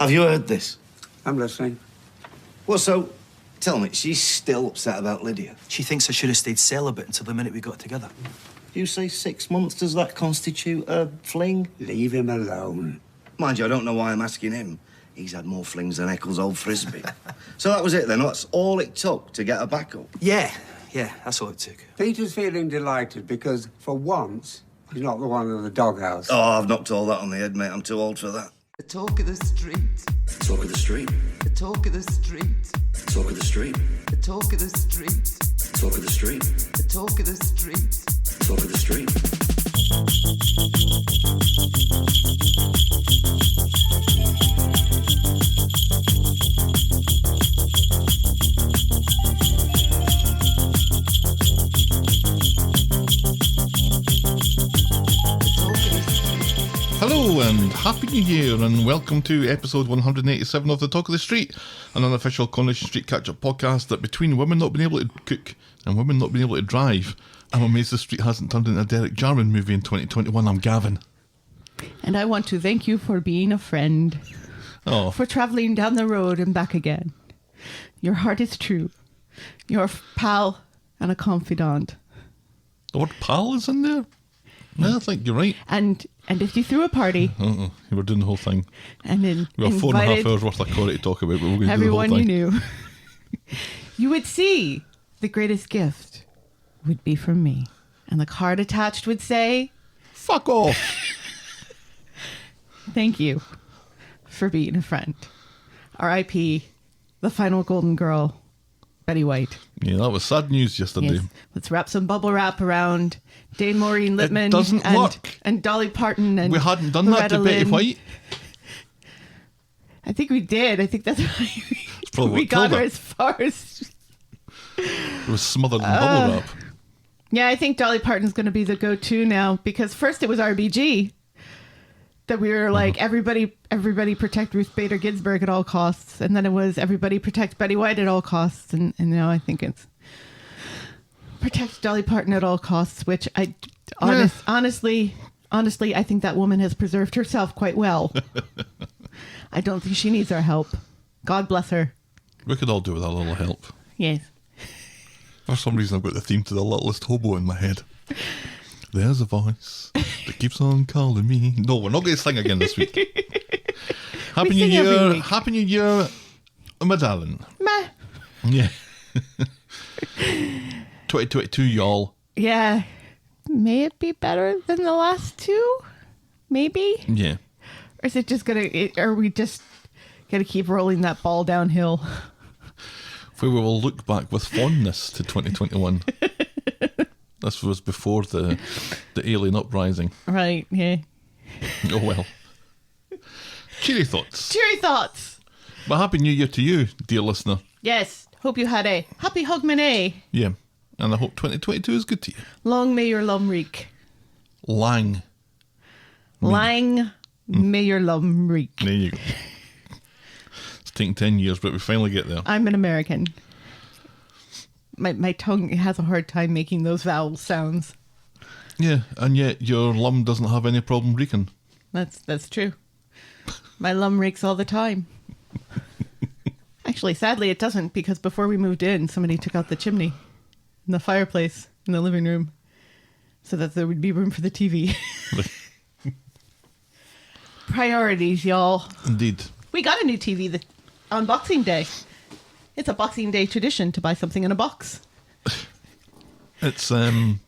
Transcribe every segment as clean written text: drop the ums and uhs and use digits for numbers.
Have you heard this? I'm listening. Well, so, tell me, she's still upset about Lydia. She thinks I should have stayed celibate until the minute we got together. You say 6 months, does that constitute a fling? Leave him alone. Mind you, I don't know why I'm asking him. He's had more flings than Eccles' old Frisbee. So that was it then? That's all it took to get her back up? Yeah, that's all it took. Peter's feeling delighted because, for once, he's not the one in the doghouse. Oh, I've knocked all that on the head, mate. I'm too old for that. The talk of the street. Talk of the street. The talk of the street. Talk of the street. The talk of the street. Talk of the street. The talk of the street. Talk of the street. Hello and Happy New Year and welcome to episode 187 of The Talk of the Street, an unofficial Coronation Street catch-up podcast that between women not being able to cook and women not being able to drive, I'm amazed the street hasn't turned into a Derek Jarman movie in 2021. I'm Gavin. And I want to thank you for being a friend, for travelling down the road and back again. Your heart is true. You're a pal and a confidant. The word pal is in there? Yeah, I think you're right. And if you threw a party... You were doing the whole thing. And then we got 4.5 hours worth of corrie to talk about, but we're going to do the whole thing. Everyone you knew. You would see the greatest gift would be from me. And the card attached would say... Fuck off! Thank you for being a friend. R.I.P. the final golden girl, Betty White. Yeah, that was sad news yesterday. Yes. Let's wrap some bubble wrap around Dame Maureen Lipman. It doesn't work. And Dolly Parton and we hadn't done that to Betty White. I think we did. I think that's why we got her as far as... It was smothered in bubble wrap. Yeah, I think Dolly Parton's going to be the go-to now, because first it was RBG that we were like, everybody protect Ruth Bader Ginsburg at all costs, and then it was everybody protect Betty White at all costs, and now I think it's protect Dolly Parton at all costs, which honestly, I think that woman has preserved herself quite well. I don't think she needs our help. God bless her. We could all do with a little help. Yes. For some reason, I've got the theme to The Littlest Hobo in my head. There's a voice that keeps on calling me. No, we're not going to sing again this week. Happy New Year. Happy New Year, my darling. Meh. Yeah. 2022, y'all. Yeah. May it be better than the last two? Maybe? Yeah. Or is it just are we just gonna keep rolling that ball downhill? We will look back with fondness to 2021. This was before the alien uprising. Right, yeah. Oh well. Cheery thoughts. Cheery thoughts. Well, Happy New Year to you, dear listener. Yes. Hope you had a happy Hogmanay. Yeah. And I hope 2022 is good to you. Long may your lum reek. Lang. May your lum reek. There you go. It's taken 10 years, but we finally get there. I'm an American. My tongue has a hard time making those vowel sounds. Yeah, and yet your lum doesn't have any problem reeking. That's true. My lum reeks all the time. Actually, sadly, it doesn't, because before we moved in, somebody took out the chimney in the fireplace in the living room so that there would be room for the TV. Priorities, y'all. Indeed. We got a new TV on Boxing Day. It's a Boxing Day tradition to buy something in a box. It's the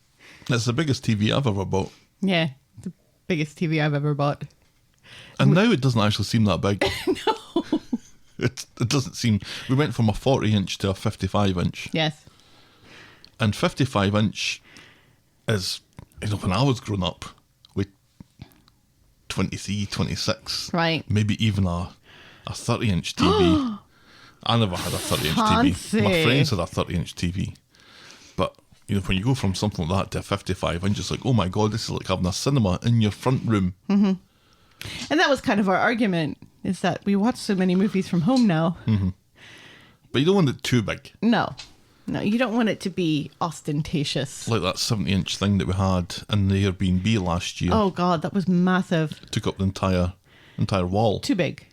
biggest TV I've ever bought. Yeah, the biggest TV I've ever bought. And now it doesn't actually seem that big. No. It doesn't seem... We went from a 40-inch to a 55-inch. Yes. And 55-inch is, when I was growing up, with 23, 26, right, maybe even a 30-inch TV. I never had a 30-inch Fancy. TV. My friends had a 30-inch TV. But, when you go from something like that to a 55-inch, it's like, oh my God, this is like having a cinema in your front room. Mm-hmm. And that was kind of our argument, is that we watch so many movies from home now. Mm-hmm. But you don't want it too big. No, you don't want it to be ostentatious. Like that 70-inch thing that we had in the Airbnb last year. Oh God, that was massive. It took up the entire wall. Too big.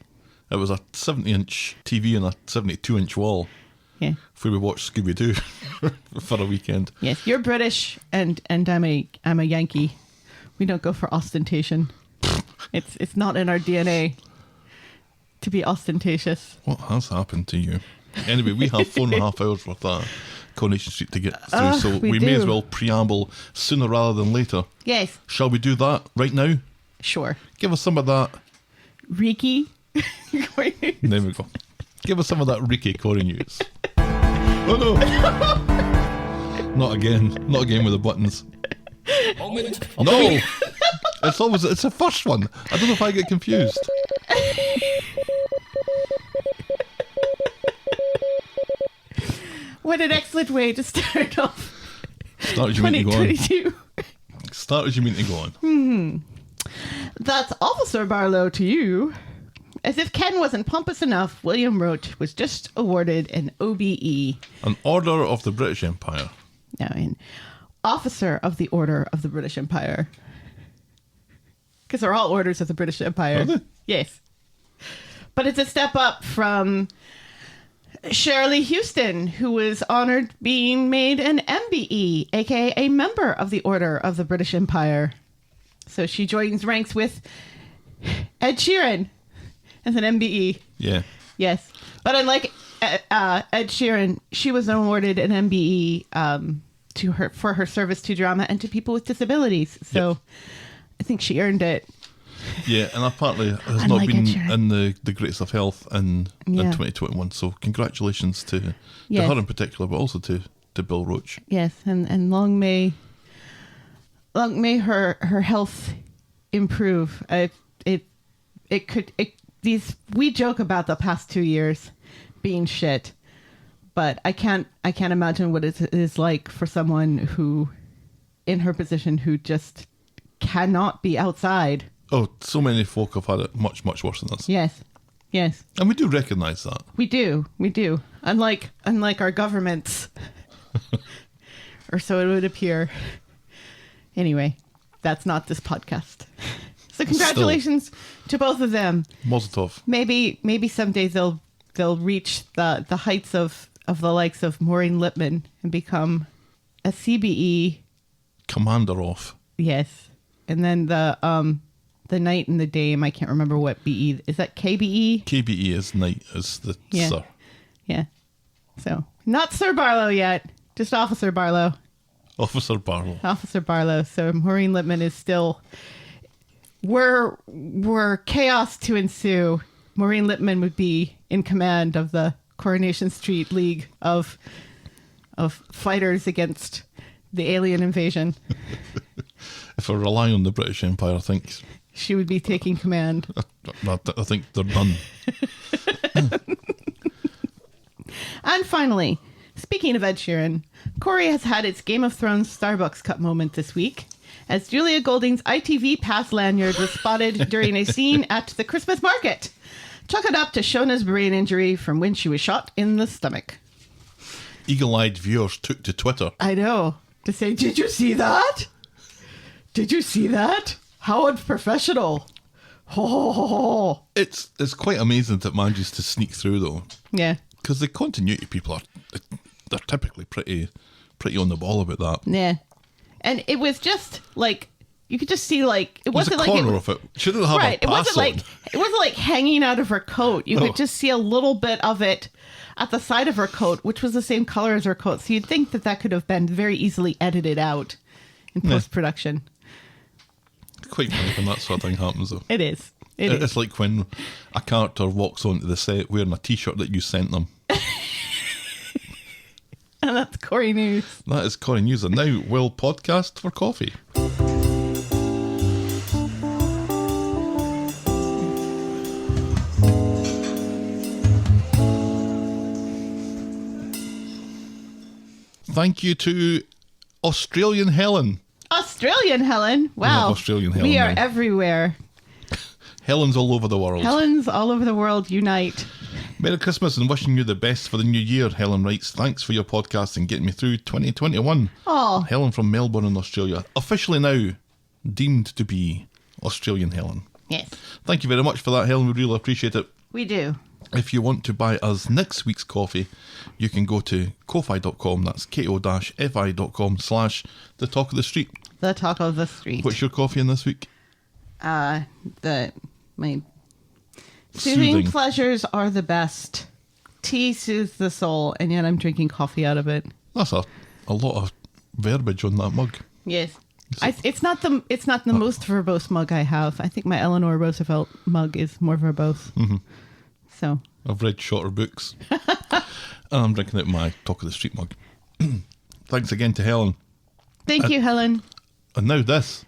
It was a 70-inch TV and a 72-inch wall. Yeah. Where we watched Scooby-Doo for a weekend. Yes, you're British and I'm a Yankee. We don't go for ostentation. It's not in our DNA to be ostentatious. What has happened to you? Anyway, we have 4.5 hours worth of Coronation Street to get through, so we may as well preamble sooner rather than later. Yes. Shall we do that right now? Sure. Give us some of that. Reiki. There we go. Give us some of that Ricky Corrie news. Oh no! Not again. Not again with the buttons. No! It's the first one. I don't know if I get confused. What an excellent way to start off Start as you mean to go on. 2022. Start as you mean to go on. That's Officer Barlow to you. As if Ken wasn't pompous enough, William Roach was just awarded an OBE. An Order of the British Empire. Now, an Officer of the Order of the British Empire. Because they're all orders of the British Empire. Are they? Yes. But it's a step up from Shirley Houston, who was honored being made an MBE, aka a member of the Order of the British Empire. So she joins ranks with Ed Sheeran as an MBE. Yeah. Yes. But unlike Ed Sheeran, she was awarded an MBE for her service to drama and to people with disabilities. So Yep. I think she earned it. Yeah, and apparently has Unlike not Ed been Sheeran. in the greatest of health in Yeah. 2021. So congratulations to Yes. her in particular, but also to Bill Roach. Yes, and long may her health improve. We joke about the past 2 years being shit, but I can't imagine what it is like for someone who, in her position, who just cannot be outside. Oh, so many folk have had it much, much worse than us. Yes. And we do recognise that. We do. Unlike our governments, or so it would appear. Anyway, that's not this podcast. So congratulations to both of them. Mazel tov. Maybe someday they'll reach the heights of the likes of Maureen Lipman and become a CBE. Commander off. Yes, and then the Knight and the Dame. I can't remember what BE is. That KBE. KBE is Knight, is the Yeah. Sir. Yeah. So not Sir Barlow yet, just Officer Barlow. Officer Barlow. Officer Barlow. So Maureen Lipman is still. Were chaos to ensue, Maureen Lipman would be in command of the Coronation Street League of fighters against the alien invasion. If I rely on the British Empire, I think She would be taking command. I think they're done. And finally, speaking of Ed Sheeran, Corrie has had its Game of Thrones Starbucks cup moment this week, as Julia Golding's ITV Pass lanyard was spotted during a scene at the Christmas market. Chalk it up to Shona's brain injury from when she was shot in the stomach. Eagle-eyed viewers took to Twitter. I know. To say, did you see that? Did you see that? How unprofessional. Ho, ho, ho, ho. It's quite amazing that it manages to sneak through, though. Yeah. Because the continuity people they're typically pretty on the ball about that. Yeah. And it was just like, you could just see like, it wasn't There's a like. corner of it. She didn't have Right. a It wasn't pass on. like, it wasn't like hanging out of her coat. You No. could just see a little bit of it at the side of her coat, which was the same color as her coat. So you'd think that could have been very easily edited out in post-production. Quite funny when that sort of thing happens, though. It is. It is. It's like when a character walks onto the set wearing a t-shirt that you sent them. And that's Corrie News. That is Corrie News. And now, Will Podcast for Coffee. Thank you to Australian Helen. Australian Helen. Wow. have Australian Helen We are now. everywhere. Helen's all over the world. Helens all over the world unite. Merry Christmas and wishing you the best for the new year, Helen writes. Thanks for your podcast and getting me through 2021. Oh. Helen from Melbourne in Australia. Officially now deemed to be Australian Helen. Yes, Thank you very much for that, Helen. We really appreciate it. we do. If you want to buy us next week's coffee, you can go to ko-fi.com. That's ko-fi.com/the talk of the street. The talk of the street. What's your coffee in this week? My soothing pleasures are the best. Tea soothes the soul, and yet I'm drinking coffee out of it. That's a lot of verbiage on that mug. Yes. It's not the most verbose mug I have. I think my Eleanor Roosevelt mug is more verbose. Mm-hmm. So I've read shorter books. And I'm drinking out my Talk of the Street mug. Thanks again to Helen. thank you, Helen. And now this.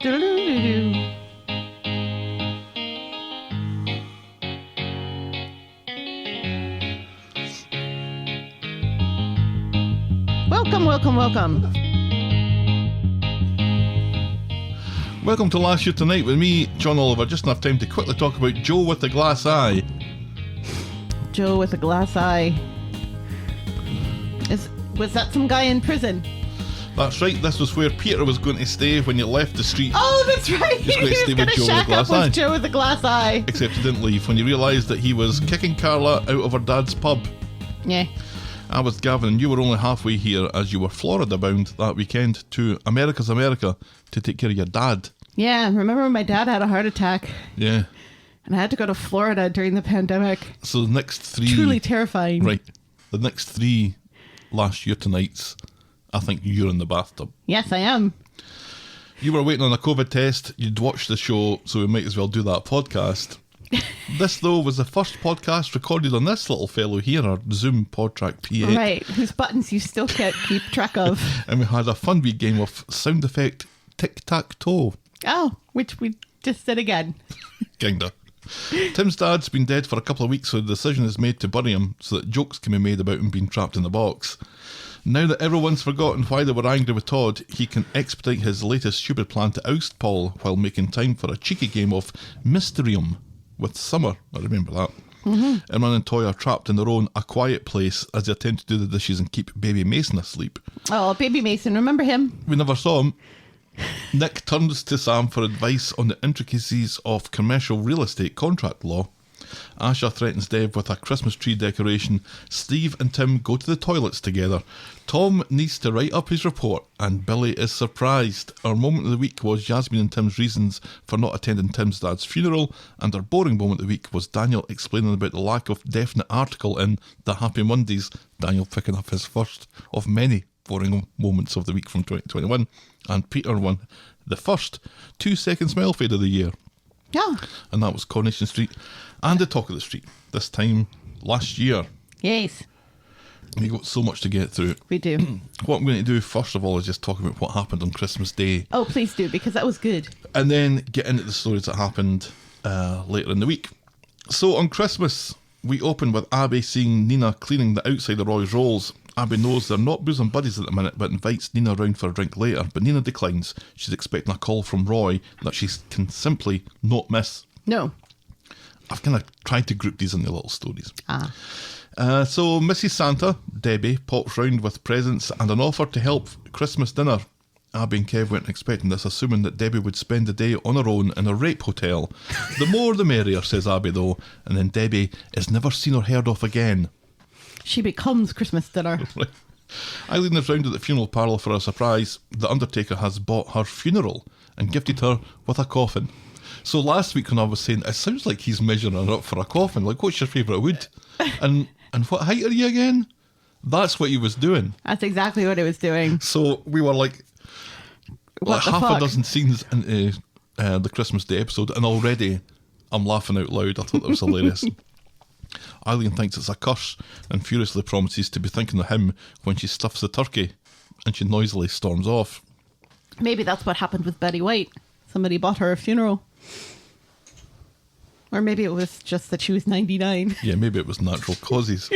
Doo-doo-doo-doo. Welcome. Welcome to Last Year Tonight with me, John Oliver. Just enough time to quickly talk about Joe with the glass eye. Joe with a glass eye. Was that some guy in prison? That's right, this was where Peter was going to stay when you left the street. Oh, that's right. He's going to stay with Joe with a shack glass up eye. with Joe with a glass eye. Except he didn't leave when he realised that he was kicking Carla out of her dad's pub. Yeah. I was Gavin, and you were only halfway here as you were Florida bound that weekend to America's America to take care of your dad. Yeah, remember when my dad had a heart attack Yeah. and I had to go to Florida during the pandemic? So the next three... Truly terrifying. Right. The next three Last Year Tonights, I think you're in the bathtub. Yes, I am. You were waiting on a COVID test, you'd watched the show, so we might as well do that podcast. This, though, was the first podcast recorded on this little fellow here, our Zoom PodTrack P8. Right, whose buttons you still can't keep track of. And we had a fun wee game of sound effect tic-tac-toe. Oh, which we just did again. Kinda. Tim's dad's been dead for a couple of weeks, so the decision is made to bury him so that jokes can be made about him being trapped in the box. Now that everyone's forgotten why they were angry with Todd, he can expedite his latest stupid plan to oust Paul while making time for a cheeky game of Mysterium with Summer. I remember that. Mm-hmm. Imran and Toy are trapped in their own A Quiet Place as they attempt to do the dishes and keep Baby Mason asleep. Oh, Baby Mason, remember him? We never saw him. Nick turns to Sam for advice on the intricacies of commercial real estate contract law. Asha threatens Deb with a Christmas tree decoration. Steve and Tim go to the toilets together. Tom needs to write up his report, and Billy is surprised. Our moment of the week was Yasmin and Tim's reasons for not attending Tim's dad's funeral, and our boring moment of the week was Daniel explaining about the lack of definite article in The Happy Mondays. Daniel picking up his first of many boring moments of the week from 2021, and Peter won the first 2-second smile fade of the year. Yeah. And that was Coronation Street and the Talk of the Street, this time last year. Yes, We got so much to get through. we do. What I'm going to do first of all is just talk about what happened on Christmas Day, Oh, please do, because that was good. and then get into the stories that happened later in the week. So on Christmas, we open with Abi seeing Nina cleaning the outside of Roy's rolls. Abi knows they're not bosom buddies at the minute, but invites Nina round for a drink later. But Nina declines. She's expecting a call from Roy that she can simply not miss. No. I've kind of tried to group these into little stories. Ah. So Mrs. Santa, Debbie, pops round with presents and an offer to help Christmas dinner. Abi and Kev weren't expecting this, assuming that Debbie would spend the day on her own in a rape hotel. The more the merrier, says Abi though, and then Debbie is never seen or heard of again. She becomes Christmas dinner. Right. Eileen is round at the funeral parlour for a surprise. The Undertaker has bought her funeral and gifted her with a coffin. So last week when I was saying, it sounds like he's measuring her up for a coffin, like, what's your favourite wood? And what height are you again? That's what he was doing. That's exactly what it was doing. So we were like What the half fuck? a dozen scenes into the Christmas Day episode, and already I'm laughing out loud. I thought that was hilarious. Eileen thinks it's a curse and furiously promises to be thinking of him when she stuffs the turkey, and she noisily storms off. Maybe that's what happened with Betty White. Somebody bought her a funeral. Or maybe it was just that she was 99. Yeah, maybe it was natural causes.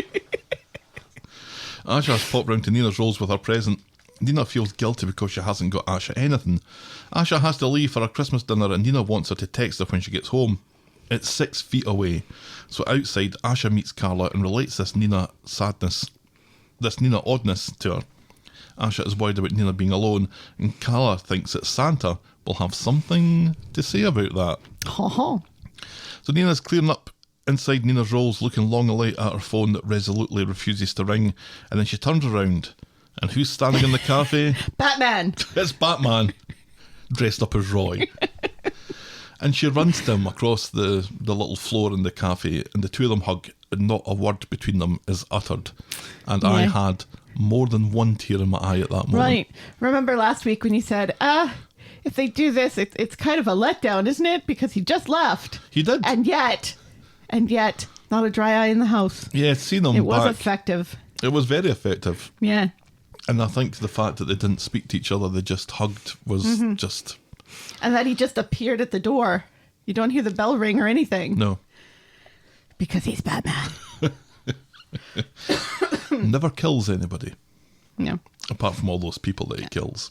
Asha's popped round to Nina's rolls with her present. Nina feels guilty because she hasn't got Asha anything. Asha has to leave for a Christmas dinner and Nina wants her to text her when she gets home. It's 6 feet away. So outside, Asha meets Carla and relates this Nina oddness to her. Asha is worried about Nina being alone, and Carla thinks that Santa will have something to say about that. Ha. So Nina's clearing up inside Nina's rolls, looking longingly at her phone that resolutely refuses to ring, and then she turns around, and who's standing in the cafe? Batman. It's Batman, dressed up as Roy. And she runs to him across the little floor in the cafe, and the two of them hug, and not a word between them is uttered. And I had more than one tear in my eye at that moment. Right. Remember last week when you said, if they do this, it's kind of a letdown, isn't it? Because he just left. He did. And yet, not a dry eye in the house. Yeah, seeing them It was back, effective. it was very effective. Yeah. And I think the fact that they didn't speak to each other, they just hugged, was just... And that he just appeared at the door. You don't hear the bell ring or anything. No. Because he's Batman. Never kills anybody, No. apart from all those people that he kills.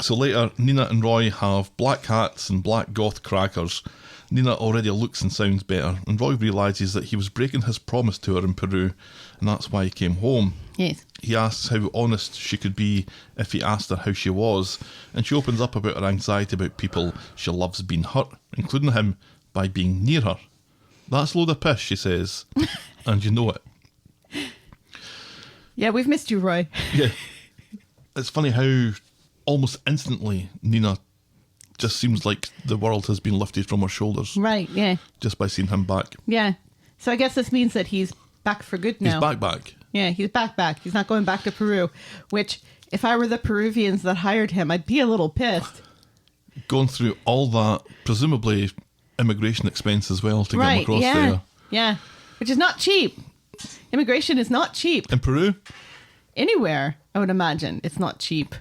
So later, Nina and Roy have black hats and black goth crackers. Nina already looks and sounds better, and Roy realises that he was breaking his promise to her in Peru, and that's why he came home. Yes. He asks how honest she could be if he asked her how she was, and she opens up about her anxiety about people she loves being hurt, including him, by being near her. That's a load of piss, she says, and you know it. Yeah, we've missed you, Roy. Yeah. It's funny how almost instantly Nina just seems like the world has been lifted from her shoulders Right, yeah. just by seeing him back. Yeah. So I guess this means that he's back for good now. He's back. Yeah, he's back. He's not going back to Peru, which, if I were the Peruvians that hired him, I'd be a little pissed. Going through all that, presumably immigration expense as well to get him across there. Yeah, which is not cheap. Immigration is not cheap. In Peru? Anywhere, I would imagine. It's not cheap.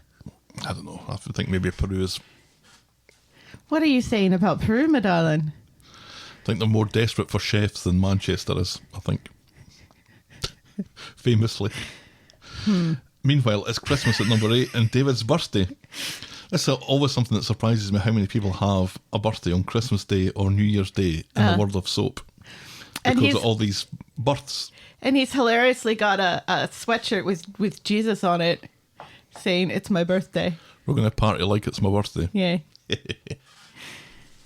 I don't know. I have to think maybe Peru is... What are you saying about Peru, my darling? I think they're more desperate for chefs than Manchester is, I think. Famously. Meanwhile, it's Christmas at number 8 and David's birthday. It's always something that surprises me how many people have a birthday on Christmas Day or New Year's Day in the world of soap. Because of all these births. And he's hilariously got a sweatshirt with Jesus on it saying, "It's my birthday." We're going to party like it's my birthday. Yeah.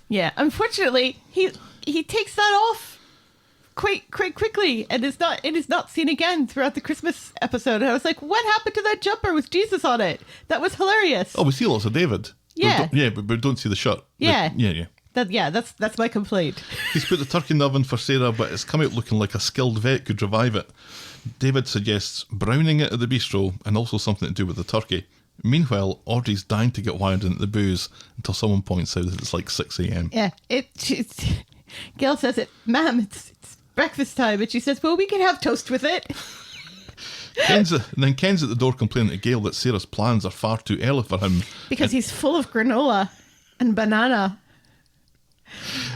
Yeah. Unfortunately, he takes that off quite quickly and is not seen again throughout the Christmas episode. And I was like, what happened to that jumper with Jesus on it? That was hilarious. Oh, we see lots of David. Yeah. But we don't see the shirt. Yeah. Yeah. That's my complaint. He's put the turkey in the oven for Sarah, but it's come out looking like a skilled vet could revive it. David suggests browning it at the bistro and also something to do with the turkey. Meanwhile, Audrey's dying to get wired into the booze until someone points out that it's like 6 a.m. Yeah. Gail says it, "Ma'am, it's breakfast time," and she says, "Well, we can have toast with it." Ken's at the door complaining to Gail that Sarah's plans are far too early for him. Because he's full of granola and banana.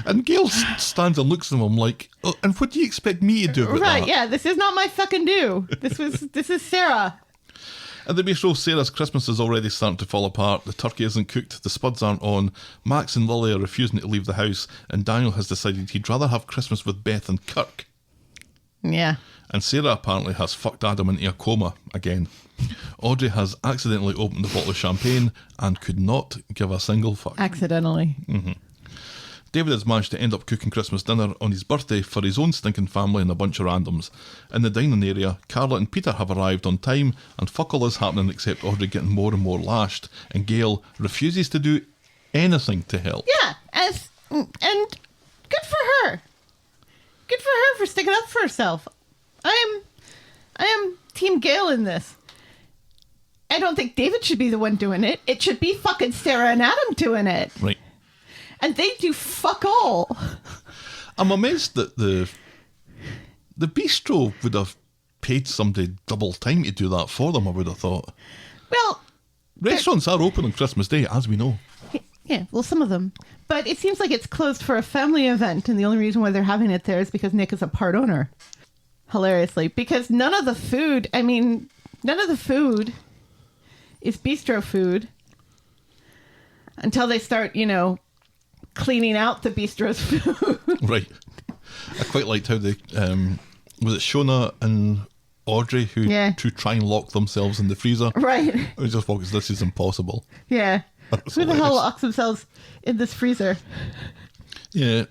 And Gail stands and looks at him like, oh, and what do you expect me to do about Right, that? yeah, this is not my fucking do. This is Sarah. At the bistro, Sarah's Christmas is already starting to fall apart. The turkey isn't cooked, the spuds aren't on, Max and Lily are refusing to leave the house, and Daniel has decided he'd rather have Christmas with Beth and Kirk. Yeah. And Sarah apparently has fucked Adam into a coma again. Audrey has accidentally opened the bottle of champagne and could not give a single fuck. Accidentally. David has managed to end up cooking Christmas dinner on his birthday for his own stinking family and a bunch of randoms. In the dining area, Carla and Peter have arrived on time, and fuck all is happening except Audrey getting more and more lashed, and Gail refuses to do anything to help. Yeah, and good for her. Good for her for sticking up for herself. I am Team Gail in this. I don't think David should be the one doing it. It should be fucking Sarah and Adam doing it. Right. And they do fuck all. I'm amazed that the bistro would have paid somebody double time to do that for them, I would have thought. Well, restaurants are open on Christmas Day, as we know. yeah, well, some of them. But it seems like it's closed for a family event, and the only reason why they're having it there is because Nick is a part owner. Hilariously. Because none of the food is bistro food until they start, cleaning out the bistro's food. Right. I quite liked how they was it Shona and Audrey, who try and lock themselves in the freezer. Right. I just focus, this is impossible. Yeah. That's Who the hell hilarious. locks themselves in this freezer? Yeah.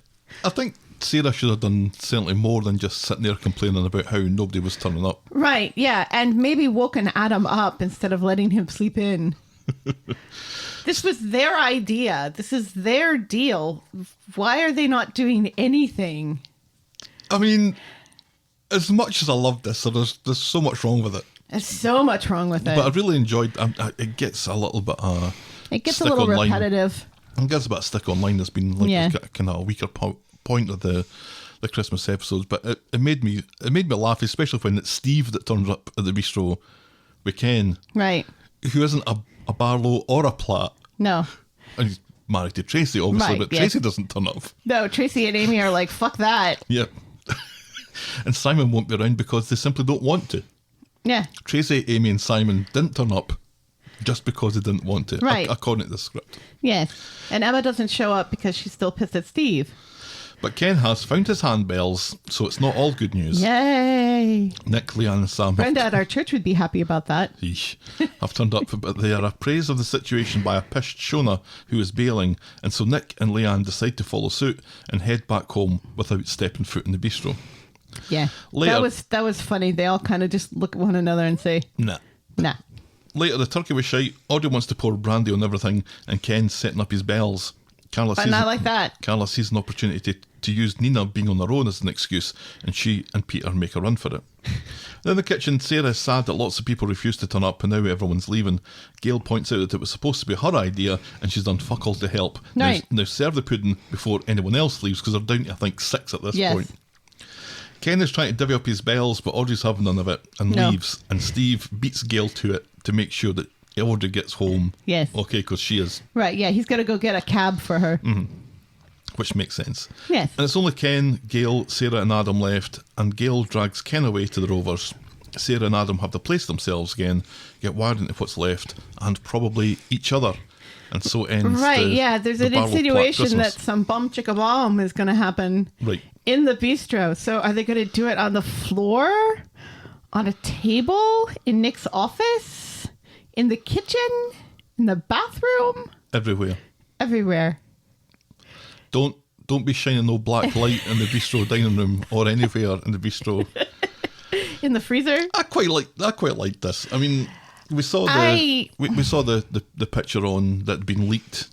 I think Sarah should have done certainly more than just sitting there complaining about how nobody was turning up. Right, yeah. And maybe woken Adam up instead of letting him sleep in. This was their idea. This is their deal. Why are they not doing anything? I mean, as much as I love this, there's so much wrong with it. There's so much wrong with it. But I really enjoyed it. Gets a little bit It gets a stick little online. repetitive. It gets a bit of stick online. There's been like kind of a weaker point of the Christmas episodes, but it made me laugh, especially when it's Steve that turns up at the bistro with Ken, Right. who isn't a Barlow or a Platt. No. And he's married to Tracy, obviously, Right, but yes. Tracy doesn't turn up. No, Tracy and Amy are like, fuck that. Yep. And Simon won't be around because they simply don't want to. Yeah. Tracy, Amy and Simon didn't turn up just because they didn't want to, Right. according to the script. Yes. And Emma doesn't show up because she's still pissed at Steve. But Ken has found his handbells, so it's not all good news. Yay. Nick, Leanne and Sam Brenda at our church would be happy about that. have turned up, but they are appraised of the situation by a pissed Shona who is bailing, and so Nick and Leanne decide to follow suit and head back home without stepping foot in the bistro. Yeah. Later- That was funny. They all kind of just look at one another and say, Nah. nah. Later, the turkey was shite. Audrey wants to pour brandy on everything, and Ken's setting up his bells. Carla But not like that. Carla sees an opportunity to use Nina being on her own as an excuse, and she and Peter make a run for it. Then in the kitchen, Sarah is sad that lots of people refuse to turn up, and now everyone's leaving. Gail points out that it was supposed to be her idea, and she's done fuck all to help. Right. Now serve the pudding before anyone else leaves, because they're down to, I think, 6 at this Yes. point. Ken is trying to divvy up his bells, but Audrey's having none of it and No. leaves, and Steve beats Gail to it to make sure that Audrey gets home. Yes. Okay, because she is, Right, yeah. He's got to go get a cab for her. which makes sense. Yes. And it's only Ken, Gail, Sarah and Adam left, and Gail drags Ken away to the Rovers. Sarah and Adam have to place themselves again, get wired into what's left, and probably each other. And so ends Right, the, yeah. There's the an Barlow Platt insinuation that Christmas. some bum chicka bomb is going to happen Right. in the bistro. So are they going to do it on the floor? On a table? In Nick's office? In the kitchen? In the bathroom? Everywhere. Everywhere. Don't be shining no black light in the bistro dining room or anywhere in the bistro. In the freezer? I quite like this. I mean, we saw I- we saw the picture on that had been leaked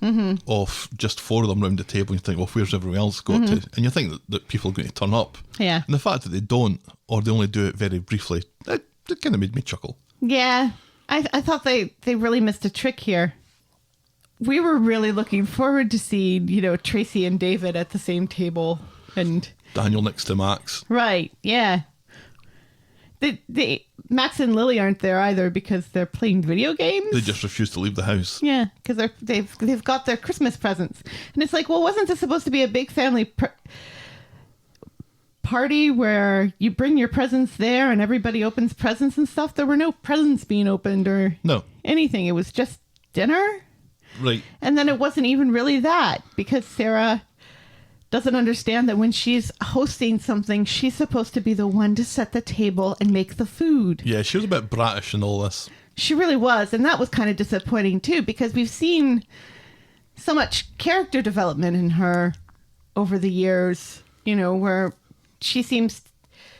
of just 4 of them round the table. And you think, well, where's everyone else got to? And you think that people are going to turn up. Yeah. And the fact that they don't, or they only do it very briefly, that kind of made me chuckle. Yeah. I thought they really missed a trick here. We were really looking forward to seeing, Tracy and David at the same table. And Daniel next to Max. right, yeah. Max and Lily aren't there either because they're playing video games. They just refuse to leave the house. Yeah, because they've got their Christmas presents, and it's like, well, wasn't this supposed to be a big family party where you bring your presents there and everybody opens presents and stuff? There were no presents being opened or No. anything. It was just dinner, Right. and then it wasn't even really that because Sarah doesn't understand that when she's hosting something, she's supposed to be the one to set the table and make the food. Yeah, she was a bit bratish in all this. She really was, and that was kind of disappointing too, because we've seen so much character development in her over the years, where she seems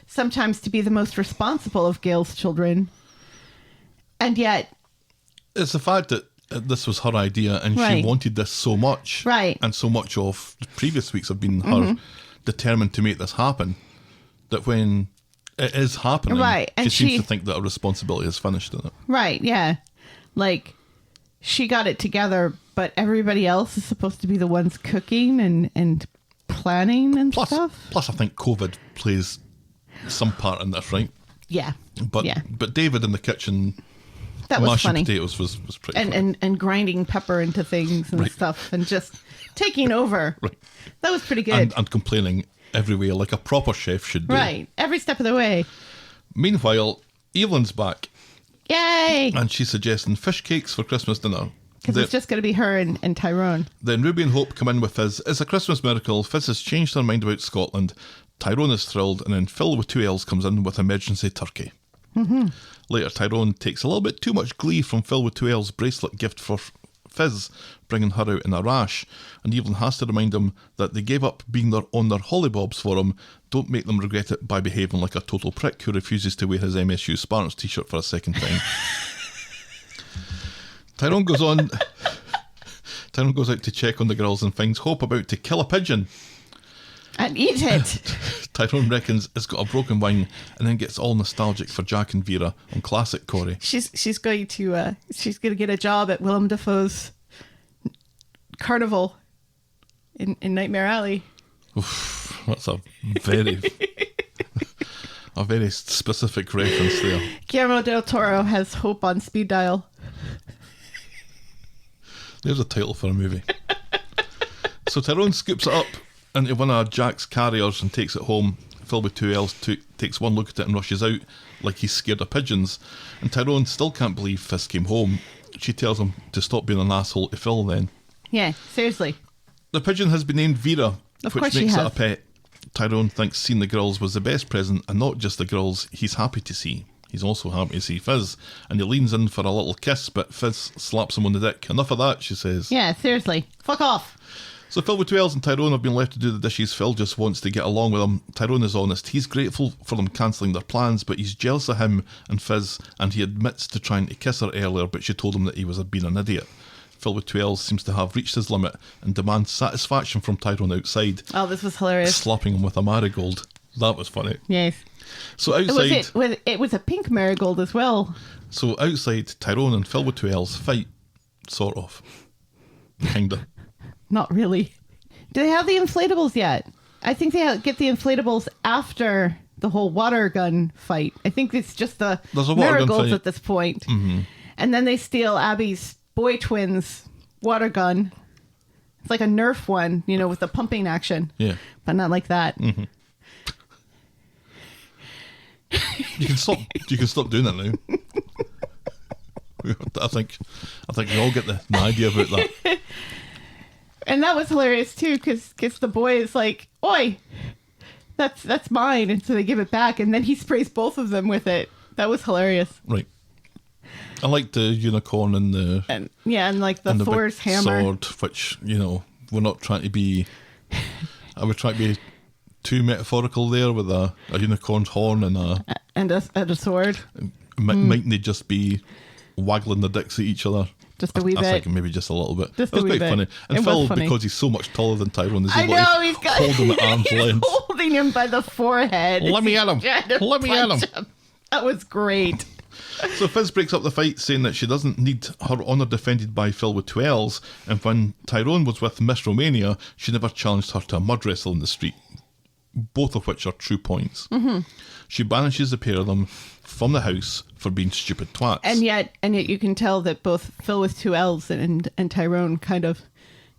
sometimes to be the most responsible of Gail's children. And yet, It's the fact that this was her idea and Right. she wanted this so much. Right. And so much of the previous weeks have been her determined to make this happen, that when it is happening, Right, and she seems she- to think that her responsibility is finished in it. right, yeah, like she got it together, but everybody else is supposed to be the ones cooking and planning and stuff. Plus, I think COVID plays some part in this, right? Yeah, But yeah, but David in the kitchen that was mashing funny. potatoes was pretty funny. And grinding pepper into things and Right. stuff and just taking over. Right. That was pretty good. And complaining everywhere like a proper chef should do. Right. Every step of the way. Meanwhile, Evelyn's back Yay! and she's suggesting fish cakes for Christmas dinner. Because it's just going to be her and Tyrone. Then Ruby and Hope come in with Fiz. It's a Christmas miracle. Fiz has changed her mind about Scotland. Tyrone is thrilled, and then Phil with 2 L's comes in with emergency turkey. Later, Tyrone takes a little bit too much glee from Phill with 2 L's bracelet gift for Fiz, bringing her out in a rash, and Evelyn has to remind him that they gave up being on their hollybobs for him. Don't make them regret it by behaving like a total prick who refuses to wear his MSU Spartans t-shirt for a second time. Tyrone goes out to check on the girls and finds Hope about to kill a pigeon. And eat it. Tyrone reckons it's got a broken wing and then gets all nostalgic for Jack and Vera on classic Corrie. She's going to get a job at Willem Dafoe's carnival in Nightmare Alley. Oof, that's a very specific reference there. Guillermo del Toro has Hope on speed dial. There's a title for a movie. So Tyrone scoops it up into one of Jack's carriers and takes it home. Phill with 2 L's takes one look at it and rushes out like he's scared of pigeons. And Tyrone still can't believe Fiz came home. She tells him to stop being an asshole to Phill then. Yeah, seriously. The pigeon has been named Vera, Of which course she makes it has. a pet. Tyrone thinks seeing the girls was the best present, and not just the girls he's happy to see. He's also happy to see Fiz, and he leans in for a little kiss, but Fiz slaps him on the dick. Enough of that, she says. Yeah, seriously. Fuck off. So Phill with 2 L's and Tyrone have been left to do the dishes. Phill just wants to get along with him. Tyrone is honest. He's grateful for them cancelling their plans, but he's jealous of him and Fiz, and he admits to trying to kiss her earlier, but she told him that he was being an idiot. Phill with 2 L's seems to have reached his limit and demands satisfaction from Tyrone outside, Oh, this was hilarious. slapping him with a marigold. That was funny. Yes. So outside, It was a pink marigold as well. so outside, Tyrone and Phill with 2 L's fight, sort of, kinda. Not really. Do they have the inflatables yet? I think they get the inflatables after the whole water gun fight. I think it's just the There's a water gun marigolds fight. at this point. Mm-hmm. And then they steal Abby's boy twins water gun. It's like a Nerf one, with the pumping action. Yeah. But not like that. Mm-hmm. You can stop doing it now. I think we all get the idea about that. And that was hilarious too, because the boy is like, "Oi, that's mine," and so they give it back, and then he sprays both of them with it. That was hilarious. Right. I like the unicorn and the And like the and the Thor's big hammer. sword, which we're not trying to be. I would try to be too metaphorical there with a unicorn's horn and And a sword. mightn't they just be waggling their dicks at each other? Just a wee I bit. think maybe just a little bit. Just That a was wee quite bit. funny. And It was Phill, funny. because he's so much taller than Tyrone, is I able know, to he's got hold him at arm's he's length. holding him by the forehead. Let me at him. Trying to Let me at punch him. That was great. So Fiz breaks up the fight, saying that she doesn't need her honour defended by Phill with 2 L's, and when Tyrone was with Miss Romania, she never challenged her to a mud wrestle in the street. Both of which are true points. Mm-hmm. She banishes the pair of them from the house for being stupid twats. And yet you can tell that both Phill with 2 L's and Tyrone kind of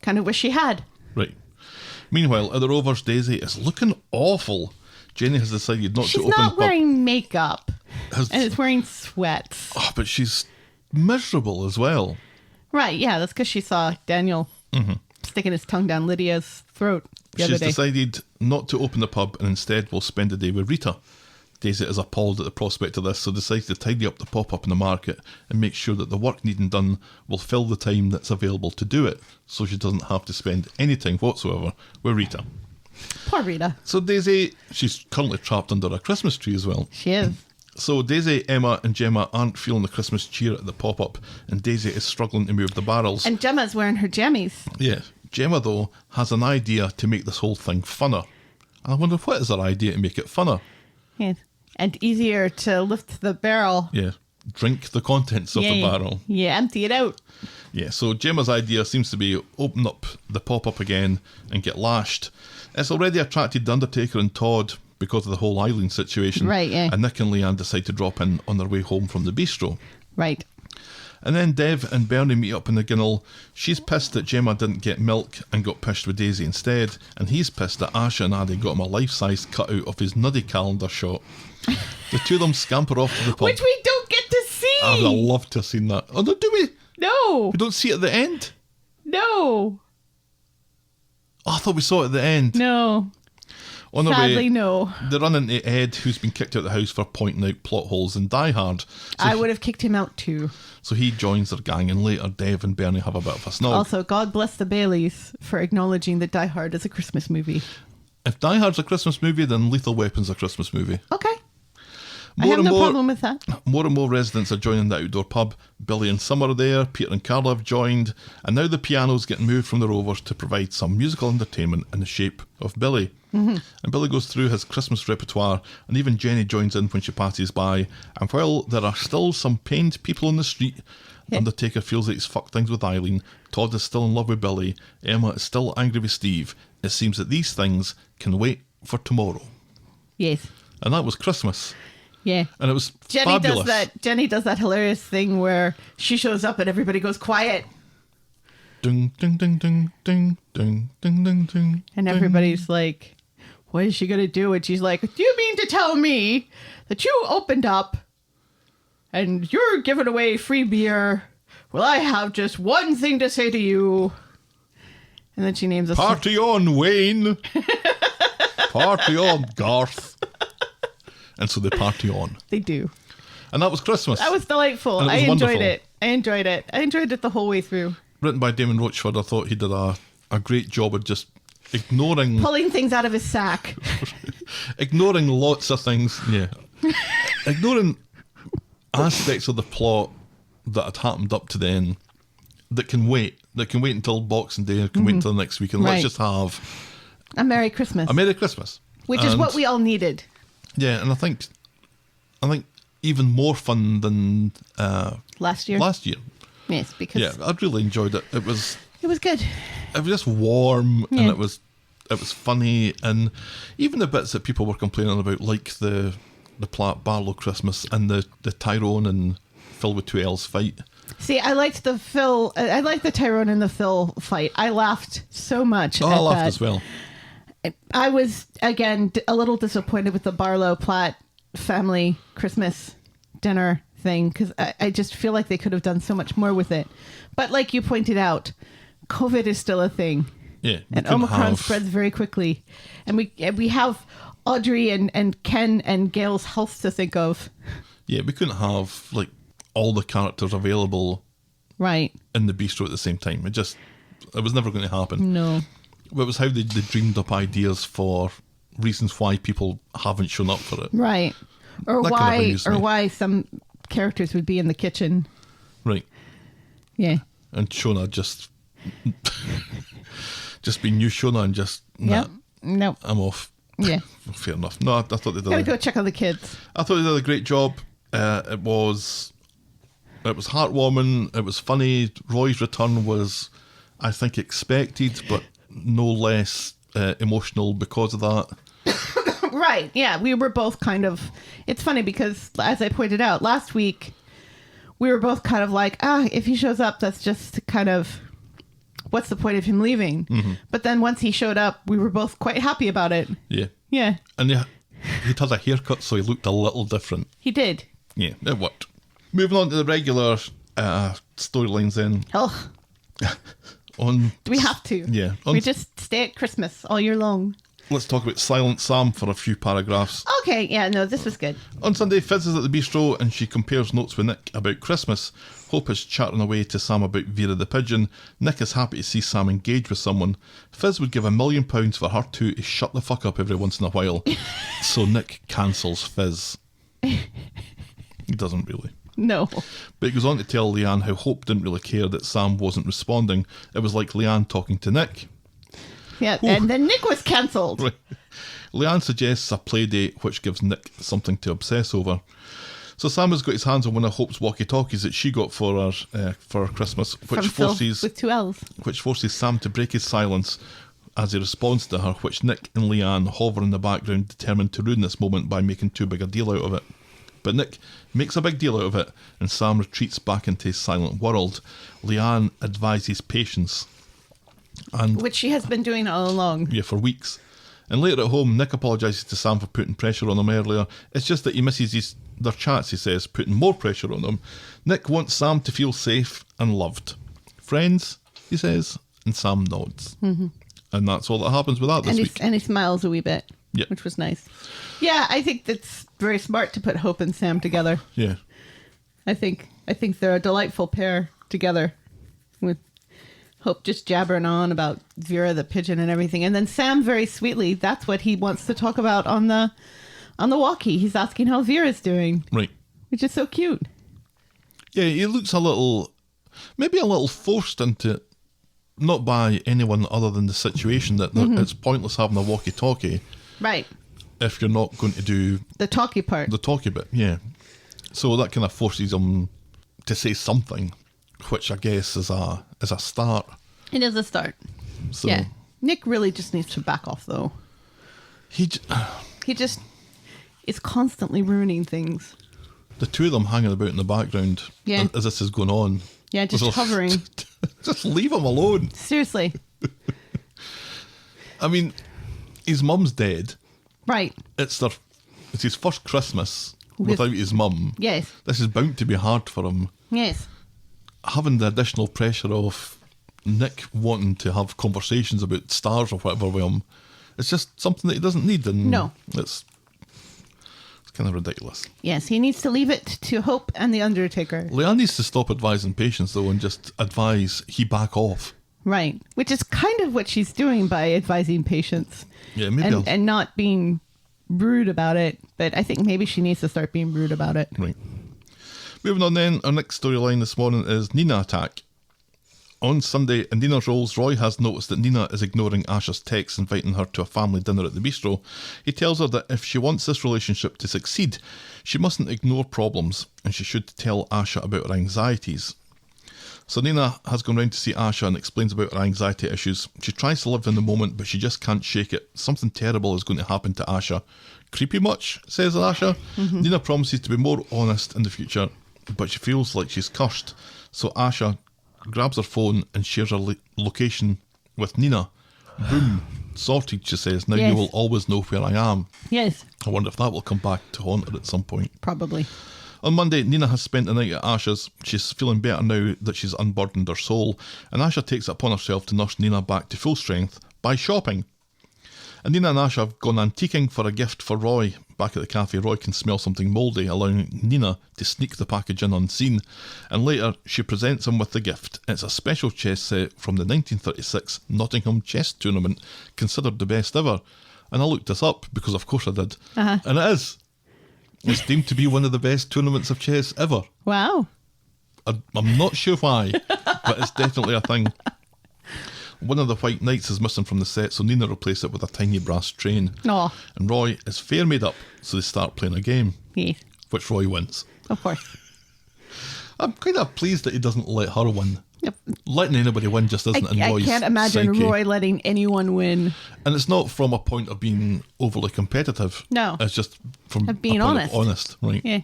wish she had. Right. Meanwhile, at the Rovers, Daisy is looking awful. Jenny has decided not She's to open not the pub. wearing makeup. Has- And is wearing sweats. Oh, but she's miserable as well. Right, yeah, that's because she saw Daniel sticking his tongue down Lydia's throat the other She's day. decided not to open the pub and instead will spend the day with Rita. Daisy is appalled at the prospect of this, so decides to tidy up the pop-up in the market and make sure that the work needing done will fill the time that's available to do it, so she doesn't have to spend any time whatsoever with Rita. Poor Rita. So Daisy, she's currently trapped under a Christmas tree as well. She is. So Daisy, Emma and Gemma aren't feeling the Christmas cheer at the pop-up, and Daisy is struggling to move the barrels. And Gemma's wearing her jammies. Yeah. Gemma, though, has an idea to make this whole thing funner. And I wonder, what is her idea to make it funner? Yes. And easier to lift the barrel. Yeah. Drink the contents of the barrel. Yeah, empty it out. Yeah, so Gemma's idea seems to be open up the pop-up again and get lashed. It's already attracted the Undertaker and Todd because of the whole Eileen situation. Right, yeah. And Nick and Leanne decide to drop in on their way home from the bistro. Right. And then Dev and Bernie meet up in the Ginnell. She's pissed that Gemma didn't get milk and got pished with Daisy instead. And he's pissed that Asha and Addy got him a life-size cutout of his nuddy calendar shot. The two of them scamper off to the pub. Which we don't get to see. I would have loved to have seen that. Oh, no, do we? No. We don't see it at the end? No. Oh, I thought we saw it at the end. No. On their Sadly, way, no. they run into Ed, who's been kicked out of the house for pointing out plot holes in Die Hard. So I would have kicked him out too. So he joins their gang, and later Dev and Bernie have a bit of a snog. Also, God bless the Baileys for acknowledging that Die Hard is a Christmas movie. If Die Hard's a Christmas movie, then Lethal Weapon's a Christmas movie. Okay. I have no problem with that. More and more residents are joining the outdoor pub. Billy and Summer are there, Peter and Carla have joined, and now the piano's getting moved from the Rovers to provide some musical entertainment in the shape of Billy. Mm-hmm. And Billy goes through his Christmas repertoire, and even Jenny joins in when she passes by. And while there are still some pained people on the street, Undertaker feels that he's fucked things with Eileen, Todd is still in love with Billy, Emma is still angry with Steve. It seems that these things can wait for tomorrow. Yes. And that was Christmas. Yeah. And it was Jenny fabulous. Jenny does that hilarious thing where she shows up and everybody goes quiet. Ding, ding, ding, ding, ding, ding, ding, ding, ding. And everybody's like, what is she going to do? And she's like, do you mean to tell me that you opened up and you're giving away free beer? Well, I have just one thing to say to you. And then she names a Party on, Wayne. Party on, Garth. And so they party on. They do. And that was Christmas. That was delightful. And it I was enjoyed wonderful. it. I enjoyed it the whole way through. Written by Damon Rochford. I thought he did a great job of just ignoring Pulling things out of his sack. ignoring lots of things. Yeah. Ignoring aspects of the plot that had happened up to then that can wait. That can wait until Boxing Day or can wait until next week. And Right. let's just have A Merry Christmas. a Merry Christmas. Which is what we all needed. Yeah, and I think even more fun than Last year. Yes, because Yeah, I really enjoyed it. It was good. just warm and Yeah. it was funny, and even the bits that people were complaining about, like the Barlow Christmas and the Tyrone and Phill with two L's fight. See, I liked the Phill. I liked the Tyrone and the Phill fight. I laughed so much. Oh, at I laughed that. as well. I was again a little disappointed with the Barlow Platt family Christmas dinner thing because I just feel like they could have done so much more with it. But like you pointed out, COVID is still a thing. Yeah, we And couldn't Omicron have- spreads very quickly, and we have Audrey and Ken and Gail's health to think of. Yeah, we couldn't have like all the characters available Right? in the bistro at the same time. It was never going to happen. No. But it was how they dreamed up ideas for reasons why people haven't shown up for it. Right. Or That kind of amused me. why some characters would be in the kitchen. Right. Yeah. And Shona just being new Shona and just nah, Yep. No. I'm off. Yeah. Fair enough. No, I thought they Gotta did. go check on the kids. I thought they did a great job. It was heartwarming. It was funny. Roy's return was, I think, expected, but no less emotional because of that. Right. Yeah. We were both kind of. It's funny because, as I pointed out last week, we were both kind of like, if he shows up, that's just kind of. What's the point of him leaving? Mm-hmm. But then once he showed up, we were both quite happy about it. Yeah. Yeah. And he'd had a haircut, so he looked a little different. He did. Yeah, it worked. Moving on to the regular storylines then. Oh, On do we have to? Yeah. We just stay at Christmas all year long. Let's talk about Silent Sam for a few paragraphs. Okay. Yeah. No, this was good. On Sunday, Fiz is at the bistro and she compares notes with Nick about Christmas. Hope is chatting away to Sam about Vera the Pigeon. Nick is happy to see Sam engage with someone. Fiz would give £1 million for her two to shut the fuck up every once in a while. So Nick cancels Fiz. He doesn't really. No. But he goes on to tell Leanne how Hope didn't really care that Sam wasn't responding. It was like Leanne talking to Nick. Yeah. And then Nick was cancelled. Right. Leanne suggests a play date, which gives Nick something to obsess over. So Sam has got his hands on one of Hope's walkie-talkies that she got for her Christmas, which From Phil forces with two L's. Sam to break his silence as he responds to her, which Nick and Leanne hover in the background, determined to ruin this moment by making too big a deal out of it. But Nick makes a big deal out of it, and Sam retreats back into his silent world. Leanne advises patience. And Which she has been doing all along. yeah, for weeks. And later at home, Nick apologises to Sam for putting pressure on him earlier. It's just that he misses their chats, he says, putting more pressure on him. Nick wants Sam to feel safe and loved. Friends, he says, and Sam nods. Mm-hmm. And that's all that happens with that this week. And he smiles a wee bit. Yeah. which was nice. Yeah, I think that's very smart to put Hope and Sam together. Yeah. I think they're a delightful pair together, with Hope just jabbering on about Vera the Pigeon and everything, and then Sam very sweetly, that's what he wants to talk about on the walkie. He's asking how Vera's doing, Right. which is so cute. Yeah, he looks maybe a little forced into it, not by anyone other than the situation that it's pointless having a walkie-talkie Right. if you're not going to do The talkie part. the talkie bit. Yeah. So that kind of forces him to say something, which I guess is a start. It is a start. So Yeah. Nick really just needs to back off, though. he He just is constantly ruining things. the two of them hanging about in the background Yeah. as this is going on. Yeah, just hovering. Just leave him alone. Seriously. I mean, his mum's dead. Right. It's his first Christmas without his mum. Yes. This is bound to be hard for him. Yes. Having the additional pressure of Nick wanting to have conversations about stars or whatever with him, it's just something that he doesn't need. And No. It's kind of ridiculous. Yes, he needs to leave it to Hope and the Undertaker. Leanne needs to stop advising patients, though, and just advise he back off. Right. Which is kind of what she's doing by advising patients. Yeah, maybe And not being rude about it. But I think maybe she needs to start being rude about it. Right. Moving on then, our next storyline this morning is Nina attack. On Sunday, in Nina's roles, Roy has noticed that Nina is ignoring Asha's texts inviting her to a family dinner at the bistro. He tells her that if she wants this relationship to succeed, she mustn't ignore problems and she should tell Asha about her anxieties. So Nina has gone round to see Asha and explains about her anxiety issues. She tries to live in the moment, but she just can't shake it. Something terrible is going to happen to Asha. Creepy much, says Asha. Nina promises to be more honest in the future, but she feels like she's cursed. So Asha grabs her phone and shares her location with Nina. Boom. Sorted, she says. Now Yes. you will always know where I am. Yes, I wonder if that will come back to haunt her at some point. probably. On Monday, Nina has spent the night at Asha's. She's feeling better now that she's unburdened her soul, and Asha takes it upon herself to nurse Nina back to full strength by shopping. And Nina and Asha have gone antiquing for a gift for Roy. Back at the cafe, Roy can smell something mouldy, allowing Nina to sneak the package in unseen. And later, she presents him with the gift. It's a special chess set from the 1936 Nottingham Chess Tournament, considered the best ever. And I looked this up, because of course I did. And it is. It's deemed to be one of the best tournaments of chess ever. Wow. I'm not sure why, but it's definitely a thing. One of the white knights is missing from the set, so Nina replaced it with a tiny brass train. Aw. And Roy is fair made up, so they start playing a game, Yes, which Roy wins. of course. I'm kind of pleased that he doesn't let her win. Yep. Letting anybody win just isn't in I Roy's can't imagine psyche. Roy letting anyone win. And it's not from a point of being overly competitive. No. It's just from Of being a point honest. of honest. Right. Yeah.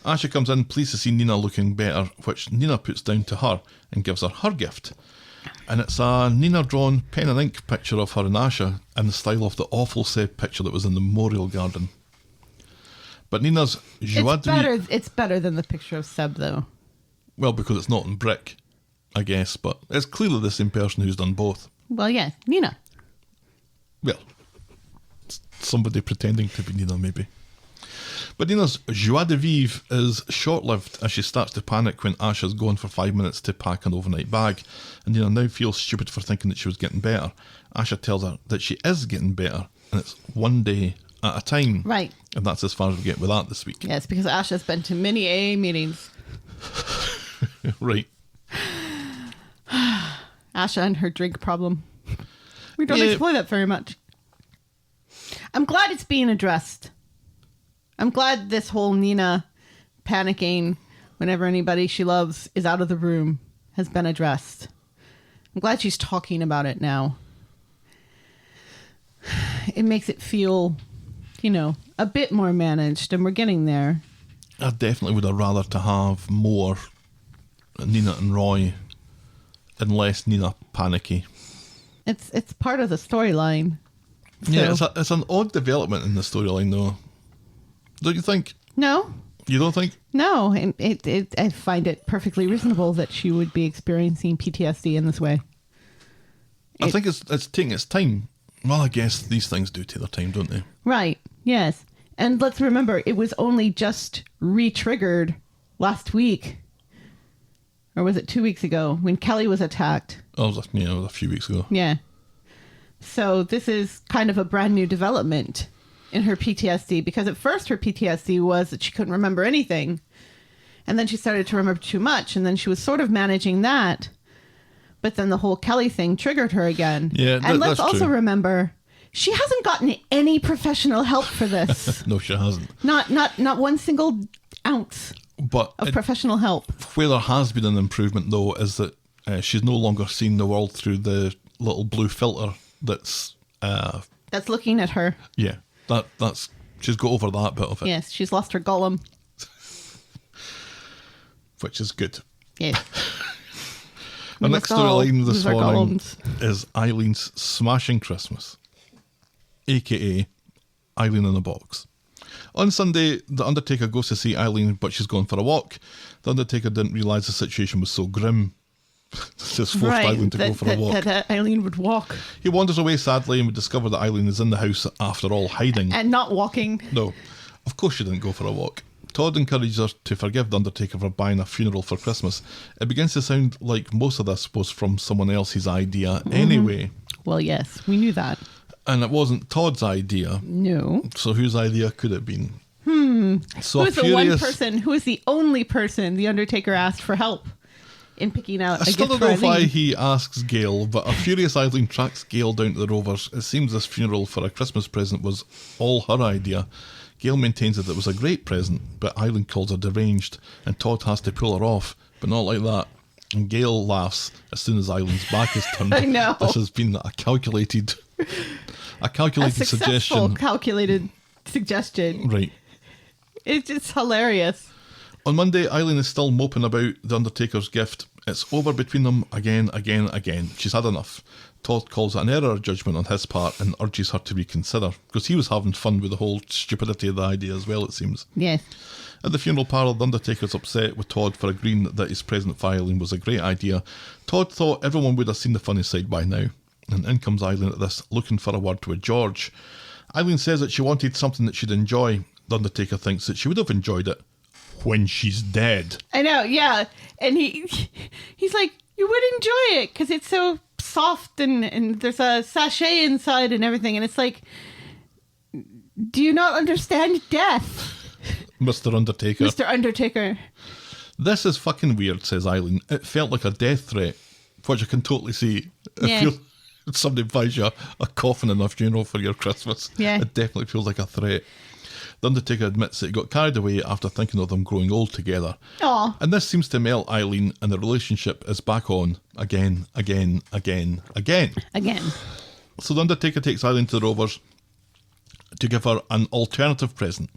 Asha comes in, pleased to see Nina looking better, which Nina puts down to her and gives her gift. And it's a Nina-drawn pen and ink picture of her and Asha in the style of the awful said picture that was in the Memorial Garden. But Nina's joie de vivre... It's better than the picture of Seb, though. Well, because it's not in brick, I guess, but it's clearly the same person who's done both. Well, yeah, Nina. Well, it's somebody pretending to be Nina, maybe. But Nina's joie de vivre is short-lived as she starts to panic when Asha's gone for 5 minutes to pack an overnight bag, and Nina now feels stupid for thinking that she was getting better. Asha tells her that she is getting better, and it's one day at a time. Right. And that's as far as we get with that this week. Yes, because Asha's been to many AA meetings. Right. Asha and her drink problem. We don't Yeah. explore that very much. I'm glad it's being addressed. I'm glad this whole Nina panicking whenever anybody she loves is out of the room has been addressed. I'm glad she's talking about it now. It makes it feel, a bit more managed, and we're getting there. I definitely would have rather to have more Nina and Roy and less Nina panicky. It's part of the storyline. Yeah, So- it's an odd development in the storyline, though. Don't you think? No, You don't think? no. I find it perfectly reasonable that she would be experiencing PTSD in this way. I think it's taking its time. Well, I guess these things do take their time, don't they? Right. Yes. And let's remember, it was only just re-triggered last week. Or was it 2 weeks ago when Kelly was attacked? Oh, it was a few weeks ago. Yeah. So this is kind of a brand new development in her PTSD, because at first her PTSD was that she couldn't remember anything. And then she started to remember too much, and then she was sort of managing that. But then the whole Kelly thing triggered her again. Yeah, and let's that's also true. remember, she hasn't gotten any professional help for this. No, she hasn't. Not one single ounce But of professional help. where there has been an improvement, though, is that she's no longer seeing the world through the little blue filter that's... That's looking at her. yeah, that's... She's got over that bit of it, Yes, she's lost her golem. which is good. Yes. The We next must all storyline this lose our morning golems. is Eileen's Smashing Christmas, a.k.a. Eileen in a Box. On Sunday, the Undertaker goes to see Eileen, but she's gone for a walk. The Undertaker didn't realise the situation was so grim. Just forced Eileen to go for a walk. That Eileen would walk He wanders away sadly, and we discover that Eileen is in the house after all, hiding. and not walking. No, of course she didn't go for a walk. Todd encourages her to forgive the Undertaker for buying a funeral for Christmas. It begins to sound like most of this was from someone else's idea anyway. Well, yes, we knew that. And it wasn't Todd's idea. No. So whose idea could it have been? So Who is the one person, who is the only person the Undertaker asked for help in picking out I a still gift don't for know why Eileen? he asks Gail, but a furious Eileen tracks Gail down to the Rovers. It seems this funeral for a Christmas present was all her idea. Gail maintains that it was a great present, but Eileen calls her deranged, and Todd has to pull her off, but not like that. And Gail laughs as soon as Eileen's back is turned. I know. This has been a calculated A successful, suggestion. calculated suggestion. Right. It's just hilarious. On Monday, Eileen is still moping about the Undertaker's gift. It's over between them again. She's had enough. Todd calls it an error of judgment on his part and urges her to reconsider, because he was having fun with the whole stupidity of the idea as well, it seems. Yes. At the funeral parlour, the Undertaker's upset with Todd for agreeing that his present for Eileen was a great idea. Todd thought everyone would have seen the funny side by now. And in comes Eileen at this, looking for a word with George. Eileen says that she wanted something that she'd enjoy. The Undertaker thinks that she would have enjoyed it when she's dead. I know, yeah. And he's like, you would enjoy it because it's so soft and there's a sachet inside and everything. And it's like, do you not understand death, Mr. Undertaker. Mr. Undertaker? This is fucking weird, says Eileen. It felt like a death threat, which I can totally see. Yeah. If somebody buys you a coffin and a funeral for your Christmas, Yeah. it definitely feels like a threat. The Undertaker admits that he got carried away after thinking of them growing old together. Aw. And this seems to melt Eileen, and the relationship is back on again. Again. So the Undertaker takes Eileen to the Rovers to give her an alternative present.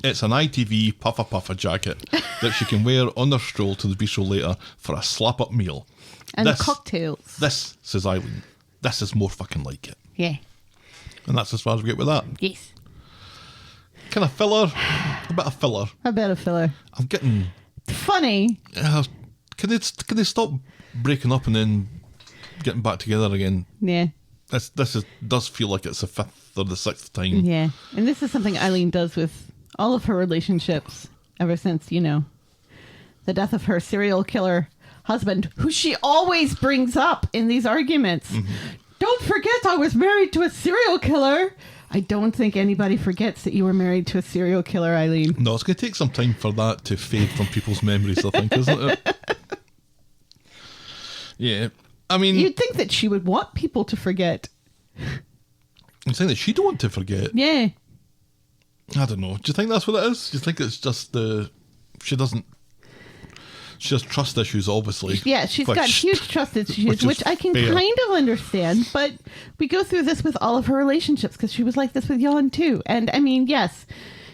It's an ITV puffa jacket that she can wear on her stroll to the bistro later for a slap-up meal. And cocktails. This, says Eileen, this is more fucking like it. Yeah. And that's as far as we get with that. Yes. Kind of filler, a bit of filler. A bit of filler. I'm getting... Funny. Can they stop breaking up and then getting back together again? Yeah. This does feel like it's the fifth or the sixth time. Yeah. And this is something Eileen does with all of her relationships ever since, the death of her serial killer husband, who she always brings up in these arguments. Mm-hmm. Don't forget I was married to a serial killer. I don't think anybody forgets that you were married to a serial killer, Eileen. No, it's going to take some time for that to fade from people's memories, I think, isn't it? Yeah. I mean... You'd think that she would want people to forget. I'm saying that she don't want to forget. Yeah. I don't know. Do you think that's what it is? Do you think it's just she has trust issues, obviously. Yeah, she's got huge trust issues, which I can kind of understand, but we go through this with all of her relationships because she was like this with Jan too. And I mean, yes,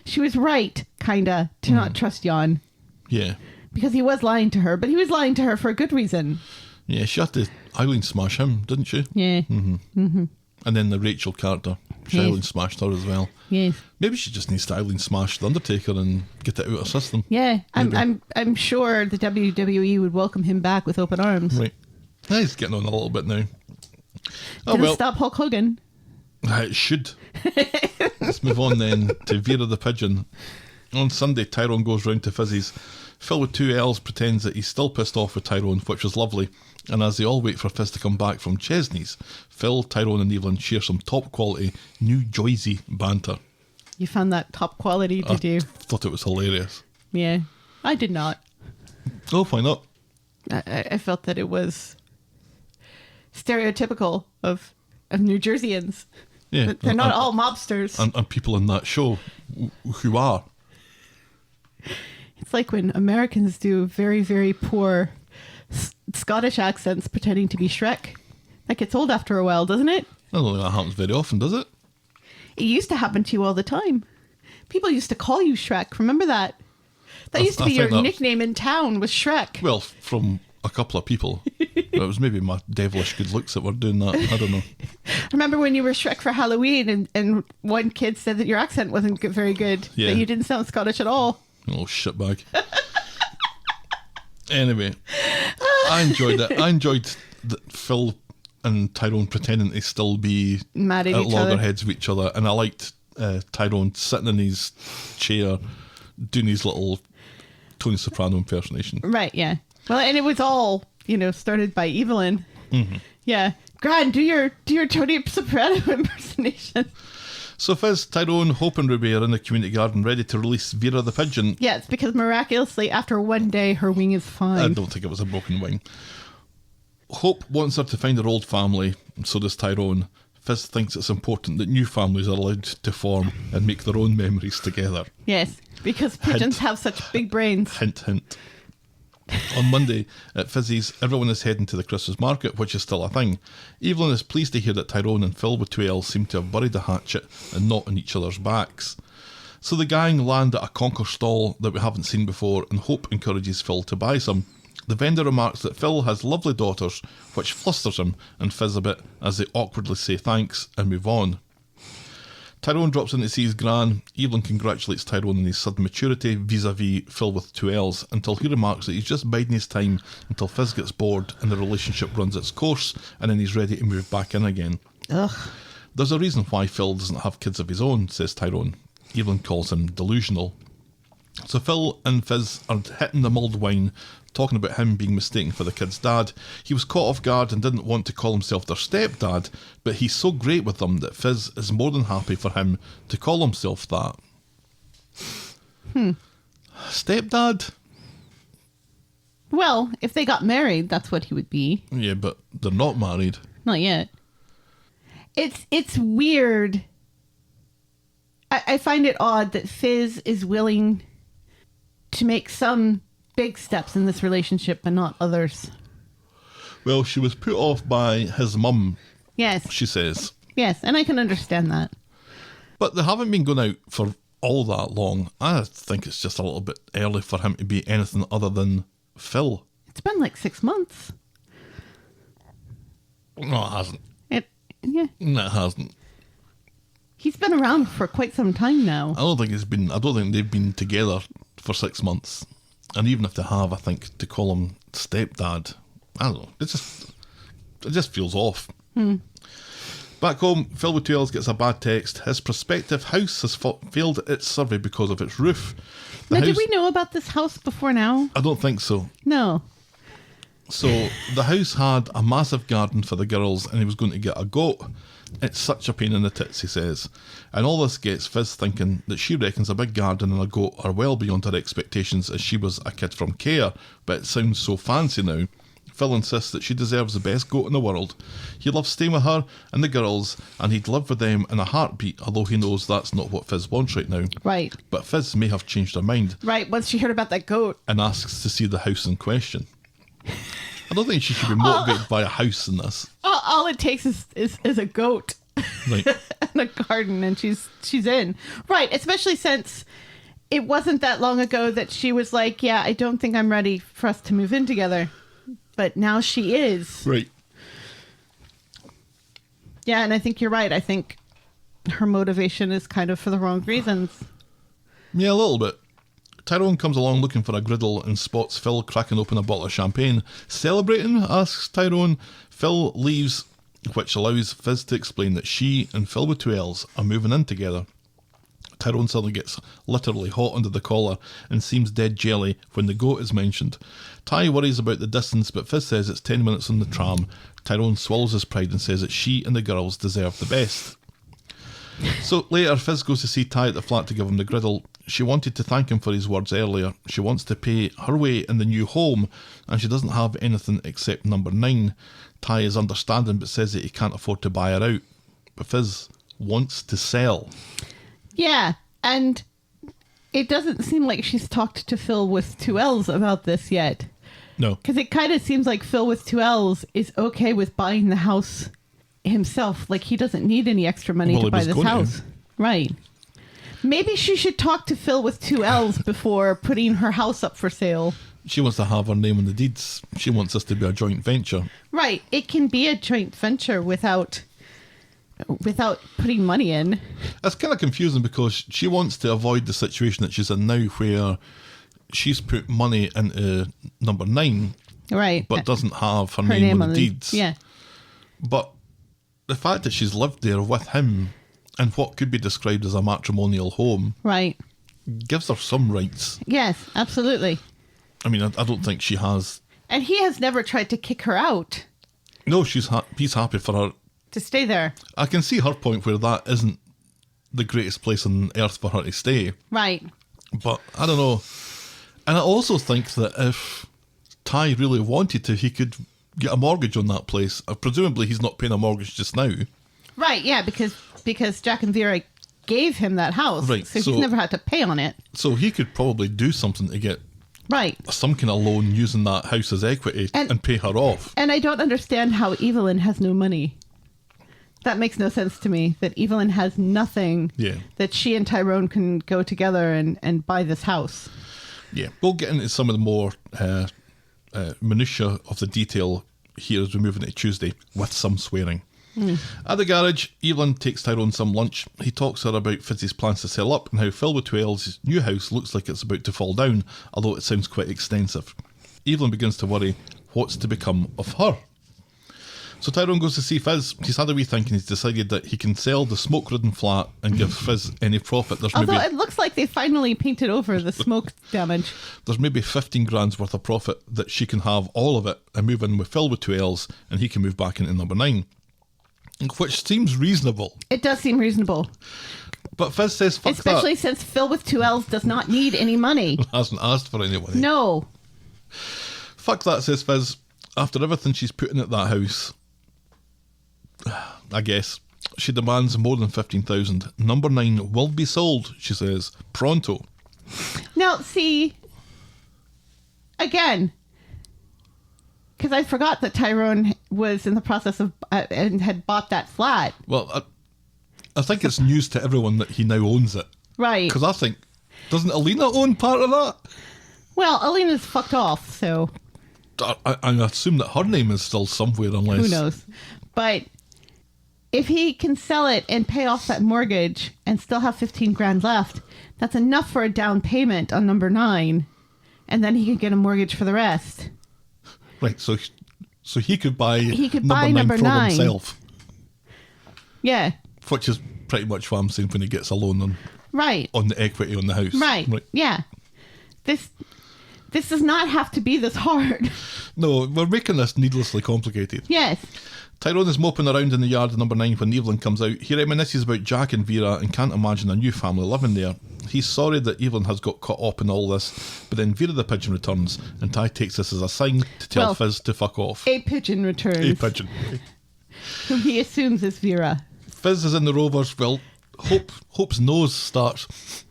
she was right, kind of, to not trust Jan. Yeah. Because he was lying to her, but he was lying to her for a good reason. Yeah, she had to Eileen smash him, didn't she? Yeah. Mm-hmm. Mm-hmm. And then the Rachel character, Eileen smashed her as well. Yes. Maybe she just needs to Eileen smash the Undertaker and get it out of her system. Yeah, I'm sure the WWE would welcome him back with open arms. Right. He's getting on a little bit now. Didn't stop Hulk Hogan. It should. Let's move on then to Vera the Pigeon. On Sunday, Tyrone goes round to Fizzy's. Phill with 2 L's pretends that he's still pissed off with Tyrone, which was lovely. And as they all wait for Fiz to come back from Chesney's, Phill, Tyrone and Evelyn share some top quality, new Joyzy banter. You found that top quality, did you? Thought it was hilarious. Yeah, I did not. Oh, why not? I felt that it was stereotypical of New Jerseyans. Yeah, They're not all mobsters. And people in that show who are. It's like when Americans do very, very poor Scottish accents pretending to be Shrek. That gets old after a while, doesn't it? I don't think that happens very often, does it? It used to happen to you all the time. People used to call you Shrek. Remember that? That used to be your nickname in town, was Shrek. Well, from a couple of people. It was maybe my devilish good looks that were doing that. I don't know. I remember when you were Shrek for Halloween and one kid said that your accent wasn't very good. Yeah. That you didn't sound Scottish at all. Oh, shitbag. Anyway, I enjoyed it. I enjoyed that Phill and Tyrone pretending to still be Mad at each other. loggerheads with each other. And I liked Tyrone sitting in his chair doing his little Tony Soprano impersonation. Right, yeah. Well, and it was all, started by Evelyn. Mm-hmm. Yeah. Gran, do your Tony Soprano impersonation. So Fiz, Tyrone, Hope and Ruby are in the community garden ready to release Vera the Pigeon. Yeah, it's because miraculously after one day her wing is fine. I don't think it was a broken wing. Hope wants her to find her old family, and so does Tyrone. Fiz thinks it's important that new families are allowed to form and make their own memories together. Yes, because pigeons have such big brains. Hint, hint. On Monday, at Fizzy's, everyone is heading to the Christmas market, which is still a thing. Evelyn is pleased to hear that Tyrone and Phill with 2 L's seem to have buried the hatchet and not on each other's backs. So the gang land at a conker stall that we haven't seen before, and Hope encourages Phill to buy some. The vendor remarks that Phill has lovely daughters, which flusters him and Fiz a bit as they awkwardly say thanks and move on. Tyrone drops in to see his gran. Evelyn congratulates Tyrone on his sudden maturity vis-a-vis Phill with 2 L's until he remarks that he's just biding his time until Fiz gets bored and the relationship runs its course and then he's ready to move back in again. Ugh. There's a reason why Phill doesn't have kids of his own, says Tyrone. Evelyn calls him delusional. So Phill and Fiz are hitting the mulled wine, talking about him being mistaken for the kid's dad. He was caught off guard and didn't want to call himself their stepdad, but he's so great with them that Fiz is more than happy for him to call himself that. Stepdad? Well, if they got married, that's what he would be. Yeah, but they're not married. Not yet. It's weird. I find it odd that Fiz is willing to make some big steps in this relationship but not others. Well, she was put off by his mum, Yes. she says. Yes, and I can understand that. But they haven't been going out for all that long. I think it's just a little bit early for him to be anything other than Phill. It's been like 6 months. No, it hasn't. Yeah. No, it hasn't. He's been around for quite some time now. I don't think they've been together for 6 months. And even if they have, I think to call him stepdad, I don't know. It just feels off. Back home, Phill with 2 L's gets a bad text. His prospective house has failed its survey because of its roof. Did we know about this house before now? I don't think so. No. So the house had a massive garden for the girls and he was going to get a goat. It's such a pain in the tits, he says. And all this gets Fiz thinking that she reckons a big garden and a goat are well beyond her expectations as she was a kid from Care, but it sounds so fancy now. Phill insists that she deserves the best goat in the world. He loves staying with her and the girls, and he'd live with them in a heartbeat, although he knows that's not what Fiz wants right now. Right. But Fiz may have changed her mind. Right, once she heard about that goat. And asks to see the house in question. I don't think she should be motivated by a house in this. All it takes is a goat Right. and a garden, and she's in. Right, especially since it wasn't that long ago that she was like, yeah, I don't think I'm ready for us to move in together. But now she is. Right. Yeah, and I think you're right. I think her motivation is kind of for the wrong reasons. Yeah, a little bit. Tyrone comes along looking for a griddle and spots Phill cracking open a bottle of champagne. Celebrating? Asks Tyrone. Phill leaves. which allows Fiz to explain that she and Phill with 2 L's are moving in together. Tyrone suddenly gets literally hot under the collar and seems dead jelly when the goat is mentioned. Ty worries about the distance, but Fiz says it's 10 minutes on the tram. Tyrone swallows his pride and says that she and the girls deserve the best. So later, Fiz goes to see Ty at the flat to give him the griddle. She wanted to thank him for his words earlier. She wants to pay her way in the new home, and she doesn't have anything except number 9. Ty is understanding, but says that he can't afford to buy her out. But Fiz wants to sell. Yeah, and it doesn't seem like she's talked to Phill with 2 L's about this yet. No. Because it kind of seems like Phill with 2 L's is okay with buying the house himself. Like, he doesn't need any extra money to buy this house. Right. Maybe she should talk to Phill with 2 L's before putting her house up for sale. She wants to have her name on the deeds. She wants this to be a joint venture. Right. It can be a joint venture without putting money in. It's kind of confusing because she wants to avoid the situation that she's in now where she's put money into number 9, right, but doesn't have her name on the deeds. Yeah. But the fact that she's lived there with him in what could be described as a matrimonial home, right, gives her some rights. Yes, absolutely. I mean, I don't think she has. And he has never tried to kick her out. No, he's happy for her to stay there. I can see her point where that isn't the greatest place on earth for her to stay. Right. But I don't know. And I also think that if Ty really wanted to, he could get a mortgage on that place. Presumably he's not paying a mortgage just now. Right, yeah, because Jack and Vera gave him that house. Right, so he's never had to pay on it. So he could probably do something to get right some kind of loan using that house as equity and pay her off. And I don't understand how Evelyn has no money. That makes no sense to me, that Evelyn has nothing that she and Tyrone can go together and buy this house. Yeah, we'll get into some of the more minutiae of the detail here as we move into Tuesday with some swearing. At the garage, Evelyn takes Tyrone some lunch. He talks to her about Fiz's plans to sell up and how Phill with 2 L's new house looks like it's about to fall down, although it sounds quite extensive. Evelyn begins to worry what's to become of her. So Tyrone goes to see Fiz. He's had a wee think and he's decided that he can sell the smoke-ridden flat and give Fiz any profit. Although it looks like they finally painted over the smoke damage. There's maybe 15 grand's worth of profit that she can have all of it and move in with Phill with 2 L's and he can move back into number 9. Which seems reasonable. It does seem reasonable. But Fiz says fuck Especially that. since Phill with 2 L's does not need any money. Hasn't asked for any money. No. Fuck that, says Fiz. After everything she's put in at that house, I guess, she demands more than 15,000. Number 9 will be sold, she says, pronto. Now, see, again, because I forgot that Tyrone was in the process of and had bought that flat. Well, I think it's news to everyone that he now owns it. Right. Because I think, doesn't Alina own part of that? Well, Alina's fucked off, so... I assume that her name is still somewhere unless... Who knows? But if he can sell it and pay off that mortgage and still have 15 grand left, that's enough for a down payment on number 9. And then he can get a mortgage for the rest. Right, so he could buy number 9 himself. Yeah. Which is pretty much what I'm saying when he gets a loan on the equity on the house. Right. Yeah. This does not have to be this hard. No, we're making this needlessly complicated. Yes. Tyrone is moping around in the yard of number 9 when Evelyn comes out. He reminisces about Jack and Vera and can't imagine a new family living there. He's sorry that Evelyn has got caught up in all this, but then Vera the Pigeon returns and Ty takes this as a sign to tell Fiz to fuck off. A pigeon returns. A pigeon. Whom he assumes is Vera. Fiz is in the Rovers. Well, Hope's nose starts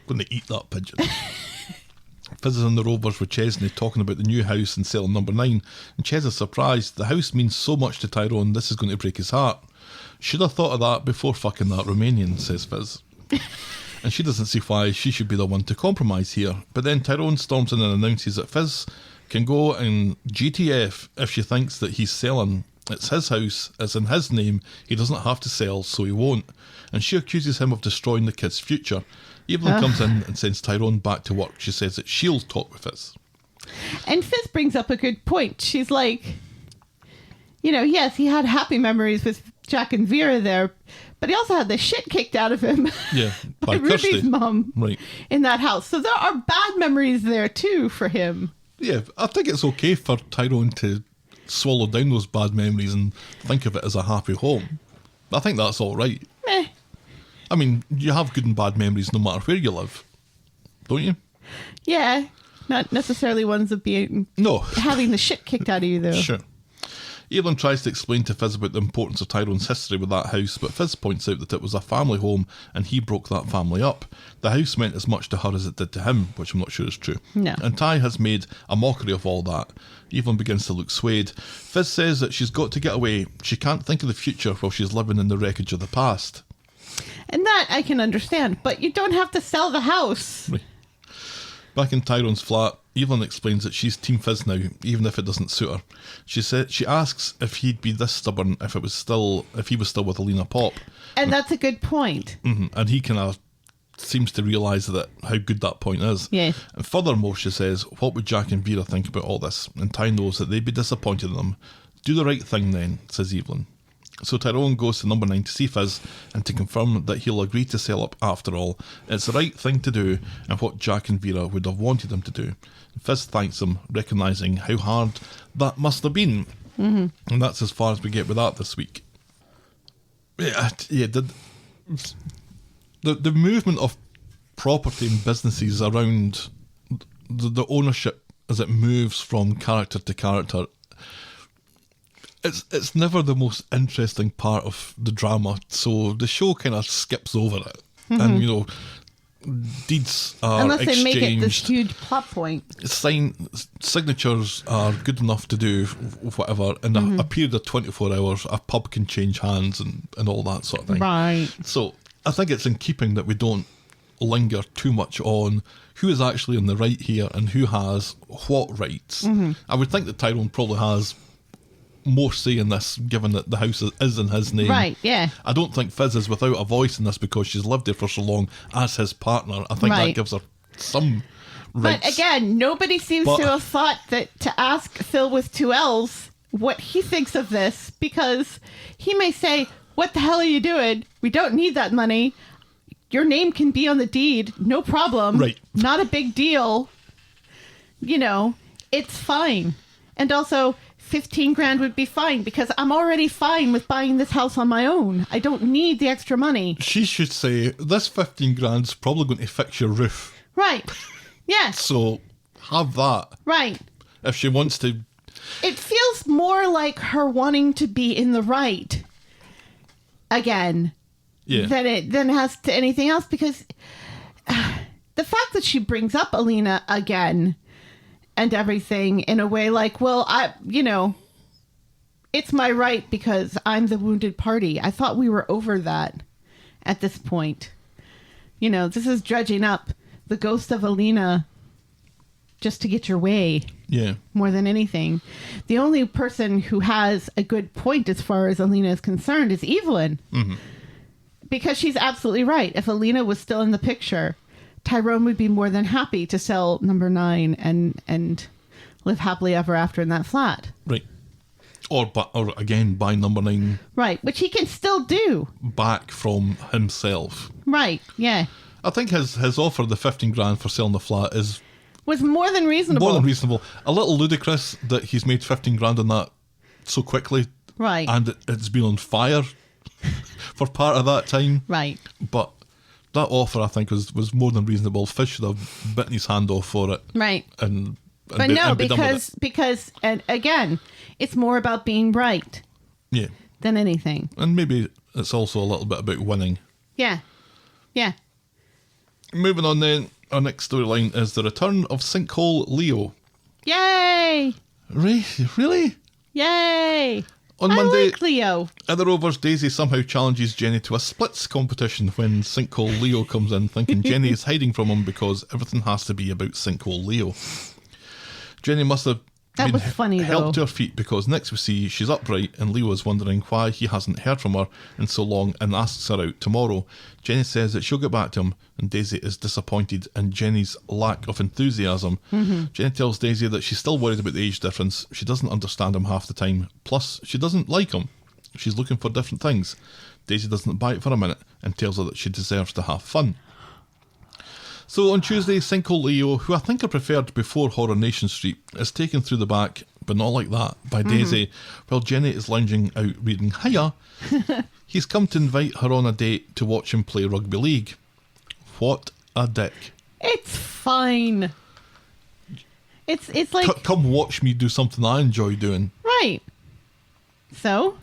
when they eat that pigeon. Fiz is in the Rovers with Chesney talking about the new house and selling number 9, and Ches is surprised. The house means so much to Tyrone, this is going to break his heart. Should have thought of that before fucking that Romanian, says Fiz. And she doesn't see why she should be the one to compromise here. But then Tyrone storms in and announces that Fiz can go and GTF if she thinks that he's selling. It's his house, it's in his name, he doesn't have to sell, so he won't. And she accuses him of destroying the kid's future. Evelyn comes in and sends Tyrone back to work. She says that she'll talk with Fiz. And Fiz brings up a good point. She's like, yes, he had happy memories with Jack and Vera there, but he also had the shit kicked out of him Yeah, by by Kirsty. Ruby's mum Right. in that house. So there are bad memories there too for him. Yeah, I think it's okay for Tyrone to swallow down those bad memories and think of it as a happy home. I think that's all right. Meh. I mean, you have good and bad memories no matter where you live, don't you? Yeah, not necessarily ones of being No. having the shit kicked out of you though. Sure. Eileen tries to explain to Fiz about the importance of Tyrone's history with that house, but Fiz points out that it was a family home and he broke that family up. The house meant as much to her as it did to him, which I'm not sure is true. No. And Ty has made a mockery of all that. Eileen begins to look swayed. Fiz says that she's got to get away. She can't think of the future while she's living in the wreckage of the past. And that I can understand, but you don't have to sell the house. Right. Back in Tyrone's flat, Eileen explains that she's Team Fiz now, even if it doesn't suit her. She asks if he'd be this stubborn if he was still with Alina Pop. And that's a good point. And he kind of seems to realise that how good that point is. Yeah. And furthermore, she says, what would Jack and Vera think about all this? And Ty knows that they'd be disappointed in them. Do the right thing then, says Evelyn. So Tyrone goes to number 9 to see Fiz and to confirm that he'll agree to sell up after all. It's the right thing to do and what Jack and Vera would have wanted him to do. Fiz thanks him, recognising how hard that must have been. Mm-hmm. And that's as far as we get with that this week. The movement of property and businesses around the ownership as it moves from character to character, it's never the most interesting part of the drama, so the show kind of skips over it. And deeds are Unless they make it this exchanged. huge plot point. Signatures are good enough to do whatever. In a period of 24 hours, a pub can change hands and all that sort of thing. Right. So I think it's in keeping that we don't linger too much on who is actually in the right here and who has what rights. I would think that Tyrone probably has more say in this, given that the house is in his name. Right, yeah. I don't think Fiz is without a voice in this because she's lived there for so long as his partner. I think that Right. gives her some rights. But again, nobody seems But- to have thought that to ask Phil with 2 L's what he thinks of this, because he may say, what the hell are you doing? We don't need that money. Your name can be on the deed. No problem. Right. Not a big deal. It's fine. And also, 15 grand would be fine because I'm already fine with buying this house on my own. I don't need the extra money. She should say, this 15 grand's probably going to fix your roof. Right. Yes. So have that. Right. If she wants to. It feels more like her wanting to be in the right again Yeah. than it has to anything else, because the fact that she brings up Alina again and everything in a way like, well, it's my right because I'm the wounded party. I thought we were over that at this point. This is dredging up the ghost of Alina just to get your way. Yeah. More than anything. The only person who has a good point as far as Alina is concerned is Evelyn. Mm-hmm. Because she's absolutely right. If Alina was still in the picture, Tyrone would be more than happy to sell number 9 and live happily ever after in that flat. Right. Or again, buy number 9 Right, which he can still do. back from himself. Right, yeah. I think his offer, the 15 grand for selling the flat, is Was more than reasonable. more than reasonable. A little ludicrous that he's made 15 grand on that so quickly. Right. And it's been on fire for part of that time. Right. But that offer, I think, was more than reasonable. Fish should have bitten his hand off for it. Right. And But be, no, and be done with because and again, it's more about being right it. Yeah. than anything. And maybe it's also a little bit about winning. Yeah. Yeah. Moving on then, our next storyline is the return of Sinkhole Leo. Yay! Really? Yay! On I Monday, like Leo. at the Rovers, Daisy somehow challenges Jenny to a splits competition when Sinkhole Leo comes in, thinking Jenny is hiding from him because everything has to be about Sinkhole Leo. Jenny must have That was funny, though. Helped to her feet because next we see she's upright and Leo is wondering why he hasn't heard from her in so long and asks her out tomorrow. Jenny says that she'll get back to him and Daisy is disappointed in Jenny's lack of enthusiasm. Jenny tells Daisy that she's still worried about the age difference. She doesn't understand him half the time. Plus, she doesn't like him. She's looking for different things. Daisy doesn't buy it for a minute and tells her that she deserves to have fun. So on Tuesday, Sinkhole Leo, who I think I preferred before Coronation Street, is taken through the back, but not like that, by Daisy, while Jenny is lounging out reading Hiya. He's come to invite her on a date to watch him play rugby league. What a dick. It's fine. It's like... Come watch me do something I enjoy doing. Right. So,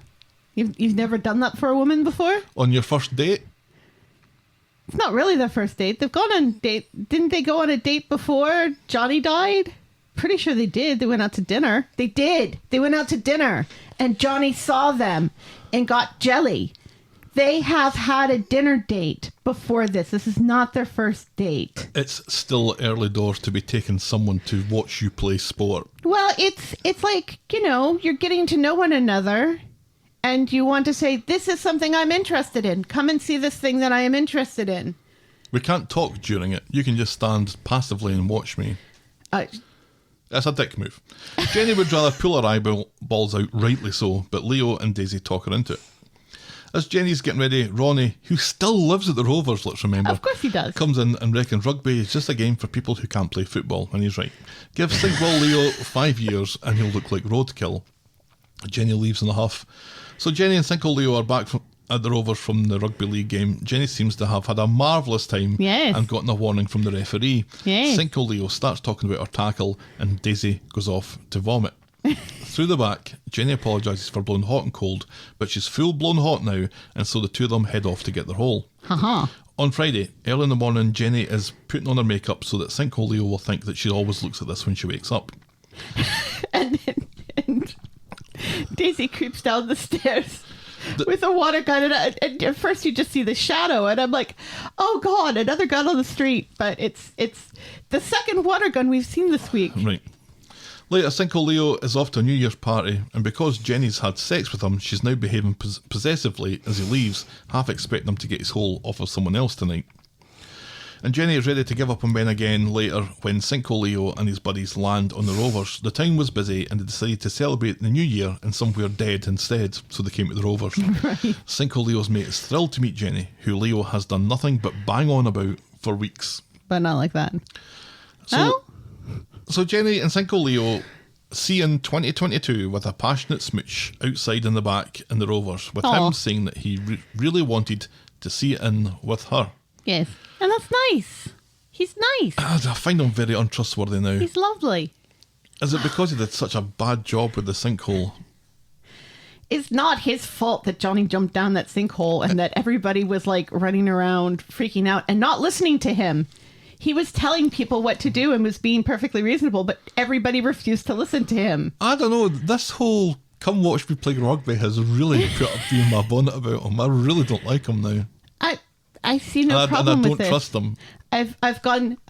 you've never done that for a woman before? On your first date? It's not really their first date. They've gone on date. Didn't they go on a date before Johnny died? Pretty sure they did. They went out to dinner. They did. They went out to dinner. And Johnny saw them and got jelly. They have had a dinner date before this. This is not their first date. It's still early doors to be taking someone to watch you play sport. Well, it's like, you're getting to know one another. And you want to say, this is something I'm interested in. Come and see this thing that I am interested in. We can't talk during it. You can just stand passively and watch me. That's a dick move. Jenny would rather pull her eyeballs out, rightly so, but Leo and Daisy talk her into it. As Jenny's getting ready, Ronnie, who still lives at the Rovers, let's remember. Of course he does. Comes in and reckons rugby is just a game for people who can't play football, and he's right. Give Sinkhole Leo 5 years and he'll look like roadkill. Jenny leaves in a huff. So Jenny and Sinkhole Leo are back at the Rovers from the rugby league game. Jenny seems to have had a marvellous time and gotten a warning from the referee. Yes. Sinkhole Leo starts talking about her tackle and Daisy goes off to vomit. Through the back, Jenny apologises for blowing hot and cold, but she's full blown hot now, and so the two of them head off to get their hole. On Friday, early in the morning, Jenny is putting on her makeup so that Sinkhole Leo will think that she always looks like this when she wakes up. and Daisy creeps down the stairs with a water gun, and at first you just see the shadow, and I'm like, oh god, another gun on the street. But it's the second water gun we've seen this week. Right. Later, Sinkhole Leo is off to a New Year's party, and because Jenny's had sex with him, she's now behaving possessively as he leaves, half expecting him to get his hole off of someone else tonight. And Jenny is ready to give up on Ben again later when Sinkhole Leo and his buddies land on the Rovers. The town was busy and they decided to celebrate the new year in somewhere dead instead, so they came to the Rovers. Right. Sinkhole Leo's mate is thrilled to meet Jenny, who Leo has done nothing but bang on about for weeks. But not like that. So Jenny and Sinkhole Leo see in 2022 with a passionate smooch outside in the back in the Rovers, with him saying that he really wanted to see it in with her. Yes. And that's nice. He's nice. I find him very untrustworthy now. He's lovely. Is it because he did such a bad job with the sinkhole? It's not his fault that Johnny jumped down that sinkhole and that everybody was like running around freaking out and not listening to him. He was telling people what to do and was being perfectly reasonable, but everybody refused to listen to him. I don't know. This whole come watch me play rugby has really put up in my bonnet about him. I really don't like him now. I see no problem with and I don't trust him.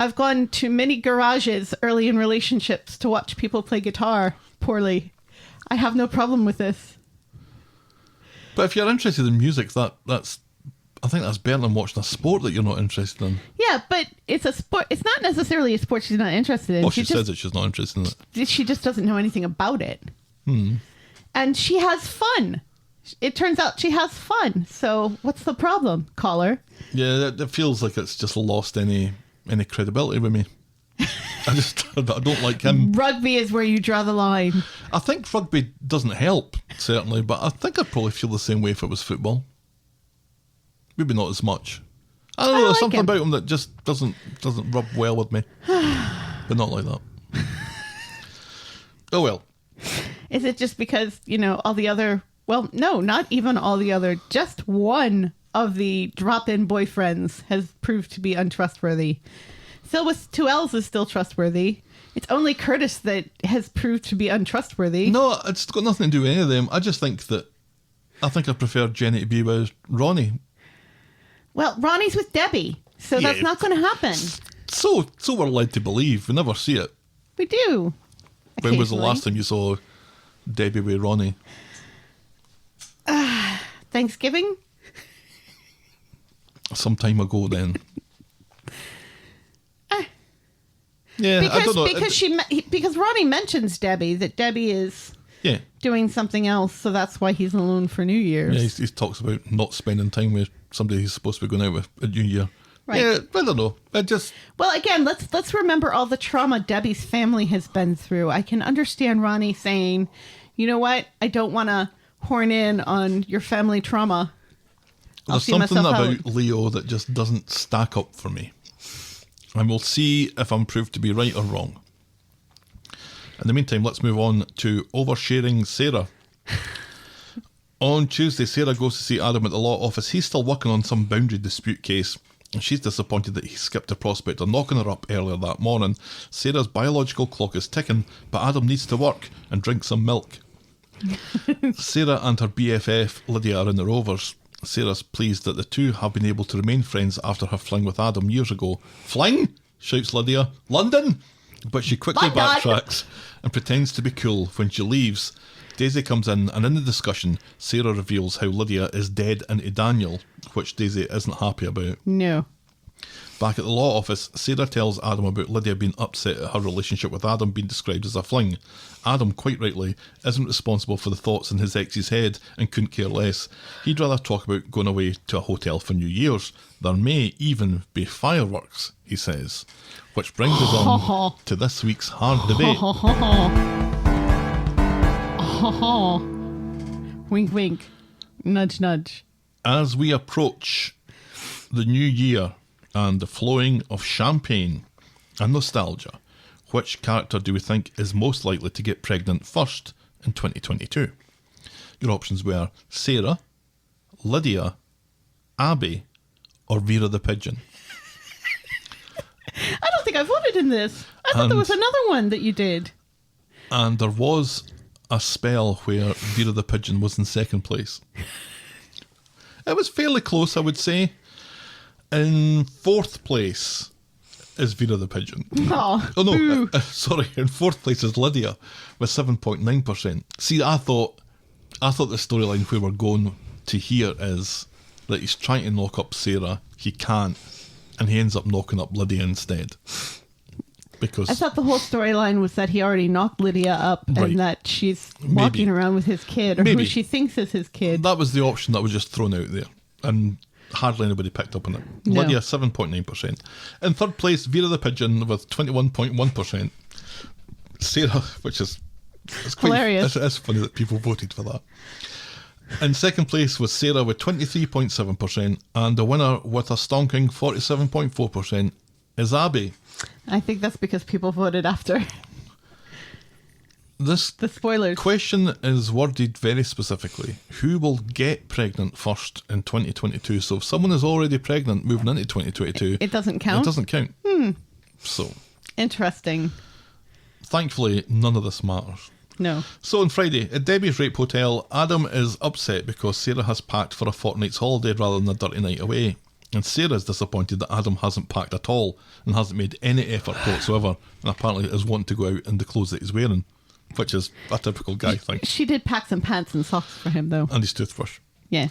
I've gone to many garages early in relationships to watch people play guitar poorly. I have no problem with this. But if you're interested in music, that's I think that's better than watching a sport that you're not interested in. Yeah, but it's a sport. It's not necessarily a sport she's not interested in. Well, she says that she's not interested in it. She just doesn't know anything about it. And she has fun. It turns out she has fun. So what's the problem, caller? Yeah, it feels like it's just lost any credibility with me. I don't like him. Rugby is where you draw the line. I think rugby doesn't help, certainly, but I think I'd probably feel the same way if it was football. Maybe not as much. I don't know, there's something about him that just doesn't rub well with me. But not like that. Oh well. Is it just because, all the other... Well, no, not even all the other. Just one of the drop-in boyfriends has proved to be untrustworthy. Phil with 2 L's is still trustworthy. It's only Curtis that has proved to be untrustworthy. No, it's got nothing to do with any of them. I just think I prefer Jenny to be with Ronnie. Well, Ronnie's with Debbie, so that's not going to happen. So we're led to believe. We never see it. We do. When was the occasionally. last time you saw Debbie with Ronnie? Thanksgiving? Some time ago then. Yeah, I don't know. Because Ronnie mentions Debbie, that Debbie is Yeah. doing something else, so that's why he's alone for New Year's. Yeah, he talks about not spending time with somebody he's supposed to be going out with at New Year. Right. Yeah, I don't know. Well, again, let's remember all the trauma Debbie's family has been through. I can understand Ronnie saying, you know what, I don't want to horn in on your family trauma. There's something about Leo that just doesn't stack up for me. And we'll see if I'm proved to be right or wrong. In the meantime, let's move on to Oversharing Sarah. On Tuesday, Sarah goes to see Adam at the law office. He's still working on some boundary dispute case, and she's disappointed that he skipped the prospect of knocking her up earlier that morning. Sarah's biological clock is ticking, but Adam needs to work and drink some milk. Sarah and her BFF, Lydia, are in the Rovers. Sarah's pleased that the two have been able to remain friends after her fling with Adam years ago. Fling? Shouts Lydia. London? But she quickly backtracks and pretends to be cool when she leaves. Daisy comes in, and in the discussion, Sarah reveals how Lydia is dead into Daniel, which Daisy isn't happy about. No. Back at the law office, Sarah tells Adam about Lydia being upset at her relationship with Adam being described as a fling. Adam, quite rightly, isn't responsible for the thoughts in his ex's head and couldn't care less. He'd rather talk about going away to a hotel for New Year's. There may even be fireworks, he says. Which brings us on to this week's hard debate. Wink, wink. Nudge, nudge. As we approach the new year and the flowing of champagne and nostalgia, which character do we think is most likely to get pregnant first in 2022? Your options were Sarah, Lydia, Abi, or Vera the Pigeon. I don't think I voted in this. I thought there was another one that you did. And there was a spell where Vera the Pigeon was in second place. It was fairly close, I would say. In fourth place is Vera the Pigeon. Oh no, sorry. In fourth place is Lydia with 7.9%. See, I thought the storyline where we're going to here is that he's trying to knock up Sarah. He can't. And he ends up knocking up Lydia instead. Because I thought the whole storyline was that he already knocked Lydia up and that she's walking around with his kid, or who she thinks is his kid. That was the option that was just thrown out there. And hardly anybody picked up on it. No. Lydia, 7.9%. In third place, Vera the Pigeon with 21.1%. Sarah, which is quite hilarious. It's funny that people voted for that. In second place was Sarah with 23.7%, and the winner with a stonking 47.4% is Abi. I think that's because people voted after the spoilers. Question is worded very specifically. Who will get pregnant first in 2022? So if someone is already pregnant moving into 2022... It doesn't count? It doesn't count. So... Interesting. Thankfully, none of this matters. No. So on Friday, at Debbie's Rape Hotel, Adam is upset because Sarah has packed for a fortnight's holiday rather than a dirty night away. And Sarah is disappointed that Adam hasn't packed at all and hasn't made any effort whatsoever, and apparently is wanting to go out in the clothes that he's wearing, which is a typical guy thing. She did pack some pants and socks for him, though. And his toothbrush. Yeah.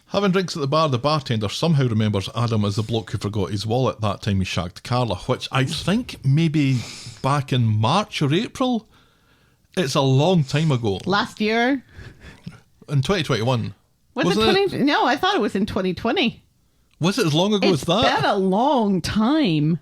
Having drinks at the bar, the bartender somehow remembers Adam as the bloke who forgot his wallet that time he shagged Carla, which I think maybe back in March or April. It's a long time ago. Last year? In 2021. Was it 2020? No, I thought it was in 2020. Was it as long ago as that? It's been a long time.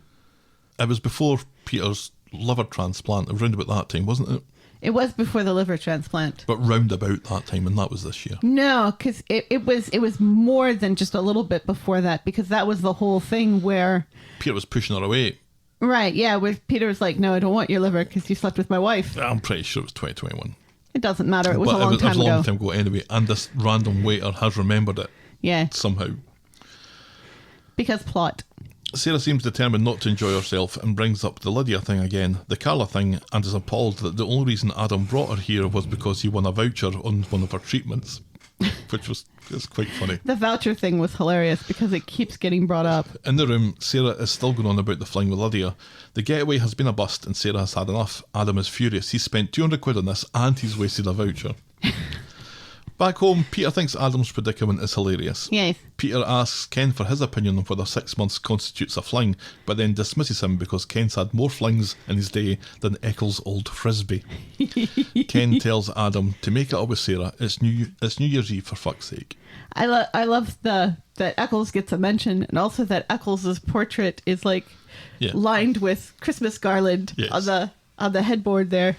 It was before Peter's liver transplant, around about that time, wasn't it? It was before the liver transplant. But round about that time, and that was this year. No, because it was more than just a little bit before that, because that was the whole thing where... Peter was pushing her away. Right, yeah, where Peter was like, no, I don't want your liver because you slept with my wife. I'm pretty sure it was 2021. It doesn't matter, it was a long time ago. It was a long time ago anyway, and this random waiter has remembered it. Yeah. Somehow. Because plot. Sarah seems determined not to enjoy herself and brings up the Lydia thing again, the Carla thing, and is appalled that the only reason Adam brought her here was because he won a voucher on one of her treatments. which was quite funny. The voucher thing was hilarious because it keeps getting brought up. In the room, Sarah is still going on about the fling with Lydia. The getaway has been a bust and Sarah has had enough. Adam is furious. He's spent 200 quid on this and he's wasted a voucher. Back home, Peter thinks Adam's predicament is hilarious. Yes. Peter asks Ken for his opinion on whether 6 months constitutes a fling, but then dismisses him because Ken's had more flings in his day than Eccles' old Frisbee. Ken tells Adam to make it up with Sarah. It's New Year's Eve, for fuck's sake. I love that Eccles gets a mention, and also that Eccles' portrait is like lined with Christmas garland on the headboard there.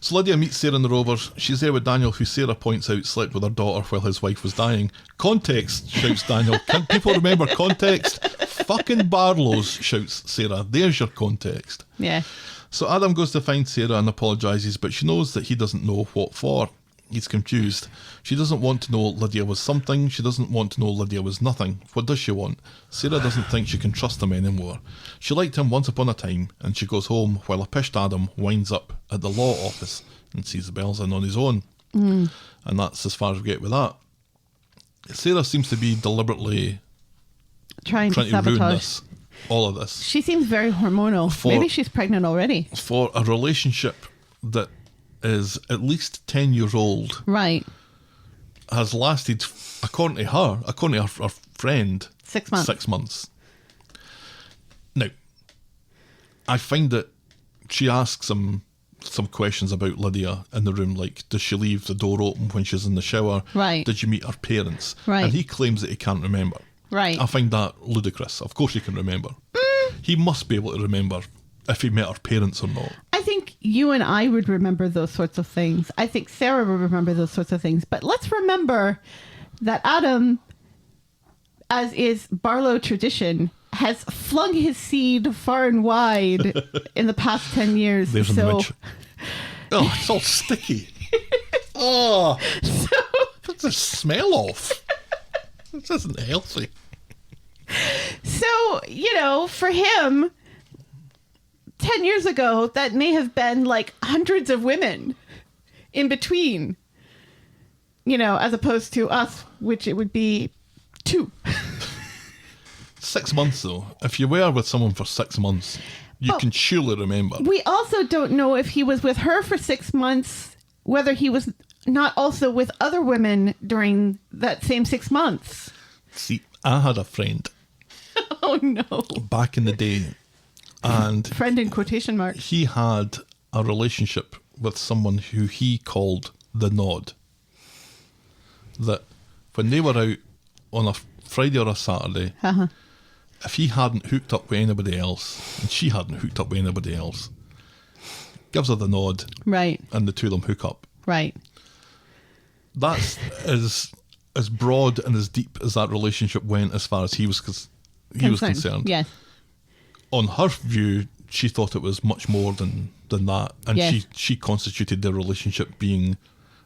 So Lydia meets Sarah in the Rovers. She's there with Daniel, who Sarah points out slept with her daughter while his wife was dying. Context, shouts Daniel. Can't people remember context? Fucking Barlow's, shouts Sarah. There's your context. Yeah. So Adam goes to find Sarah and apologises, but she knows that he doesn't know what for. He's confused. She doesn't want to know Lydia was something. She doesn't want to know Lydia was nothing. What does she want? Sarah doesn't think she can trust him anymore. She liked him once upon a time, and she goes home while a pissed Adam winds up at the law office and sees the bells in on his own. And that's as far as we get with that. Sarah seems to be deliberately trying to ruin sabotage all of this. She seems very hormonal. Maybe she's pregnant already. For a relationship that is at least 10 years old. Right. Has lasted, according to her friend, 6 months. 6 months. Now, I find that she asks him some questions about Lydia in the room, like, does she leave the door open when she's in the shower? Right. Did you meet her parents? Right. And he claims that he can't remember. Right. I find that ludicrous. Of course he can remember. He must be able to remember if he met her parents or not. I think you and I would remember those sorts of things. I think Sarah would remember those sorts of things. But let's remember that Adam, as is Barlow tradition, has flung his seed far and wide in the past 10 years. There's an image. Oh, it's all sticky. Oh, put the smell off. This isn't healthy. So, for him, 10 years ago, that may have been like hundreds of women in between, as opposed to us, which it would be 2. 6 months, though. If you were with someone for 6 months, you can surely remember. We also don't know if he was with her for 6 months, whether he was not also with other women during that same 6 months. See, I had a friend. Oh, no. Back in the day. And friend in quotation marks. He had a relationship with someone who he called the Nod. That when they were out on a Friday or a Saturday, if he hadn't hooked up with anybody else, and she hadn't hooked up with anybody else, gives her the nod. Right. And the two of them hook up. Right. That's as broad and as deep as that relationship went as far as he was concerned. Yes. On her view, she thought it was much more than that. And yes. she constituted their relationship being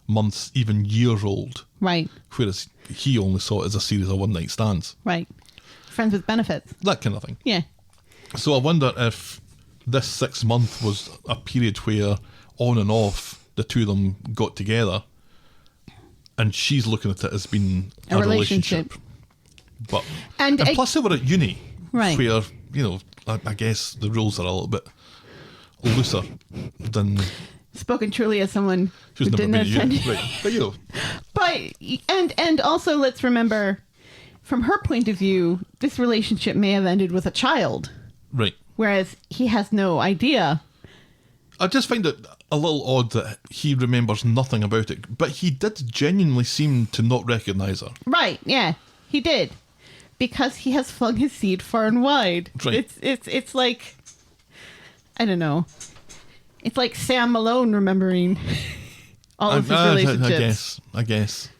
months, even years old. Right. Whereas he only saw it as a series of one-night stands. Right. Friends with benefits. That kind of thing. Yeah. So I wonder if this 6 month was a period where on and off the two of them got together and she's looking at it as being a relationship. But and plus they were at uni. Right. Where, I guess the rules are a little bit looser than... Spoken truly as someone who's who never didn't been at uni. Right. But, and also let's remember, from her point of view, this relationship may have ended with a child. Right. Whereas he has no idea. I just find it a little odd that he remembers nothing about it, but he did genuinely seem to not recognise her. Right, yeah, he did. Because he has flung his seed far and wide. Right. It's like, I don't know. It's like Sam Malone remembering all of his relationships. I guess.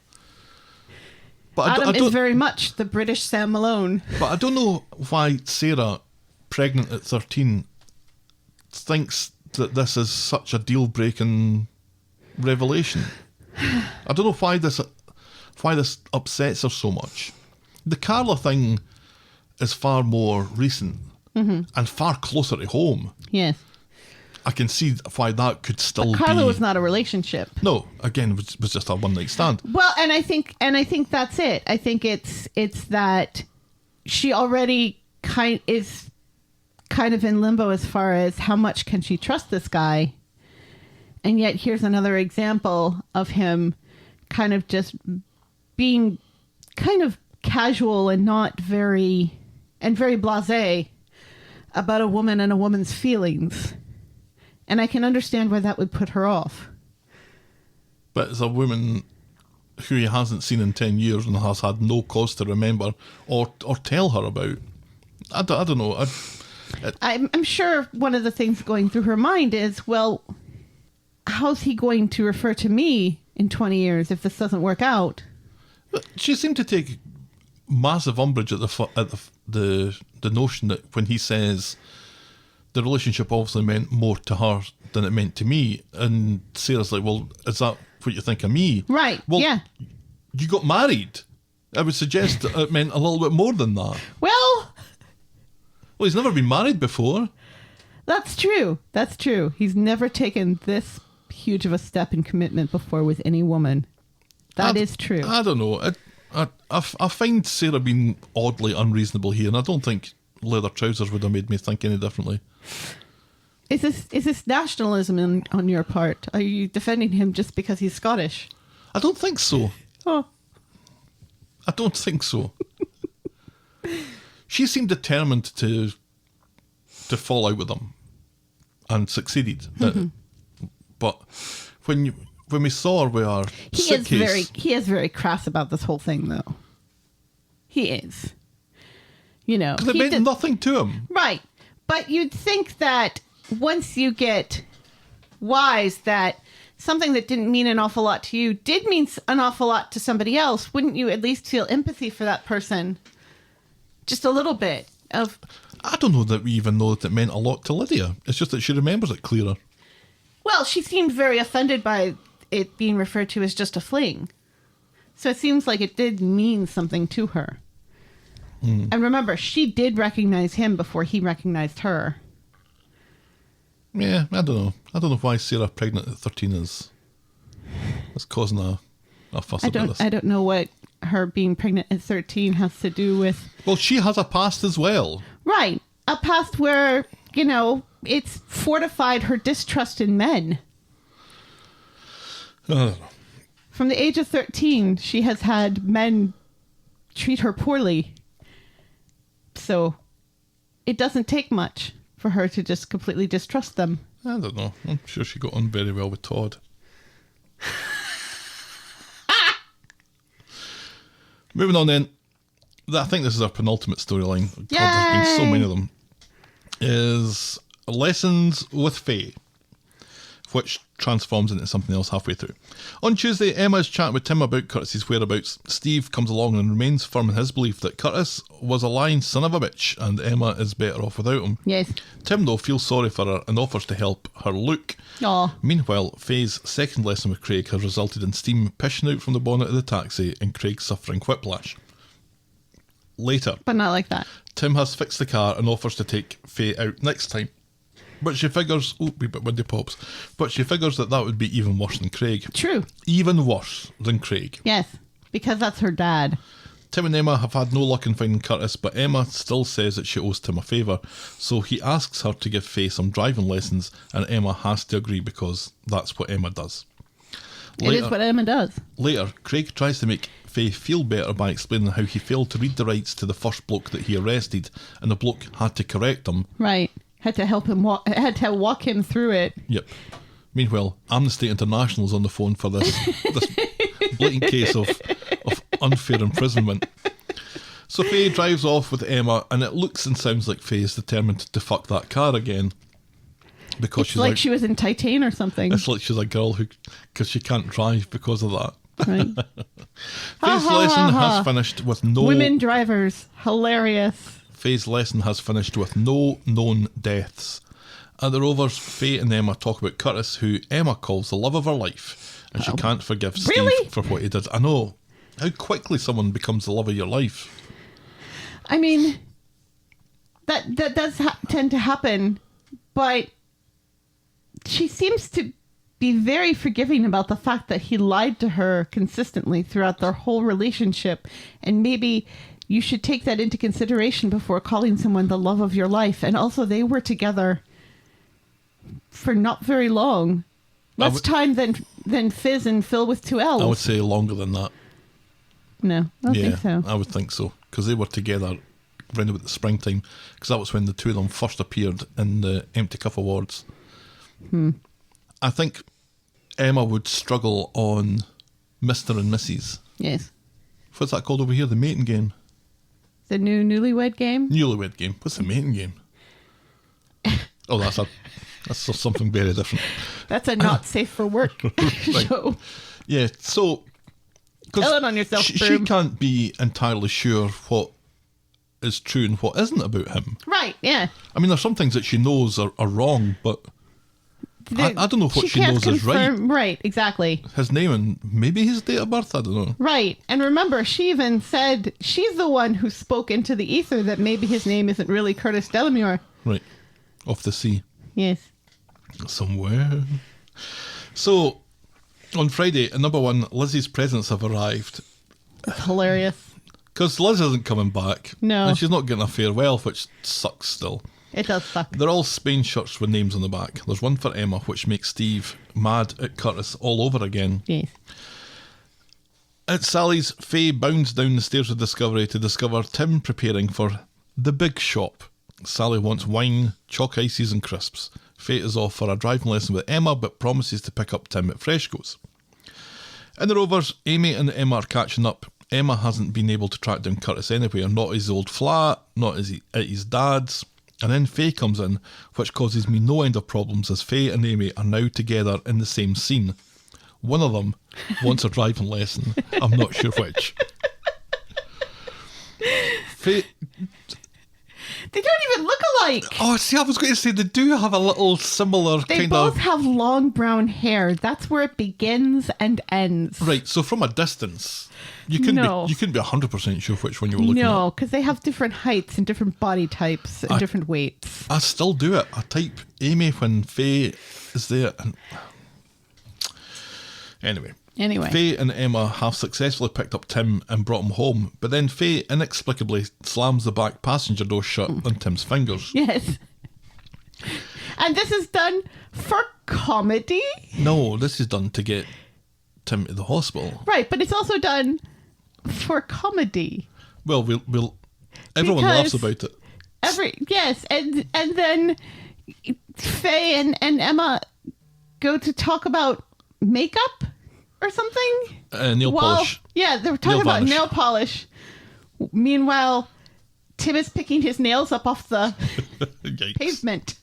But Adam is very much the British Sam Malone. But I don't know why Sarah, pregnant at 13, thinks that this is such a deal-breaking revelation. I don't know why this upsets her so much. The Carla thing is far more recent and far closer to home. Yes. I can see why that could still Carla be. was not a relationship. No, again, it was just a one night stand. Well, and I think that's it. I think it's that she already is kind of in limbo as far as how much can she trust this guy, and yet here's another example of him kind of just being kind of casual and not very blasé about a woman and a woman's feelings. And I can understand why that would put her off. But it's a woman who he hasn't seen in 10 years and has had no cause to remember or tell her about. I don't know. I'm sure one of the things going through her mind is, well, how's he going to refer to me in 20 years if this doesn't work out? She seemed to take massive umbrage at the notion that when he says the relationship obviously meant more to her than it meant to me, and Sarah's like, well, is that what you think of me? Right, well, yeah. You got married. I would suggest that it meant a little bit more than that. Well, he's never been married before. That's true. He's never taken this huge of a step in commitment before with any woman. That is true. I don't know. I find Sarah being oddly unreasonable here, and I don't think leather trousers would have made me think any differently. Is this nationalism on your part? Are you defending him just because he's Scottish? I don't think so. Oh. I don't think so. She seemed determined to fall out with him, and succeeded. Mm-hmm. But when we saw her with our suitcase, he is very crass about this whole thing, though. He is. You know, because it meant nothing to him. Right. But you'd think that once you get wise that something that didn't mean an awful lot to you did mean an awful lot to somebody else, wouldn't you at least feel empathy for that person? Just a little bit of... I don't know that we even know that it meant a lot to Lydia. It's just that she remembers it clearer. Well, she seemed very offended by it being referred to as just a fling. So it seems like it did mean something to her. And remember, she did recognize him before he recognized her. Yeah, I don't know. I don't know why Sarah pregnant at 13 is causing a fuss about this. I don't know what her being pregnant at 13 has to do with... Well, she has a past as well. Right. A past where, you know, it's fortified her distrust in men. I don't know. From the age of 13, she has had men treat her poorly. So it doesn't take much for her to just completely distrust them. I don't know. I'm sure she got on very well with Todd. Moving on then. I think this is our penultimate storyline. God, there's been so many of them. Is Lessons with Faye, which transforms into something else halfway through. On Tuesday, Emma is chatting with Tim about Curtis's whereabouts. Steve comes along and remains firm in his belief that Curtis was a lying son of a bitch and Emma is better off without him. Yes. Tim, though, feels sorry for her and offers to help her look. Aw. Meanwhile, Faye's second lesson with Craig has resulted in steam pissing out from the bonnet of the taxi and Craig suffering whiplash. Later, But not like that. Tim has fixed the car and offers to take Faye out next time. But she figures... Oh, wee bit windy pops. But she figures that would be even worse than Craig. True. Even worse than Craig. Yes. Because that's her dad. Tim and Emma have had no luck in finding Curtis, but Emma still says that she owes Tim a favour. So he asks her to give Faye some driving lessons, and Emma has to agree because that's what Emma does. It is what Emma does. Later, Craig tries to make Faye feel better by explaining how he failed to read the rights to the first bloke that he arrested, and the bloke had to correct him. Right. Had to help him walk him through it. Yep. Meanwhile, Amnesty International's on the phone for this blatant case of unfair imprisonment. So Faye drives off with Emma, and it looks and sounds like Faye is determined to fuck that car again. Because It's like she was in Titan or something. It's like she's a girl because she can't drive because of that. Right. Faye's lesson has finished with no... Women drivers. Hilarious. Faye's lesson has finished with no known deaths. At the Rovers, Faye and Emma talk about Curtis, who Emma calls the love of her life, and she can't forgive Steve for what he did. I know. How quickly someone becomes the love of your life. I mean, that does tend to happen, but she seems to be very forgiving about the fact that he lied to her consistently throughout their whole relationship. And maybe you should take that into consideration before calling someone the love of your life. And also, they were together for not very long. Less time than Fiz and Phill with 2 L's. I would say longer than that. No, I don't think so. I would think so. Because they were together around about the springtime. Because that was when the two of them first appeared in the Empty Cup Awards. I think Emma would struggle on Mr. and Mrs. Yes. What's that called over here? The mating game? The new newlywed game? Newlywed game. What's the mating game? Oh, that's something very different. That's a not safe for work show. Yeah, so... Tell it on yourself, she Broom. can't be entirely sure what is true and what isn't about him. Right, yeah. I mean, there's some things that she knows are wrong, but I don't know what she can't knows is right. confirm- Right, exactly. His name and maybe his date of birth, I don't know. Right. And remember, she even said she's the one who spoke into the ether that maybe his name isn't really Curtis Delamere. Right. Off the sea. Yes. Somewhere. So, on Friday, at number 1, Lizzie's presents have arrived. It's hilarious. Because Liz isn't coming back. No. And she's not getting a farewell, which sucks still. It does suck. They're all Spain shirts with names on the back. There's one for Emma, which makes Steve mad at Curtis all over again. Yes. At Sally's, Faye bounds down the stairs of Discovery to discover Tim preparing for the big shop. Sally wants wine, chalk ices and crisps. Faye is off for a driving lesson with Emma, but promises to pick up Tim at Freshco's. In the Rovers, Amy and Emma are catching up. Emma hasn't been able to track down Curtis anywhere, not his old flat, not at his dad's. And then Faye comes in, which causes me no end of problems as Faye and Amy are now together in the same scene. One of them wants a driving lesson. I'm not sure which. Faye... They don't even look alike. Oh, see, I was going to say they do have a little similar They kind both of... have long brown hair. That's where it begins and ends. Right, so from a distance, you couldn't be 100% sure which one you were looking at. No, because they have different heights and different body types and different weights. I still do it. I type Amy when Faye is there. And... Anyway, Faye and Emma have successfully picked up Tim and brought him home, but then Faye inexplicably slams the back passenger door shut on Tim's fingers. Yes. And this is done for comedy? No, this is done to get Tim to the hospital. Right, but it's also done for comedy. Well, everyone laughs about it. And then Faye and Emma go to talk about makeup or something? Nail polish. Yeah, they were talking about varnish. nail polish. Meanwhile, Tim is picking his nails up off the Yikes. pavement.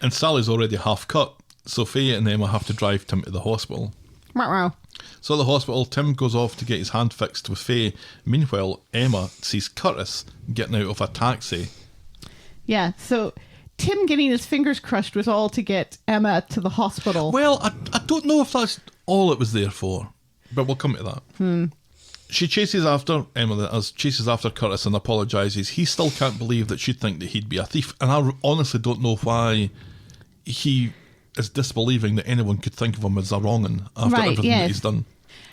And Sally's already half cut, so Faye and Emma have to drive Tim to the hospital. Wow. So at the hospital, Tim goes off to get his hand fixed with Faye. Meanwhile, Emma sees Curtis getting out of a taxi. Yeah, so Tim getting his fingers crushed was all to get Emma to the hospital. Well, I don't know if that's all it was there for, but we'll come to that. She chases after Curtis and apologises. He still can't believe that she'd think that he'd be a thief, and I honestly don't know why he is disbelieving that anyone could think of him as a wrong'un after everything that he's done.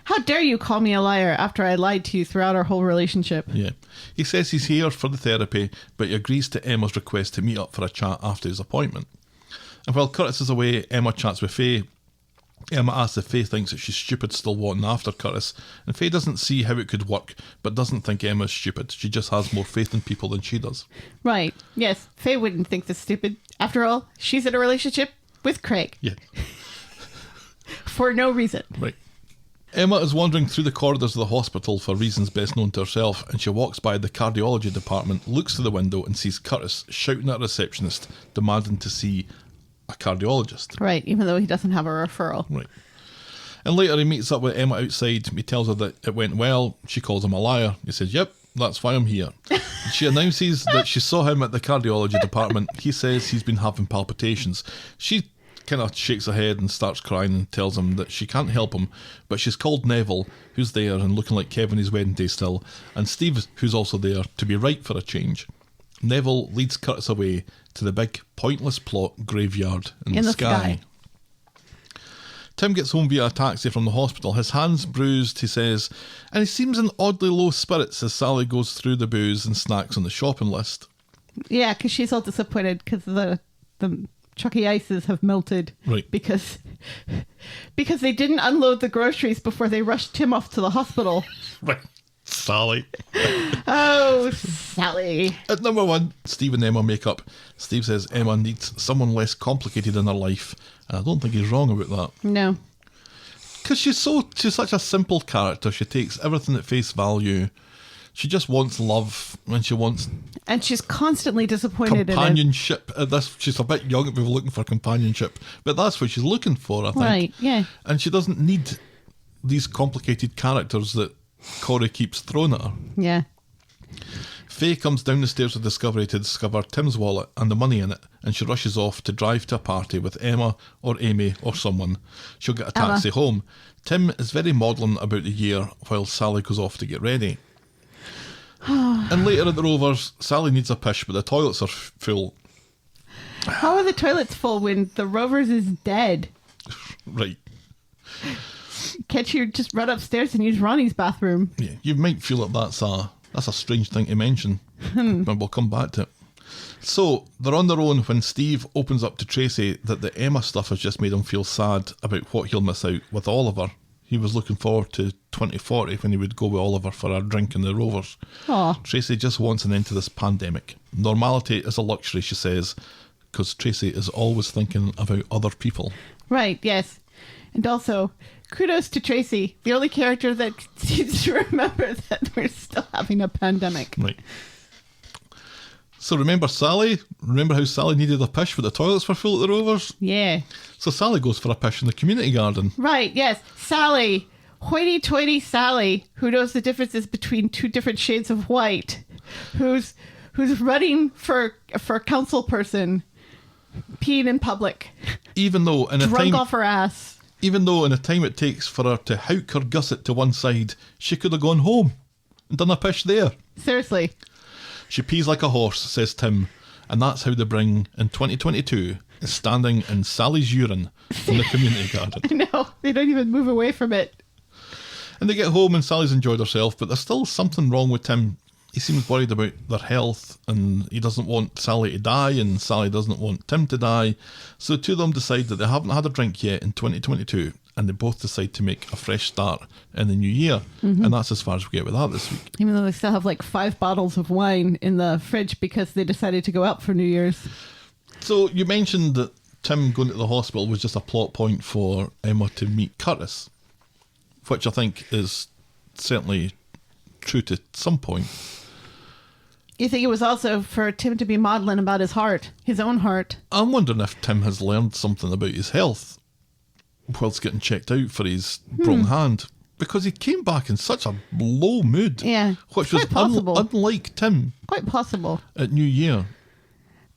How dare you call me a liar after I lied to you throughout our whole relationship? Yeah. He says he's here for the therapy, but he agrees to Emma's request to meet up for a chat after his appointment. And while Curtis is away, Emma chats with Faye. Emma asks if Faye thinks that she's stupid still wanting after Curtis, and Faye doesn't see how it could work, but doesn't think Emma's stupid. She just has more faith in people than she does. Right. Yes, Faye wouldn't think this stupid. After all, she's in a relationship with Craig. Yeah. For no reason. Right. Emma is wandering through the corridors of the hospital for reasons best known to herself, and she walks by the cardiology department, looks through the window and sees Curtis shouting at a receptionist, demanding to see a cardiologist. Right, even though he doesn't have a referral. Right. And later he meets up with Emma outside. He tells her that it went well. She calls him a liar. He says, yep, that's why I'm here. She announces that she saw him at the cardiology department. He says he's been having palpitations. She kind of shakes her head and starts crying and tells him that she can't help him, but she's called Neville, who's there and looking like Kevin his wedding day still, and Steve, who's also there, to be right for a change. Neville leads Curtis away, to the big, pointless plot graveyard in the sky. Tim gets home via a taxi from the hospital. His hand's bruised, he says, and he seems in oddly low spirits as Sally goes through the booze and snacks on the shopping list. Yeah, because she's all disappointed because the Chucky ices have melted. Right. Because they didn't unload the groceries before they rushed Tim off to the hospital. Right. Sally. Oh, Sally. At number 1, Steve and Emma make up. Steve says Emma needs someone less complicated in her life. And I don't think he's wrong about that. No. Because she's such a simple character. She takes everything at face value. She just wants love, and she's constantly disappointed companionship. She's a bit young to be looking for companionship, but that's what she's looking for, I think. Right, yeah. And she doesn't need these complicated characters that Corrie keeps throwing at her. Yeah. Faye comes down the stairs of Discovery to discover Tim's wallet and the money in it, and she rushes off to drive to a party with Emma or Amy or someone. She'll get a taxi home. Tim is very maudlin about the year while Sally goes off to get ready. And later at the Rovers, Sally needs a pish, but the toilets are full. How are the toilets full when the Rovers is dead? Right. Can't you just run upstairs and use Ronnie's bathroom? Yeah, you might feel like that's a strange thing to mention, but we'll come back to it. So, they're on their own when Steve opens up to Tracy that the Emma stuff has just made him feel sad about what he'll miss out with Oliver. He was looking forward to 2040 when he would go with Oliver for a drink in the Rovers. Aww. Tracy just wants an end to this pandemic. Normality is a luxury, she says, because Tracy is always thinking about other people. Right, yes. And also, kudos to Tracy, the only character that seems to remember that we're still having a pandemic. Right. So remember Sally? Remember how Sally needed a pish but the toilets were full at the Rovers? Yeah. So Sally goes for a pish in the community garden. Right, yes. Sally. Hoity-toity Sally, who knows the differences between two different shades of white, who's running for council person, peeing in public. Even though in a drunk time off her ass. Even though in the time it takes for her to howk her gusset to one side, she could have gone home and done a pish there. Seriously. She pees like a horse, says Tim, and that's how the Bring in 2022 is standing in Sally's urine in the community garden. No, they don't even move away from it. And they get home and Sally's enjoyed herself, but there's still something wrong with Tim. He seems worried about their health, and he doesn't want Sally to die, and Sally doesn't want Tim to die. So the two of them decide that they haven't had a drink yet in 2022, and they both decide to make a fresh start in the new year. Mm-hmm. And that's as far as we get with that this week. Even though they still have like 5 bottles of wine in the fridge because they decided to go out for New Year's. So you mentioned that Tim going to the hospital was just a plot point for Emma to meet Curtis, which I think is certainly true to some point. You think it was also for Tim to be maudlin about his heart, his own heart? I'm wondering if Tim has learned something about his health whilst getting checked out for his wrong hand, because he came back in such a low mood. Yeah, which was unlike Tim. Quite possible. At New Year.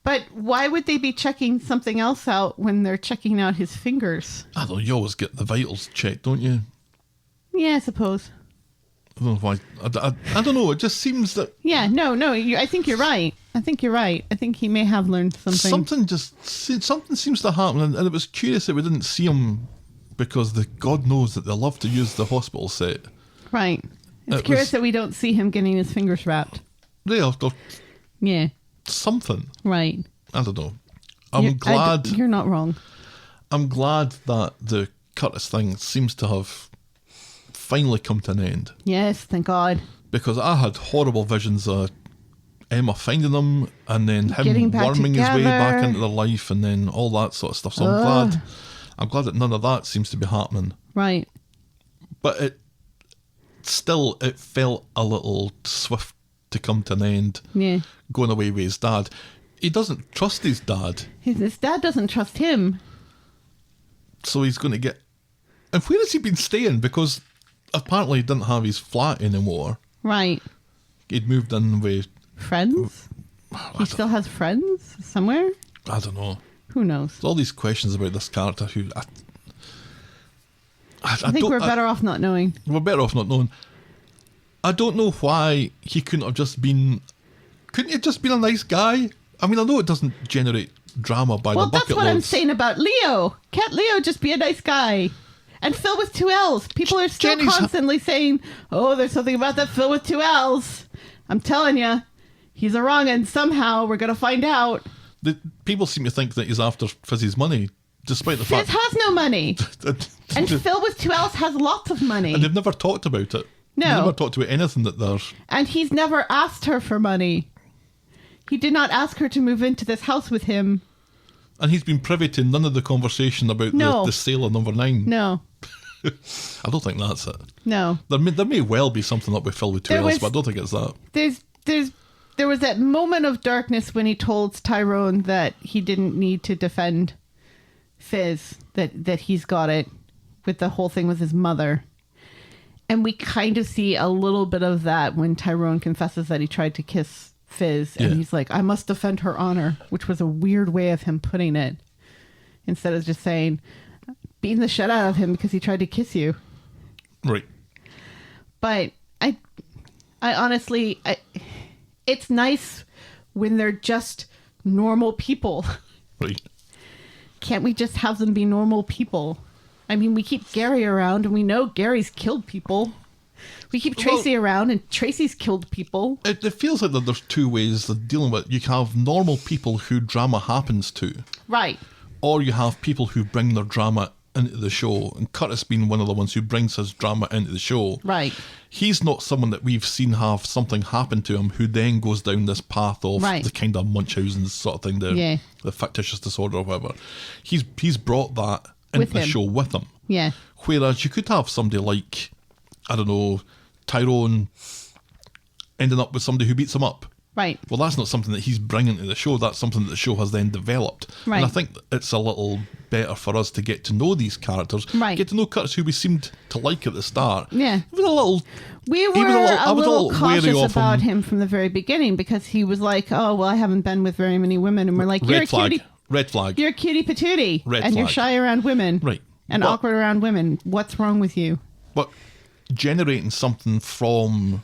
But why would they be checking something else out when they're checking out his fingers? I don't know, you always get the vitals checked, don't you? Yeah, I suppose. I don't know why. I don't know. It just seems that. Yeah, no. I think you're right. I think he may have learned something. Something seems to happen, and it was curious that we didn't see him because God knows that they love to use the hospital set. Right. It's curious that we don't see him getting his fingers wrapped. Yeah. Something. Right. I don't know. I'm glad. You're not wrong. I'm glad that the Curtis thing seems to have finally come to an end. Yes, thank God. Because I had horrible visions of Emma finding them and then him worming his way back into their life and then all that sort of stuff. So I'm glad that none of that seems to be happening. Right. But it felt a little swift to come to an end. Yeah. Going away with his dad. He doesn't trust his dad. His dad doesn't trust him. So he's going to get... And where has he been staying? Because apparently he didn't have his flat anymore. Right. He'd moved in with... Friends? He still has friends somewhere? I don't know. Who knows? There's all these questions about this character who... I think we're better off not knowing. We're better off not knowing. I don't know why he couldn't have just been... Couldn't he have just been a nice guy? I mean, I know it doesn't generate drama by Well, the that's bucket what I'm loads. saying about Leo. Can't Leo just be a nice guy? And Phill with 2 L's. People are still Jenny's- constantly saying, "Oh, there's something about that Phill with 2 L's." I'm telling you, he's a wrong, and somehow we're gonna find out. People seem to think that he's after Fizzy's money, despite the Fizz fact has no money, and Phill with 2 L's has lots of money, and they've never talked about it. No. They've never talked about anything that they're... and he's never asked her for money. He did not ask her to move into this house with him. And he's been privy to none of the conversation about No. the sale of number 9. No, I don't think that's it. no. There may well be something up with Phil with 2 There L's, was- but I don't think it's that. There was that moment of darkness when he told Tyrone that he didn't need to defend Fiz, that he's got it, with the whole thing with his mother. And we kind of see a little bit of that when Tyrone confesses that he tried to kiss Fiz, and Yeah. he's like, "I must defend her honor," which was a weird way of him putting it, instead of just saying, beating the shit out of him because he tried to kiss you. Right. But I honestly, it's nice when they're just normal people. Right. Can't we just have them be normal people? I mean, we keep Gary around, and we know Gary's killed people. We keep Tracy around, and Tracy's killed people. It feels like that there's 2 ways of dealing with it. You can have normal people who drama happens to, Right. or you have people who bring their drama into the show, and Curtis being one of the ones who brings his drama into the show. Right. He's not someone that we've seen have something happen to him who then goes down this path of Right. the kind of Munchausen sort of thing, Yeah. the fictitious disorder or whatever. He's brought that into With the him. show with him. Yeah. Whereas you could have somebody like, I don't know, Tyrone ending up with somebody who beats him up. Right. Well, that's not something that he's bringing to the show. That's something that the show has then developed. Right. And I think it's a little better for us to get to know these characters. Right. Get to know Curtis, who we seemed to like at the start. Yeah. He was a little... We were he was a I was little wary cautious of about him from the very beginning because he was like, "Oh, well, I haven't been with very many women," and we're like, "You're Red a flag. cutie, Red flag. you're a cutie patootie, Red and you're flag. shy around women, Right. and But- awkward around women. What's wrong with you?" But generating something from...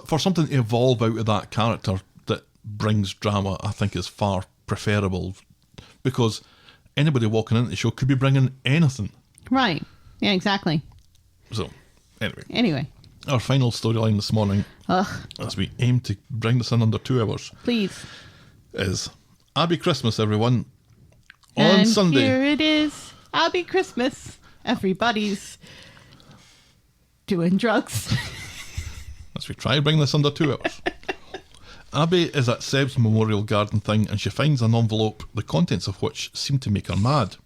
For something to evolve out of that character that brings drama, I think is far preferable. Because anybody walking into the show could be bringing anything. Right. Yeah. Exactly. So, anyway. Anyway. Our final storyline this morning, as we aim to bring this in under 2 hours, Please. is Abi Christmas, everyone. On And Sunday. here it is. Abi Christmas. Everybody's doing drugs. As we try to bring this under 2 hours. Abi is at Seb's memorial garden thing and she finds an envelope, the contents of which seem to make her mad.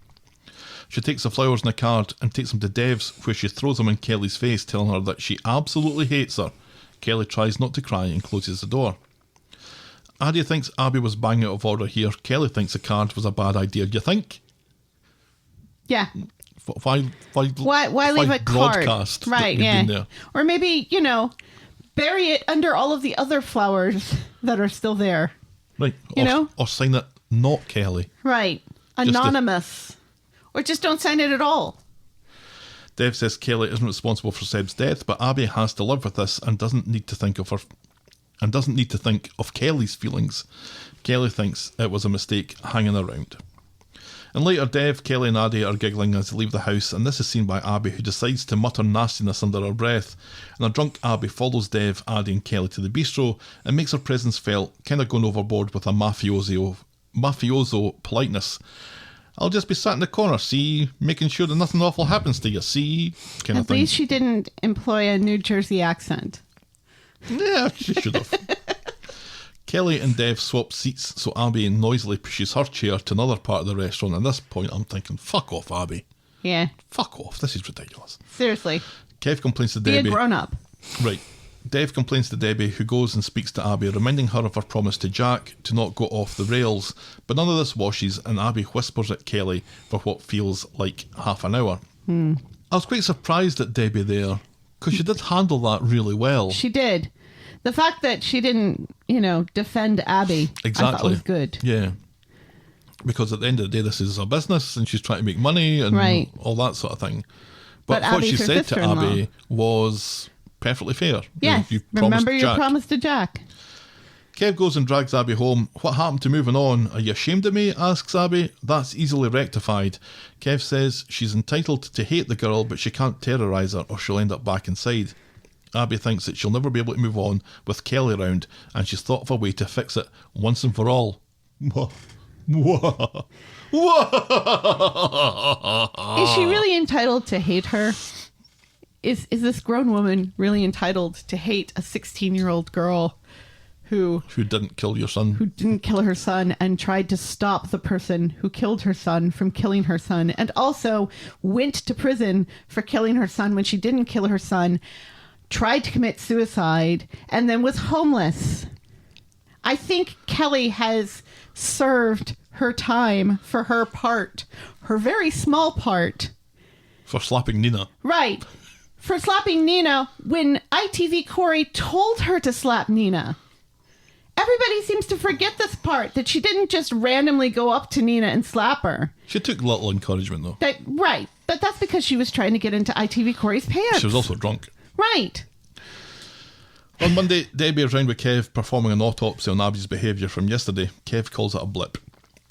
She takes the flowers and a card and takes them to Dev's, where she throws them in Kelly's face, telling her that she absolutely hates her. Kelly tries not to cry and closes the door. Adi thinks Abi was bang out of order here. Kelly thinks the card was a bad idea. Do you think? Yeah. Why leave a card? broadcast Right, that you've yeah. been there? Or maybe, bury it under all of the other flowers that are still there. Right. You know? Or sign it not Kelly. Right. Just Anonymous. Or just don't sign it at all. Dev says Kelly isn't responsible for Seb's death, but Abi has to live with this and doesn't need to think of Kelly's feelings. Kelly thinks it was a mistake hanging around. And later, Dev, Kelly and Adi are giggling as they leave the house, and this is seen by Abi, who decides to mutter nastiness under her breath. And a drunk Abi follows Dev, Adi and Kelly to the bistro and makes her presence felt, kind of going overboard with a mafioso politeness. "I'll just be sat in the corner, see, making sure that nothing awful happens to you, see," kind of At thing. least she didn't employ a New Jersey accent. Yeah, she should have. Kelly and Dev swap seats, so Abi noisily pushes her chair to another part of the restaurant. At this point, I'm thinking, fuck off, Abi. Yeah. Fuck off. This is ridiculous. Seriously. Kev complains to Be a Debbie. grown-up. Right. Dev complains to Debbie, who goes and speaks to Abi, reminding her of her promise to Jack to not go off the rails. But none of this washes, and Abi whispers at Kelly for what feels like half an hour. I was quite surprised at Debbie there, because she did handle that really well. She did. The fact that she didn't, defend Abby, I thought was good. Yeah. Because at the end of the day, this is a business, and she's trying to make money and Right. all that sort of thing. But what Abby's she her said to sister-in-law. Abby was perfectly fair. Yes. You promised Remember your Jack. promise to Jack. Kev goes and drags Abi home. What happened to moving on? Are you ashamed of me? Asks Abi. That's easily rectified. Kev says she's entitled to hate the girl, but she can't terrorise her or she'll end up back inside. Abi thinks that she'll never be able to move on with Kelly around, and she's thought of a way to fix it once and for all. Is she really entitled to hate her? Is this grown woman really entitled to hate a 16-year-old girl who didn't kill your son? Who didn't kill her son and tried to stop the person who killed her son from killing her son, and also went to prison for killing her son when she didn't kill her son, tried to commit suicide, and then was homeless. I think Kelly has served her time for her part, her very small part. For slapping Nina. Right. For slapping Nina when ITV Corrie told her to slap Nina. Everybody seems to forget this part, that she didn't just randomly go up to Nina and slap her. She took little encouragement, though. Right. But that's because she was trying to get into ITV Corrie's pants. She was also drunk. Right. On Monday, Debbie is round with Kev performing an autopsy on Abi's behaviour from yesterday. Kev calls it a blip.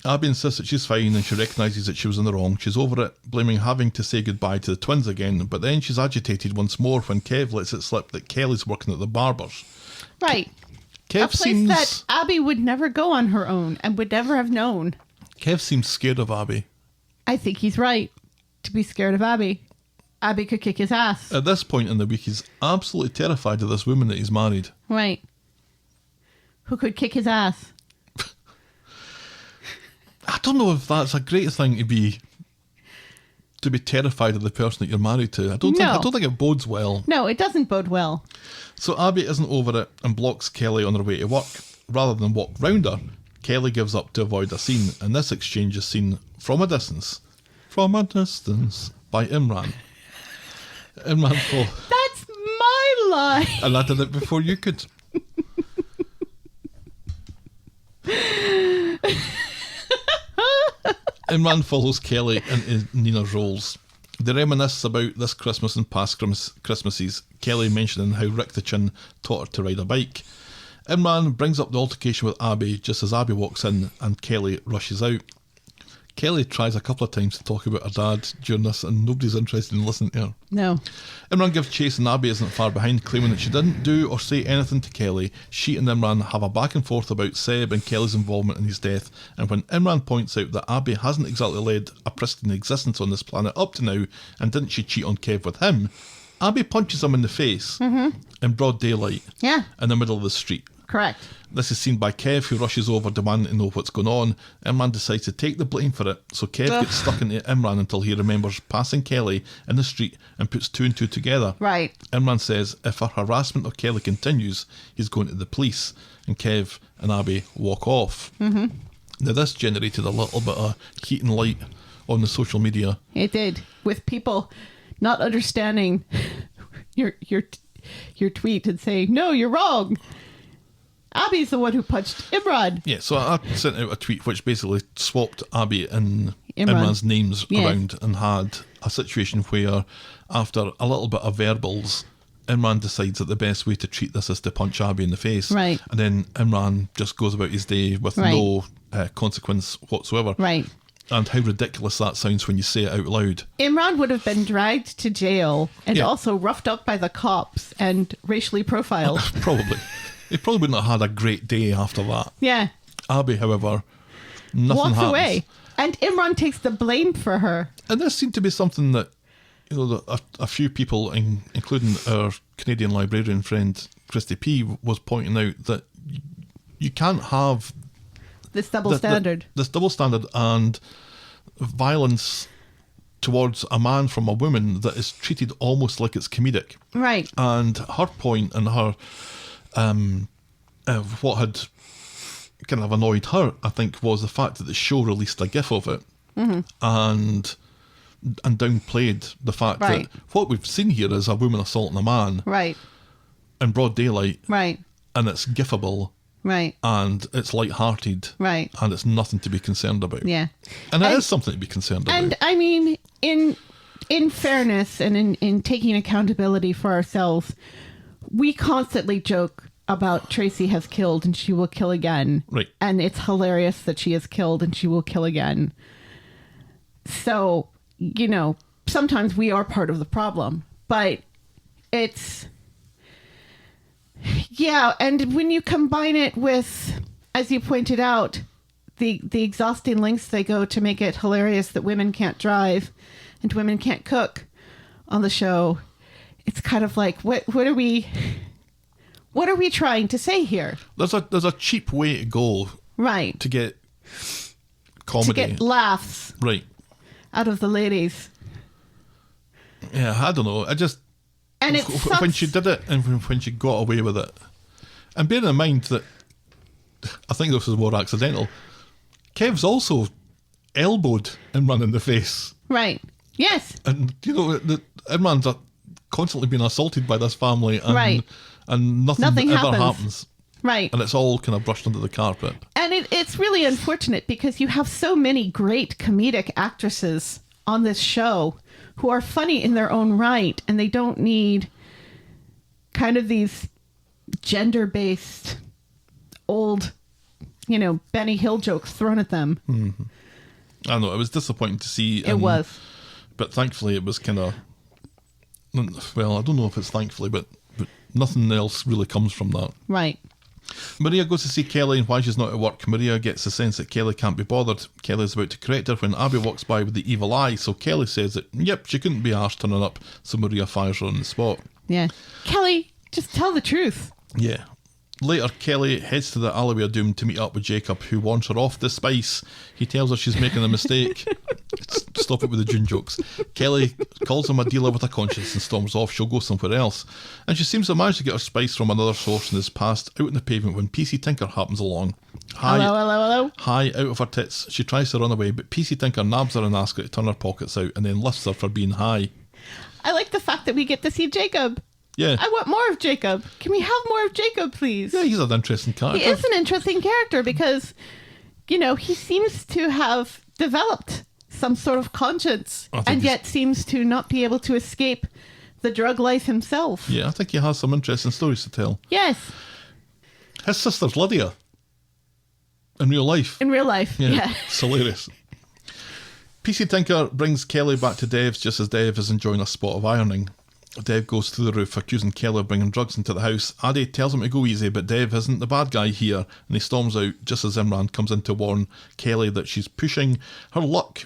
Abi insists that she's fine and she recognises that she was in the wrong. She's over it, blaming having to say goodbye to the twins again, but then she's agitated once more when Kev lets it slip that Kelly's working at the barber's. Right. Kev a place seems that Abi would never go on her own and would never have known. Kev seems scared of Abi. I think he's right to be scared of Abi. Abi could kick his ass. At this point in the week, he's absolutely terrified of this woman that he's married. Right. Who could kick his ass. I don't know if that's a great thing to be terrified of the person that you're married to. I don't think it bodes well. No, it doesn't bode well. So Abi isn't over it and blocks Kelly on her way to work. Rather than walk round her, Kelly gives up to avoid a scene, and this exchange is seen from a distance. From a distance by Imran. Imran Phill. That's my line. And I did it before you could. Imran follows Kelly into Nina's roles. They reminisce about this Christmas and past Christmases, Kelly mentioning how Rick the Chin taught her to ride a bike. Imran brings up the altercation with Abi just as Abi walks in and Kelly rushes out. Kelly tries a couple of times to talk about her dad during this and nobody's interested in listening to her. No. Imran gives chase and Abi isn't far behind, claiming that she didn't do or say anything to Kelly. She and Imran have a back and forth about Seb and Kelly's involvement in his death, and when Imran points out that Abi hasn't exactly led a pristine existence on this planet up to now, and didn't she cheat on Kev with him, Abi punches him in the face in broad daylight in the middle of the street. Correct. This is seen by Kev, who rushes over demanding to know what's going on. Imran decides to take the blame for it, so Kev gets stuck into Imran until he remembers passing Kelly in the street and puts two and two together. Right. Imran says if her harassment of Kelly continues, he's going to the police, and Kev and Abi walk off. Now this generated a little bit of heat and light on the social media. It did, with people not understanding your tweet and saying, no, you're wrong. Abi's the one who punched Imran. Yeah, so I sent out a tweet which basically swapped Abi and Imran's names around and had a situation where after a little bit of verbals, Imran decides that the best way to treat this is to punch Abi in the face. Right. And then Imran just goes about his day with no consequence whatsoever. Right. And how ridiculous that sounds when you say it out loud. Imran would have been dragged to jail and also roughed up by the cops and racially profiled. Probably. He probably wouldn't have had a great day after that. Yeah. Abby, however, nothing walks happens. away. And Imran takes the blame for her. And this seemed to be something that, you know, a few people, including our Canadian librarian friend Christy P, was pointing out that you can't have this double standard. This double standard and violence towards a man from a woman that is treated almost like it's comedic. Right. And her point and her what had kind of annoyed her, I think, was the fact that the show released a GIF of it and downplayed the fact that what we've seen here is a woman assaulting a man in broad daylight, and it's gifable, and it's light-hearted, and it's nothing to be concerned about. Yeah, and it is something to be concerned about. And I mean, in fairness and in taking accountability for ourselves, we constantly joke about Tracy has killed and she will kill again. Right. And it's hilarious that she has killed and she will kill again. So, you know, sometimes we are part of the problem, but it's, yeah. And when you combine it with, as you pointed out, the exhausting lengths they go to make it hilarious that women can't drive and women can't cook on the show, it's kind of like, what are we trying to say here? There's a cheap way to go, right, to get comedy, to get laughs, right, out of the ladies. Yeah, I don't know. I just, and it sucks. when she did it and when she got away with it, and bearing in mind that I think this was more accidental, Kev's also elbowed Imran in the face. Right. Yes. And, you know, Imran's constantly being assaulted by this family. And, right. And nothing ever happens. Right. And it's all kind of brushed under the carpet. And it's really unfortunate because you have so many great comedic actresses on this show who are funny in their own right. And they don't need kind of these gender-based old, you know, Benny Hill jokes thrown at them. Mm-hmm. I know, it was disappointing to see. It was. But thankfully it was kind of, well, I don't know if it's thankfully, but nothing else really comes from that. Right. Maria goes to see Kelly, and while she's not at work, Maria gets the sense that Kelly can't be bothered. Kelly's about to correct her when Abi walks by with the evil eye, so Kelly says that, yep, she couldn't be arsed turning up, so Maria fires her on the spot. Yeah. Kelly, just tell the truth. Yeah. Later, Kelly heads to the alleyway of doom to meet up with Jacob, who warns her off the spice. He tells her she's making a mistake. Stop it with the June jokes. Kelly calls him a dealer with a conscience and storms off. She'll go somewhere else. And she seems to manage to get her spice from another source and is passed out in the pavement when PC Tinker happens along. Hello. High out of her tits. She tries to run away, but PC Tinker nabs her and asks her to turn her pockets out and then lifts her for being high. I like the fact that we get to see Jacob. Yeah. I want more of Jacob. Can we have more of Jacob, please? Yeah, he's an interesting character. He is an interesting character because, you know, he seems to have developed some sort of conscience and yet seems to not be able to escape the drug life himself. Yeah, I think he has some interesting stories to tell. Yes. His sister's Lydia. In real life. In real life, yeah. It's hilarious. PC Tinker brings Kelly back to Dev's just as Dev is enjoying a spot of ironing. Dev goes through the roof, accusing Kelly of bringing drugs into the house. Addy tells him to go easy, but Dev isn't the bad guy here, and he storms out just as Imran comes in to warn Kelly that she's pushing her luck.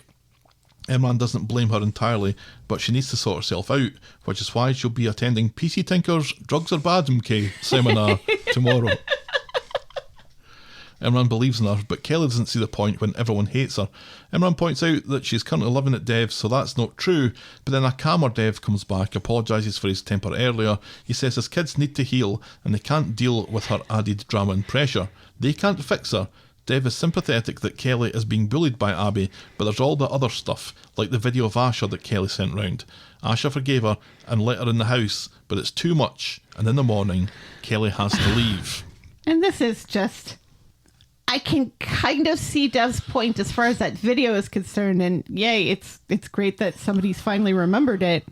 Imran doesn't blame her entirely, but she needs to sort herself out, which is why she'll be attending PC Tinker's Drugs Are Bad MK seminar tomorrow. Imran believes in her, but Kelly doesn't see the point when everyone hates her. Imran points out that she's currently living at Dev's, so that's not true, but then a calmer Dev comes back, apologises for his temper earlier. He says his kids need to heal, and they can't deal with her added drama and pressure. They can't fix her. Dev is sympathetic that Kelly is being bullied by Abi, but there's all the other stuff, like the video of Asha that Kelly sent round. Asha forgave her and let her in the house, but it's too much, and in the morning, Kelly has to leave. And this is just... I can kind of see Dev's point as far as that video is concerned, and yay, it's great that somebody's finally remembered it.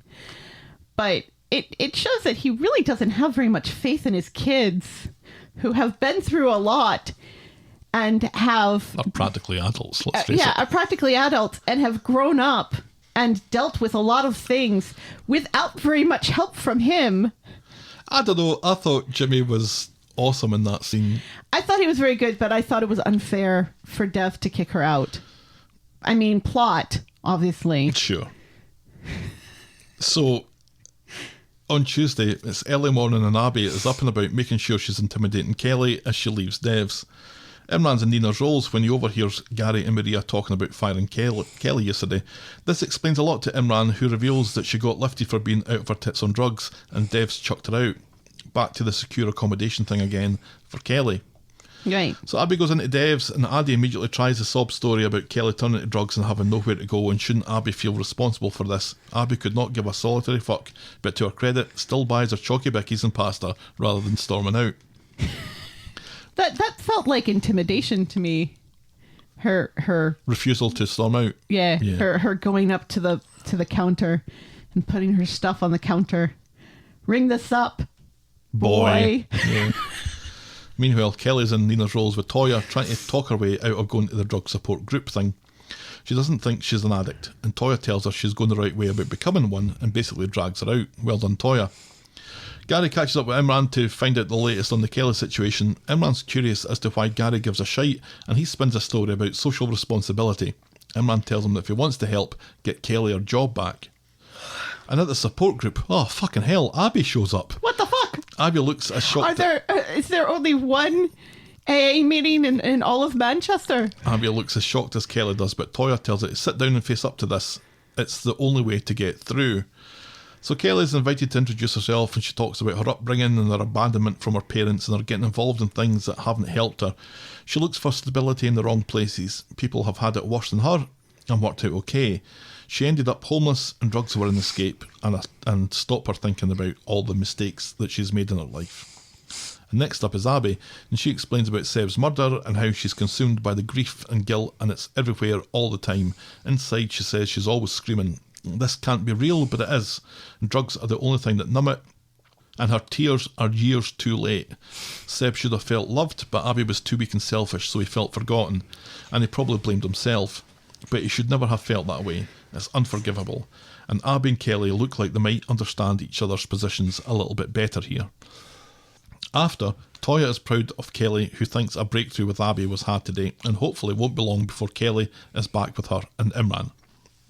But it shows that he really doesn't have very much faith in his kids, who have been through a lot and have... Are practically adults, let's face it. Yeah, are practically adults and have grown up and dealt with a lot of things without very much help from him. I don't know, I thought Jimmy was awesome in that scene. I thought he was very good, but I thought it was unfair for Dev to kick her out. I mean, plot, obviously. Sure. So, on Tuesday, it's early morning and Abi is up and about making sure she's intimidating Kelly as she leaves Dev's. Imran's in Nina's roles when he overhears Gary and Maria talking about firing Kelly yesterday. This explains a lot to Imran, who reveals that she got lifted for being out of her tits on drugs and Dev's chucked her out. Back to the secure accommodation thing again for Kelly. Right. So Abi goes into Dev's and Addy immediately tries a sob story about Kelly turning to drugs and having nowhere to go, and shouldn't Abi feel responsible for this? Abi could not give a solitary fuck, but to her credit, still buys her chalky bickies and pasta rather than storming out. That felt like intimidation to me. Her refusal to storm out. Yeah. Her going up to the counter and putting her stuff on the counter. Ring this up. Boy. Yeah. Meanwhile, Kelly's in Nina's roles with Toya, trying to talk her way out of going to the drug support group thing. She doesn't think she's an addict, and Toya tells her she's going the right way about becoming one and basically drags her out. Well done, Toya. Gary catches up with Imran to find out the latest on the Kelly situation. Imran's curious as to why Gary gives a shite, and he spins a story about social responsibility. Imran tells him that if he wants to help, get Kelly her job back. And at the support group, oh fucking hell, Abi shows up. What the fuck? Abi looks as shocked. Is there only one AA meeting in all of Manchester? Abi looks as shocked as Kelly does, but Toya tells her to sit down and face up to this. It's the only way to get through. So Kelly's invited to introduce herself, and she talks about her upbringing and her abandonment from her parents and her getting involved in things that haven't helped her. She looks for stability in the wrong places. People have had it worse than her and worked out okay. She ended up homeless, and drugs were an escape and stop her thinking about all the mistakes that she's made in her life. And next up is Abi, and she explains about Seb's murder and how she's consumed by the grief and guilt, and it's everywhere all the time. Inside, she says she's always screaming, "This can't be real," but it is. And drugs are the only thing that numb it, and her tears are years too late. Seb should have felt loved, but Abi was too weak and selfish, so he felt forgotten, and he probably blamed himself. But he should never have felt that way. It's unforgivable. And Abi and Kelly look like they might understand each other's positions a little bit better here. After, Toya is proud of Kelly, who thinks a breakthrough with Abi was had today, and hopefully won't be long before Kelly is back with her and Imran.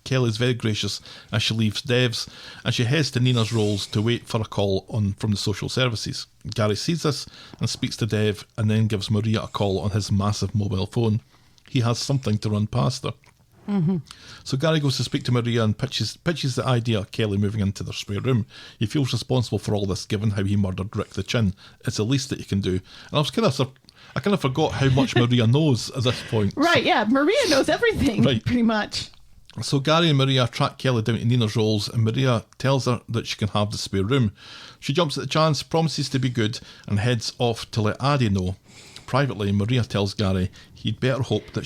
Kelly is very gracious as she leaves Dev's, and she heads to Nina's rolls to wait for a call from the social services. Gary sees this and speaks to Dev, and then gives Maria a call on his massive mobile phone. He has something to run past her. Mm-hmm. So Gary goes to speak to Maria and pitches the idea of Kelly moving into their spare room. He feels responsible for all this, given how he murdered Rick the Chin. It's the least that he can do. And I kind of forgot how much Maria knows at this point. Right, yeah, Maria knows everything, Right. pretty much. So Gary and Maria track Kelly down to Nina's rolls, and Maria tells her that she can have the spare room. She jumps at the chance, promises to be good, and heads off to let Addie know. Privately, Maria tells Gary he'd better hope that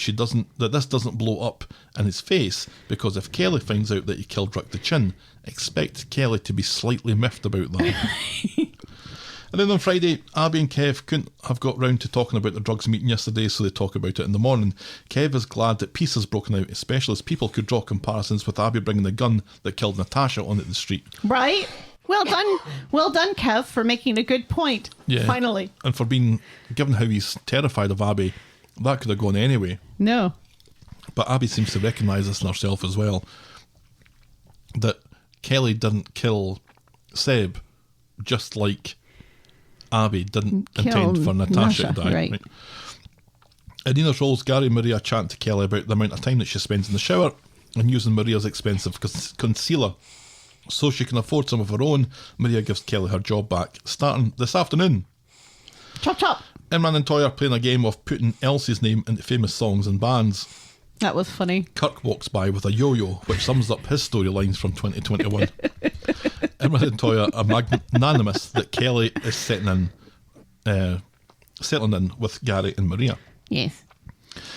this doesn't blow up in his face, because if Kelly finds out that he killed Rick the Chin, expect Kelly to be slightly miffed about that. And then on Friday, Abi and Kev couldn't have got round to talking about the drugs meeting yesterday, so they talk about it in the morning. Kev is glad that peace has broken out, especially as people could draw comparisons with Abi bringing the gun that killed Natasha onto the street. Right? Well done, Kev, for making a good point. Yeah. Finally. And for being, given how he's terrified of Abi, that could have gone anyway. No. But Abi seems to recognise this in herself as well, that Kelly didn't kill Seb, just like Abi didn't intend for Natasha to die. Right. In Nina's rolls, Gary and Maria chat to Kelly about the amount of time that she spends in the shower and using Maria's expensive concealer. So she can afford some of her own. Maria gives Kelly her job back, starting this afternoon. Chop chop. Imran and Toy are playing a game of putting Elsie's name into famous songs and bands. That was funny. Kirk walks by with a yo-yo, which sums up his storylines from 2021. Imran and Toya are magnanimous that Kelly is settling in with Gary and Maria. Yes.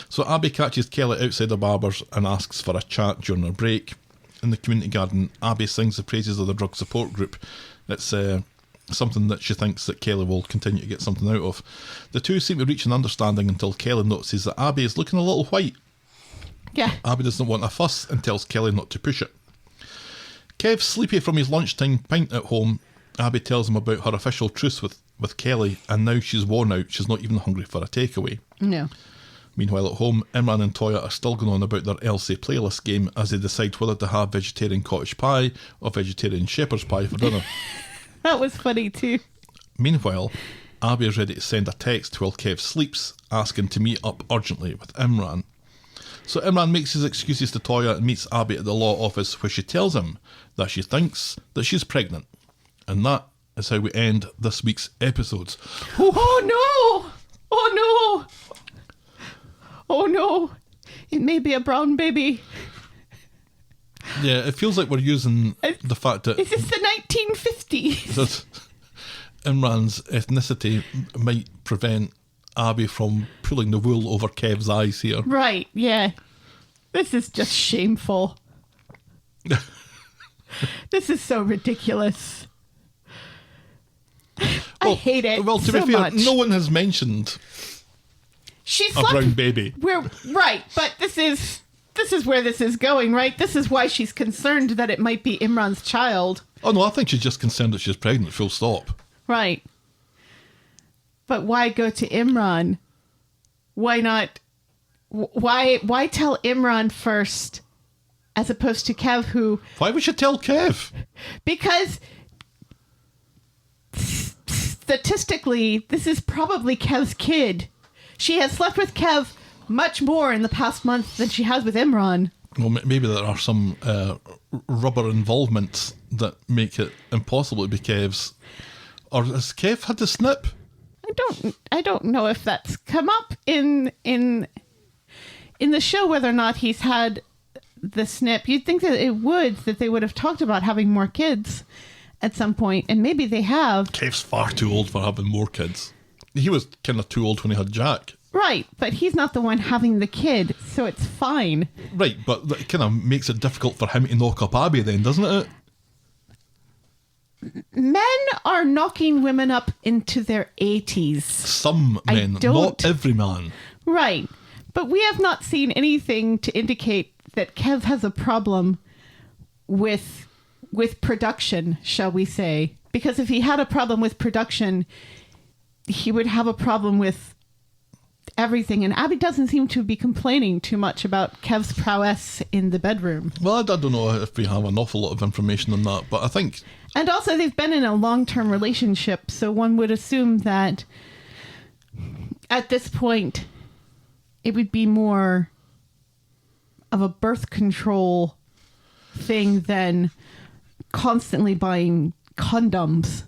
So Abi catches Kelly outside the barber's and asks for a chat during her break. In the community garden, Abi sings the praises of the drug support group. It's something that she thinks that Kelly will continue to get something out of. The two seem to reach an understanding until Kelly notices that Abi is looking a little white. Yeah. Abi doesn't want a fuss and tells Kelly not to push it. Kev's sleepy from his lunchtime pint at home. Abi tells him about her official truce with Kelly, and now she's worn out, she's not even hungry for a takeaway. No. Meanwhile at home, Imran and Toya are still going on about their Elsie playlist game as they decide whether to have vegetarian cottage pie or vegetarian shepherd's pie for dinner. That was funny too. Meanwhile, Abi is ready to send a text while Kev sleeps, asking to meet up urgently with Imran. So Imran makes his excuses to Toya and meets Abi at the law office, where she tells him that she thinks that she's pregnant. And that is how we end this week's episodes. Oh no! Oh no! Oh no! It may be a brown baby. Yeah, it feels like we're using the fact that Is this the 1950s? that Imran's ethnicity might prevent Abi from pulling the wool over Kev's eyes here. Right, yeah. This is just shameful. This is so ridiculous. I hate it Well, to so be fair, much. no one has mentioned She a slept. brown baby. We're right, but this is where this is going, right? This is why she's concerned that it might be Imran's child, Oh no, I think she's just concerned that she's pregnant. Full stop. right? But why go to Imran? Why not? Why tell Imran first, as opposed to Kev, who? Why would you tell Kev? Because statistically, this is probably Kev's kid. She has slept with Kev much more in the past month than she has with Imran. Well, maybe there are some rubber involvements that make it impossible to be Kev's. Or has Kev had the snip? I don't know if that's come up in the show, whether or not he's had the snip. You'd think that they would have talked about having more kids at some point, and maybe they have. Kev's far too old for having more kids. He was kind of too old when he had Jack. Right, but he's not the one having the kid, so it's fine. Right, but that kind of makes it difficult for him to knock up Abi then, doesn't it? Men are knocking women up into their 80s. Some I men, don't- not every man. Right, but we have not seen anything to indicate that Kev has a problem with production, shall we say. Because if he had a problem with production, he would have a problem with everything. And Abi doesn't seem to be complaining too much about Kev's prowess in the bedroom. Well, I don't know if we have an awful lot of information on that, but I think... And also, they've been in a long-term relationship, so one would assume that at this point, it would be more of a birth control thing than constantly buying condoms.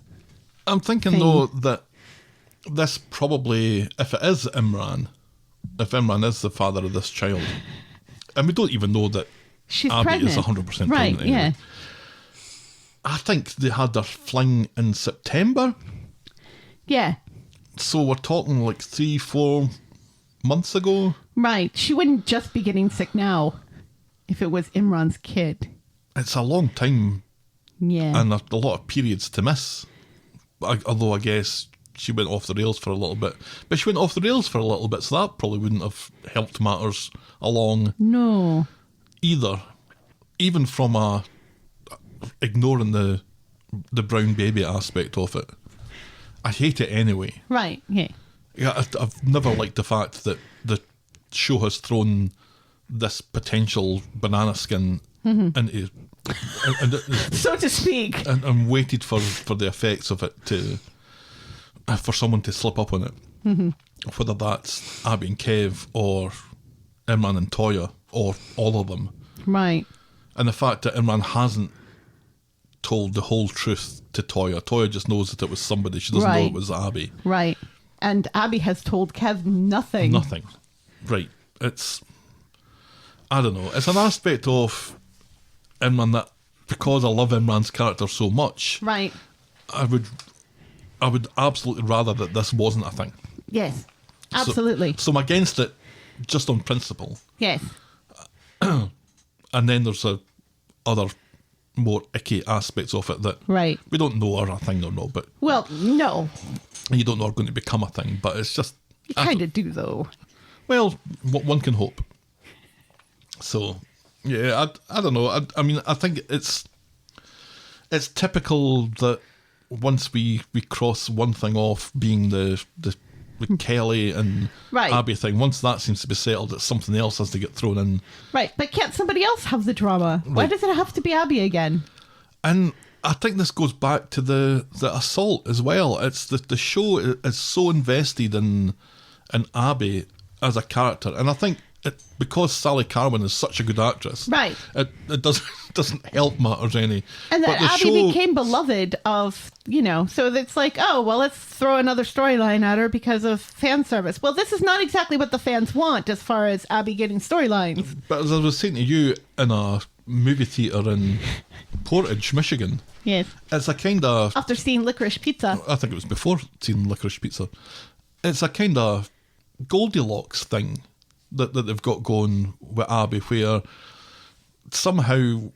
I'm thinking, though, that this probably, if it is Imran, if Imran is the father of this child, and we don't even know that She's Abi pregnant. is 100% pregnant. Right, anyway. yeah. I think they had their fling in September, Yeah, so we're talking like 3-4 months ago. right. She wouldn't just be getting sick now if it was Imran's kid. It's a long time Yeah. and a lot of periods to miss. Although I guess she went off the rails for a little bit. But she went off the rails for a little bit, so that probably wouldn't have helped matters along No. either. Even from ignoring the brown baby aspect of it. I hate it anyway. Right, yeah. Yeah, I've never liked the fact that the show has thrown this potential banana skin into... So to speak. and waited for the effects of it to... for someone to slip up on it. Whether that's Abi and Kev or Imran and Toya or all of them. Right. And the fact that Imran hasn't told the whole truth to Toya. Toya just knows that it was somebody. She doesn't know Right. it was Abi. Right. And Abi has told Kev nothing. Nothing. Right. It's... I don't know. It's an aspect of Imran that, because I love Imran's character so much, Right. I would absolutely rather that this wasn't a thing. Yes. Absolutely. So I'm against it just on principle. Yes. And then there's other more icky aspects of it that Right. we don't know are a thing or not, but Well, no. you don't know are going to become a thing, but it's just... You kind of do, though. Well, one can hope. So, yeah, I don't know. I mean, I think it's typical that once we cross one thing off, being the Kelly and Right. Abi thing, once that seems to be settled, that something else has to get thrown in. Right. But can't somebody else have the drama? Why Right. does it have to be Abi again? And I think this goes back to the assault as well. It's the show is so invested in Abi as a character, and I think because Sally Carwin is such a good actress, Right. It doesn't help matters any. And But that the Abi show- became beloved of, so it's like, oh, well, let's throw another storyline at her because of fan service. Well, this is not exactly what the fans want as far as Abi getting storylines. But as I was saying to you in a movie theatre in Portage, Michigan, Yes. it's a kind of... After seeing Licorice Pizza. I think it was before seeing Licorice Pizza. It's a kind of Goldilocks thing that they've got going with Abi, where somehow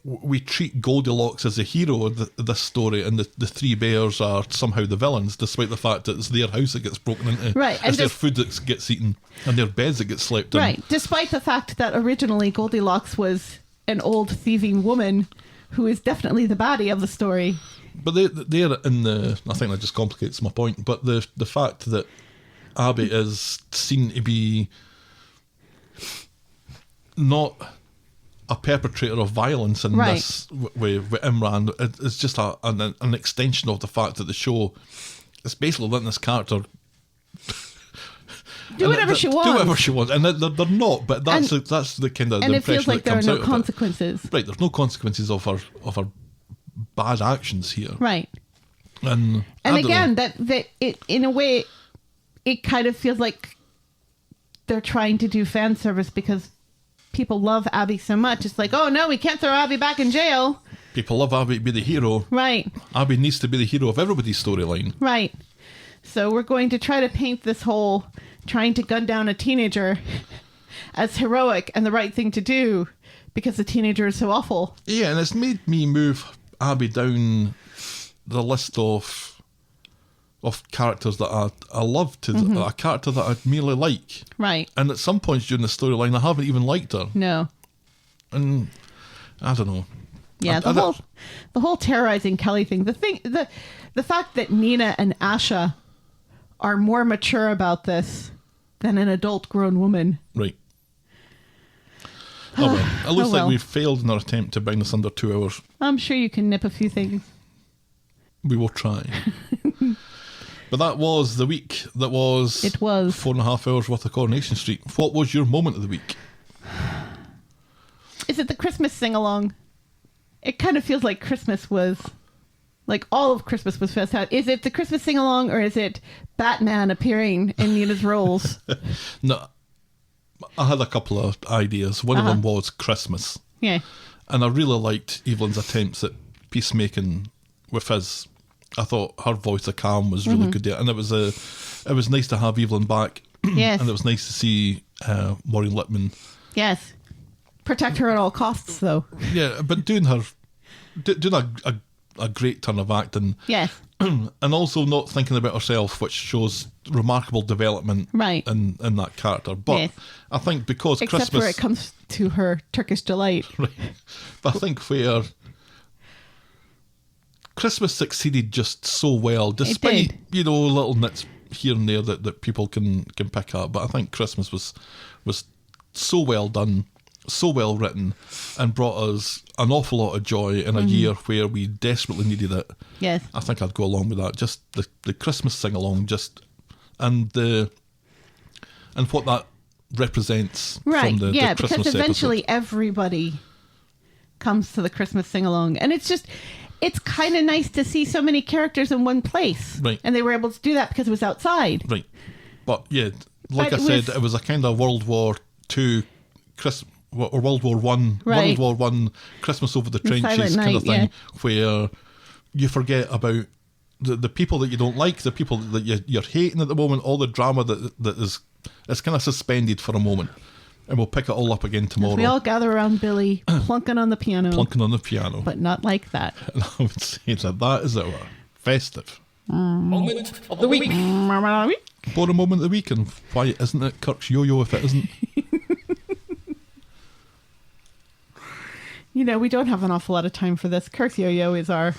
we treat Goldilocks as a hero of this story, and the three bears are somehow the villains, despite the fact that it's their house that gets broken into, Right, and it's their food that gets eaten, and their beds that get slept in. Right, despite the fact that originally Goldilocks was an old thieving woman who is definitely the baddie of the story. But they're in the... I think that just complicates my point, but the fact that Abi is seen to be not a perpetrator of violence in Right. this with Imran, it's just an extension of the fact that the show is basically letting this character Do whatever she wants. Do whatever she wants, and they're not. But that's the kind of And the it feels impression like that there are comes no out of it. consequences. Right, there's no consequences of her bad actions here. Right. And I don't again, know. that it in a way, it kind of feels like they're trying to do fan service because people love Abi so much. It's like, oh no, we can't throw Abi back in jail. People love Abi to be the hero. Right. Abi needs to be the hero of everybody's storyline. Right. So we're going to try to paint this whole trying to gun down a teenager as heroic and the right thing to do because the teenager is so awful. Yeah, and it's made me move Abi down the list of characters that I love to a character that I merely like. Right. And at some points during the storyline, I haven't even liked her. No. And I don't know. Yeah, the whole terrorizing Kelly thing. The fact that Nina and Asha are more mature about this than an adult grown woman. Right. Oh well. It looks Oh, well. like we've failed in our attempt to bring this under 2 hours. I'm sure you can nip a few things. We will try. But that was the week. That was... It was. 4.5 hours worth of Coronation Street. What was your moment of the week? Is it the Christmas sing-along? It kind of feels like Christmas was... Like, all of Christmas was fantastic. Is it the Christmas sing-along, or is it Batman appearing in Nina's roles? No, I had a couple of ideas. One of them was Christmas. Yeah. And I really liked Evelyn's attempts at peacemaking with Fiz. I thought her voice of calm was really good there. And it was nice to have Evelyn back. Yes. And it was nice to see Maureen Lipman. Yes. Protect her at all costs, though. Yeah, but doing a great turn of acting. Yes. And also not thinking about herself, which shows remarkable development Right. in that character. But Yes. I think because Except Christmas... where it comes to her Turkish delight. Right. But I think where Christmas succeeded just so well, despite, little nits here and there that people can pick up. But I think Christmas was so well done, so well written, and brought us an awful lot of joy in a year where we desperately needed it. Yes. I think I'd go along with that. Just the Christmas sing-along, and what that represents Right. from the Yeah, Christmas because eventually episode. everybody comes to the Christmas sing-along. And it's kind of nice to see so many characters in one place. Right. And they were able to do that because it was outside. Right. But yeah, like But I said, it was a kind of World War II or World War One, Right. World War One Christmas over the trenches Silent kind of Night, thing, where you forget about the people that you don't like, the people that you're hating at the moment, all the drama that is kind of suspended for a moment, and we'll pick it all up again tomorrow. We all gather around Billy, plunking on the piano. Plunking on the piano. But not like that. And I would say that is our festive Moment of the week. boring moment of the week, and why isn't it Kirk's yo-yo if it isn't? We don't have an awful lot of time for this. Kirk's yo-yo is our...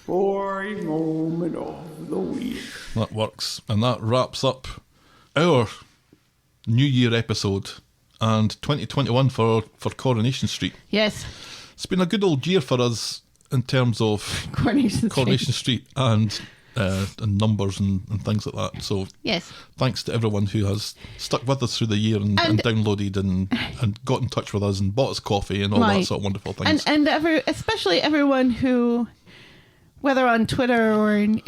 Boring moment of the week. That works. And that wraps up our New Year episode and 2021 for Coronation Street. Yes. It's been a good old year for us in terms of Coronation Street and numbers and things like that. So Yes. thanks to everyone who has stuck with us through the year and downloaded and got in touch with us and bought us coffee and all that Right. sort of wonderful things. And especially everyone who, whether on Twitter or in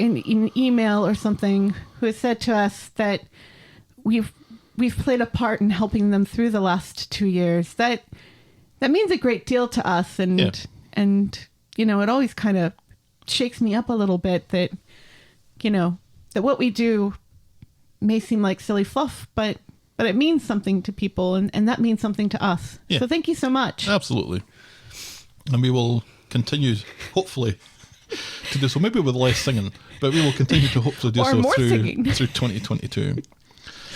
email or something, who has said to us that we've played a part in helping them through the last 2 years. That means a great deal to us, and it always kind of shakes me up a little bit that that what we do may seem like silly fluff, but it means something to people, and that means something to us. Yeah. So thank you so much. Absolutely. And we will continue, hopefully, to do so. Maybe with less singing, but we will continue to hopefully do Or so more through singing. 2022.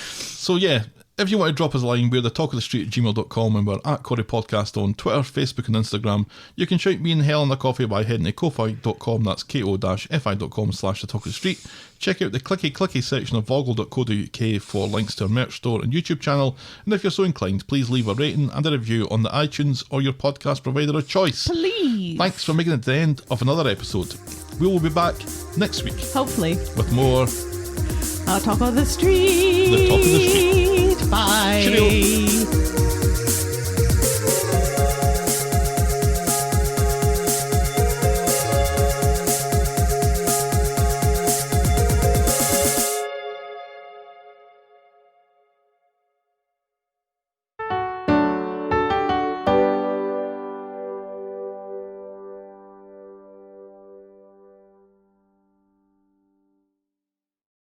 So yeah, if you want to drop us a line, we're the talk of the street at gmail.com, and we're at Corrie Podcast on Twitter, Facebook and Instagram. You can shout me and Helen a coffee by heading to ko-fi.com, that's ko-fi.com/the talk of the street. Check out the clicky section of vogle.co.uk for links to our merch store and YouTube channel. And if you're so inclined, please leave a rating and a review on the iTunes or your podcast provider of choice. Please. Thanks for making it to the end of another episode. We will be back next week Hopefully. with more I'll talk on the street. The Talk of the Street.